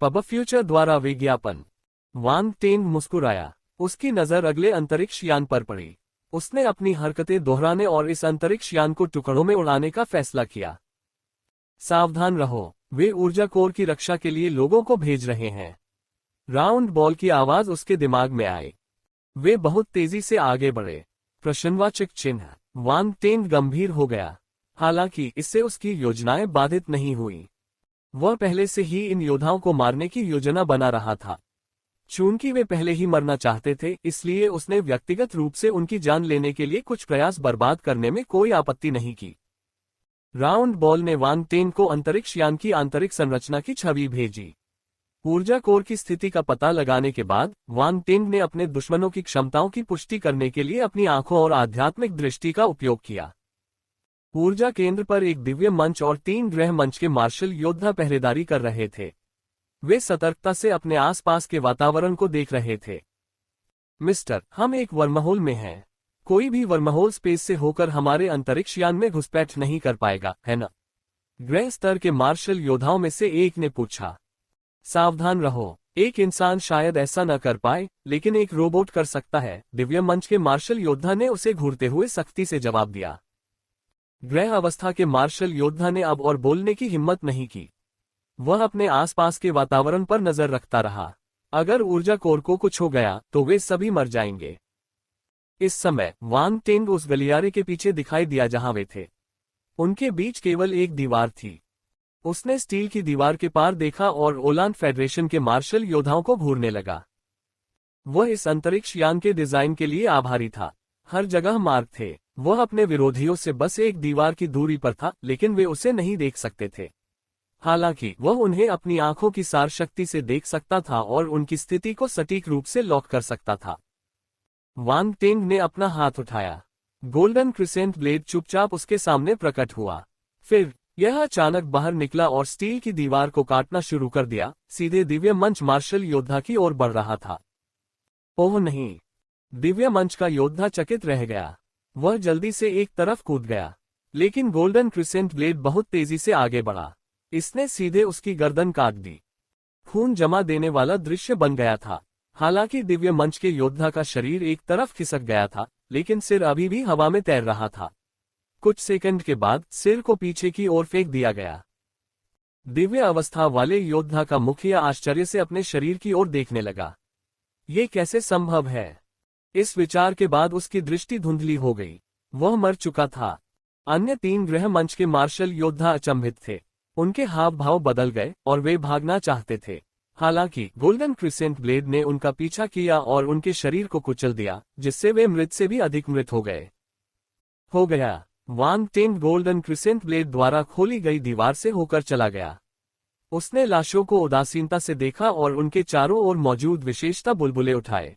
पब फ्यूचर द्वारा विज्ञापन। वान टेंग मुस्कुराया। उसकी नजर अगले अंतरिक्ष यान पर पड़ी। उसने अपनी हरकतें दोहराने और इस अंतरिक्ष यान को टुकड़ों में उड़ाने का फैसला किया। सावधान रहो, वे ऊर्जा कोर की रक्षा के लिए लोगों को भेज रहे हैं। राउंड बॉल की आवाज उसके दिमाग में आई। वे बहुत तेजी से आगे बढ़े। प्रश्नवाचक चिन्ह। वान टेंग गंभीर हो गया। हालांकि इससे उसकी योजनाएं बाधित नहीं हुई। वह पहले से ही इन योद्धाओं को मारने की योजना बना रहा था। चूंकि वे पहले ही मरना चाहते थे, इसलिए उसने व्यक्तिगत रूप से उनकी जान लेने के लिए कुछ प्रयास बर्बाद करने में कोई आपत्ति नहीं की। राउंड बॉल ने वान टेंग को अंतरिक्ष यान की आंतरिक संरचना की छवि भेजी। ऊर्जा कोर की स्थिति का पता लगाने के बाद वान टेंग ने अपने दुश्मनों की क्षमताओं की पुष्टि करने के लिए अपनी आंखों और आध्यात्मिक दृष्टि का उपयोग किया। ऊर्जा केंद्र पर एक दिव्य मंच और 3 ग्रह मंच के मार्शल योद्धा पहरेदारी कर रहे थे। वे सतर्कता से अपने आसपास के वातावरण को देख रहे थे। मिस्टर, हम एक वर्महोल में हैं। कोई भी वर्महोल स्पेस से होकर हमारे अंतरिक्ष यान में घुसपैठ नहीं कर पाएगा, है ना? ग्रह स्तर के मार्शल योद्धाओं में से एक ने पूछा। सावधान रहो, एक इंसान शायद ऐसा न कर पाए, लेकिन एक रोबोट कर सकता है, दिव्य मंच के मार्शल योद्धा ने उसे घूरते हुए सख्ती से जवाब दिया। ग्रह अवस्था के मार्शल योद्धा ने अब और बोलने की हिम्मत नहीं की। वह अपने आसपास के वातावरण पर नजर रखता रहा। अगर ऊर्जा कोर को कुछ हो गया तो वे सभी मर जाएंगे। इस समय वान टेंग उस गलियारे के पीछे दिखाई दिया जहां वे थे। उनके बीच केवल एक दीवार थी। उसने स्टील की दीवार के पार देखा और ओलान फेडरेशन के मार्शल योद्धाओं को घूरने लगा। वह इस अंतरिक्ष यान के डिजाइन के लिए आभारी था। हर जगह मार्ग थे। वह अपने विरोधियों से बस एक दीवार की दूरी पर था, लेकिन वे उसे नहीं देख सकते थे। हालांकि वह उन्हें अपनी आंखों की सार शक्ति से देख सकता था और उनकी स्थिति को सटीक रूप से लॉक कर सकता था। वान टेंग ने अपना हाथ उठाया। गोल्डन क्रिसेंट ब्लेड चुपचाप उसके सामने प्रकट हुआ। फिर यह अचानक बाहर निकला और स्टील की दीवार को काटना शुरू कर दिया, सीधे दिव्य मंच मार्शल योद्धा की ओर बढ़ रहा था। ओह नहीं! दिव्य मंच का योद्धा चकित रह गया। वह जल्दी से एक तरफ कूद गया, लेकिन गोल्डन क्रिसेंट ब्लेड बहुत तेजी से आगे बढ़ा। इसने सीधे उसकी गर्दन काट दी। खून जमा देने वाला दृश्य बन गया था। हालांकि दिव्य मंच के योद्धा का शरीर एक तरफ खिसक गया था, लेकिन सिर अभी भी हवा में तैर रहा था। कुछ सेकंड के बाद सिर को पीछे की ओर फेंक दिया गया। दिव्य अवस्था वाले योद्धा का मुखिया आश्चर्य से अपने शरीर की ओर देखने लगा। ये कैसे संभव है? इस विचार के बाद उसकी दृष्टि धुंधली हो गई। वह मर चुका था। अन्य 3 ग्रह मंच के मार्शल योद्धा अचंभित थे। उनके हाव भाव बदल गए और वे भागना चाहते थे। हालांकि गोल्डन क्रिसेंट ब्लेड ने उनका पीछा किया और उनके शरीर को कुचल दिया, जिससे वे मृत से भी अधिक मृत हो गए। हो गया। वान टेंग गोल्डन क्रिसेंट ब्लेड द्वारा खोली गई दीवार से होकर चला गया। उसने लाशों को उदासीनता से देखा और उनके चारों ओर मौजूद विशेषता बुलबुले उठाए।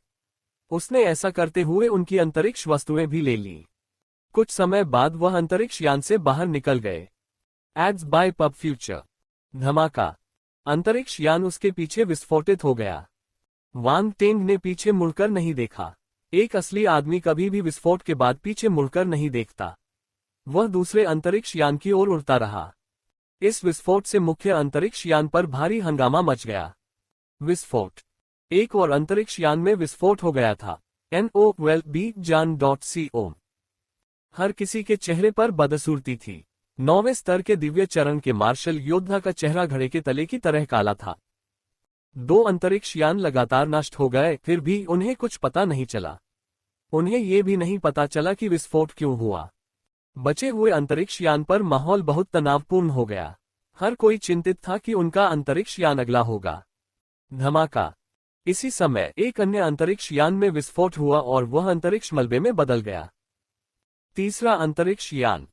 उसने ऐसा करते हुए उनकी अंतरिक्ष वस्तुएं भी ले लीं। कुछ समय बाद वह अंतरिक्ष यान से बाहर निकल गए। Ads by pub future. धमाका! अंतरिक्ष यान उसके पीछे विस्फोटित हो गया। वान टेंग ने पीछे मुड़कर नहीं देखा। एक असली आदमी कभी भी विस्फोट के बाद पीछे मुड़कर नहीं देखता। वह दूसरे अंतरिक्ष यान की ओर उड़ता रहा। इस विस्फोट से मुख्य अंतरिक्ष यान पर भारी हंगामा मच गया। विस्फोट! एक और अंतरिक्ष यान में विस्फोट हो गया था। NOWELLBEJAN.CO। हर किसी के चेहरे पर बदसूरती थी। 9वें स्तर के दिव्य चरण के मार्शल योद्धा का चेहरा घड़े के तले की तरह काला था। 2 अंतरिक्ष यान लगातार नष्ट हो गए, फिर भी उन्हें कुछ पता नहीं चला। उन्हें ये भी नहीं पता चला कि विस्फोट क्यों हुआ। बचे हुए अंतरिक्ष यान पर माहौल बहुत तनावपूर्ण हो गया। हर कोई चिंतित था कि उनका अंतरिक्ष यान अगला होगा। धमाका! इसी समय एक अन्य अंतरिक्ष यान में विस्फोट हुआ और वह अंतरिक्ष मलबे में बदल गया। तीसरा अंतरिक्ष यान।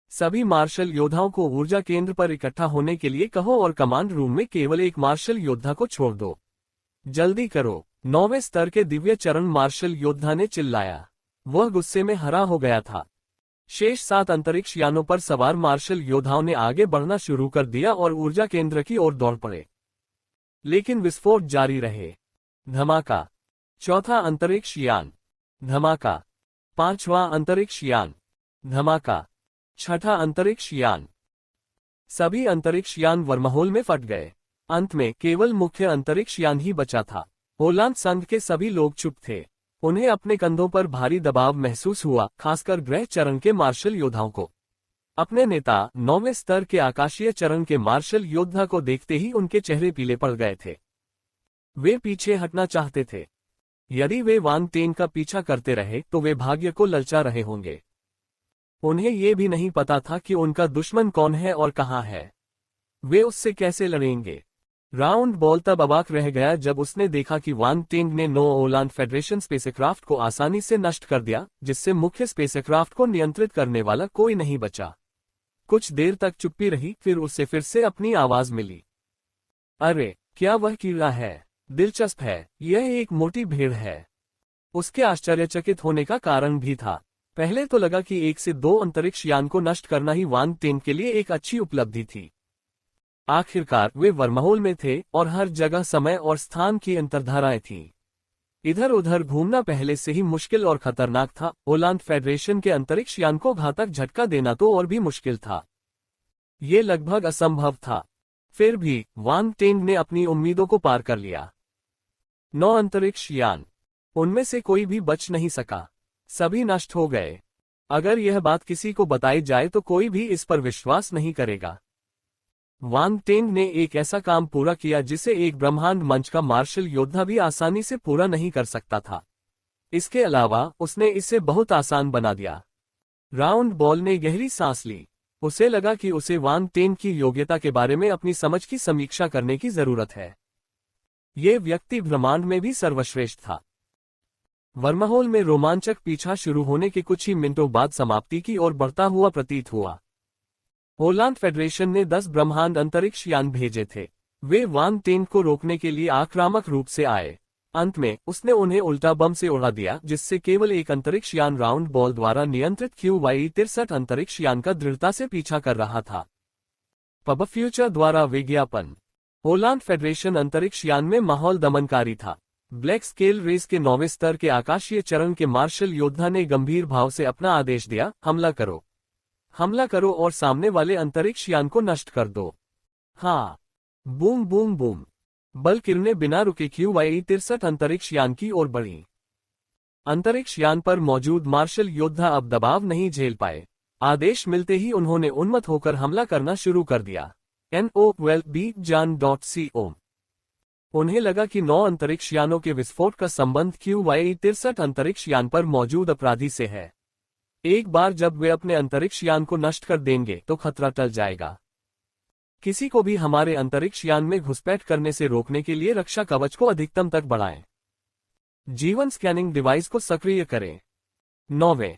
सभी मार्शल योद्धाओं को ऊर्जा केंद्र पर इकट्ठा होने के लिए कहो और कमांड रूम में केवल एक मार्शल योद्धा को छोड़ दो। जल्दी करो। 9वें स्तर के दिव्य चरण मार्शल योद्धा ने चिल्लाया। वह गुस्से में हरा हो गया था। शेष 7 अंतरिक्ष यानों पर सवार मार्शल योद्धाओं ने आगे बढ़ना शुरू कर दिया और ऊर्जा केंद्र की ओर दौड़ पड़े। लेकिन विस्फोट जारी रहे। धमाका। चौथा अंतरिक्ष यान। धमाका। 5वां अंतरिक्ष यान। धमाका। छठा अंतरिक्ष यान। सभी अंतरिक्ष यान वर्महोल में फट गए। अंत में केवल मुख्य अंतरिक्ष यान ही बचा था। ओलांद संघ के सभी लोग चुप थे। उन्हें अपने कंधों पर भारी दबाव महसूस हुआ, खासकर ग्रह चरण के मार्शल योद्धाओं को। अपने नेता 9वें स्तर के आकाशीय चरण के मार्शल योद्धा को देखते ही उनके चेहरे पीले पड़ गए थे। वे पीछे हटना चाहते थे। यदि वे वान तेन का पीछा करते रहे तो वे भाग्य को ललचा रहे होंगे। उन्हें ये भी नहीं पता था कि उनका दुश्मन कौन है और कहाँ है। वे उससे कैसे लड़ेंगे। राउंड बॉल तब अवाक रह गया जब उसने देखा कि वान टेंग ने नो ओलांद फेडरेशन स्पेसक्राफ्ट को आसानी से नष्ट कर दिया, जिससे मुख्य स्पेसक्राफ्ट को नियंत्रित करने वाला कोई नहीं बचा। कुछ देर तक चुप्पी रही, फिर उसे फिर से अपनी आवाज मिली। अरे, क्या वह कीड़ा है? दिलचस्प है, यह एक मोटी भेड़ है। उसके आश्चर्यचकित होने का कारण भी था। पहले तो लगा कि 1 से 2 अंतरिक्ष यान को नष्ट करना ही वान टेंग के लिए एक अच्छी उपलब्धि थी। आखिरकार वे वर्महोल में थे और हर जगह समय और स्थान की अंतर्धाराएं थीं। इधर उधर घूमना पहले से ही मुश्किल और खतरनाक था। ओलांद फेडरेशन के अंतरिक्ष यान को घातक झटका देना तो और भी मुश्किल था। ये लगभग असंभव था। फिर भी वान टेंग ने अपनी उम्मीदों को पार कर लिया। 9 अंतरिक्ष यान, उनमें से कोई भी बच नहीं सका। सभी नष्ट हो गए। अगर यह बात किसी को बताई जाए तो कोई भी इस पर विश्वास नहीं करेगा। वान टेंग ने एक ऐसा काम पूरा किया जिसे एक ब्रह्मांड मंच का मार्शल योद्धा भी आसानी से पूरा नहीं कर सकता था। इसके अलावा उसने इसे बहुत आसान बना दिया। राउंड बॉल ने गहरी सांस ली। उसे लगा कि उसे वान टेंग की योग्यता के बारे में अपनी समझ की समीक्षा करने की जरूरत है। ये व्यक्ति ब्रह्मांड में भी सर्वश्रेष्ठ था। वर्महोल में रोमांचक पीछा शुरू होने के कुछ ही मिनटों बाद समाप्ति की ओर बढ़ता हुआ प्रतीत हुआ। ओलांद फेडरेशन ने 10 ब्रह्मांड अंतरिक्ष यान भेजे थे। वे वान टेंग को रोकने के लिए आक्रामक रूप से आए। अंत में उसने उन्हें उल्टा बम से उड़ा दिया, जिससे केवल एक अंतरिक्ष यान राउंड बॉल द्वारा नियंत्रित QY-63 अंतरिक्ष यान का दृढ़ता से पीछा कर रहा था। पब फ्यूचर द्वारा विज्ञापन। ओलांद फेडरेशन अंतरिक्ष यान में माहौल दमनकारी था। ब्लैक स्केल रेस के 9वें स्तर के आकाशीय चरण के मार्शल योद्धा ने गंभीर भाव से अपना आदेश दिया, हमला करो। हमला करो और सामने वाले अंतरिक्ष यान को नष्ट कर दो। हाँ। Boom boom boom. बल किरणें बिना रुके QY-63 अंतरिक्ष यान की ओर बढ़ी। अंतरिक्ष यान पर मौजूद मार्शल योद्धा अब दबाव नहीं झेल पाए। आदेश मिलते ही उन्होंने उन्मत्त होकर हमला करना शुरू कर दिया। NO12B-JAN.CO। उन्हें लगा कि 9 अंतरिक्ष यानों के विस्फोट का संबंध QY-63 अंतरिक्ष यान पर मौजूद अपराधी से है। एक बार जब वे अपने अंतरिक्ष यान को नष्ट कर देंगे तो खतरा टल जाएगा। किसी को भी हमारे अंतरिक्ष यान में घुसपैठ करने से रोकने के लिए रक्षा कवच को अधिकतम तक बढ़ाएं। जीवन स्कैनिंग डिवाइस को सक्रिय करें। 9वें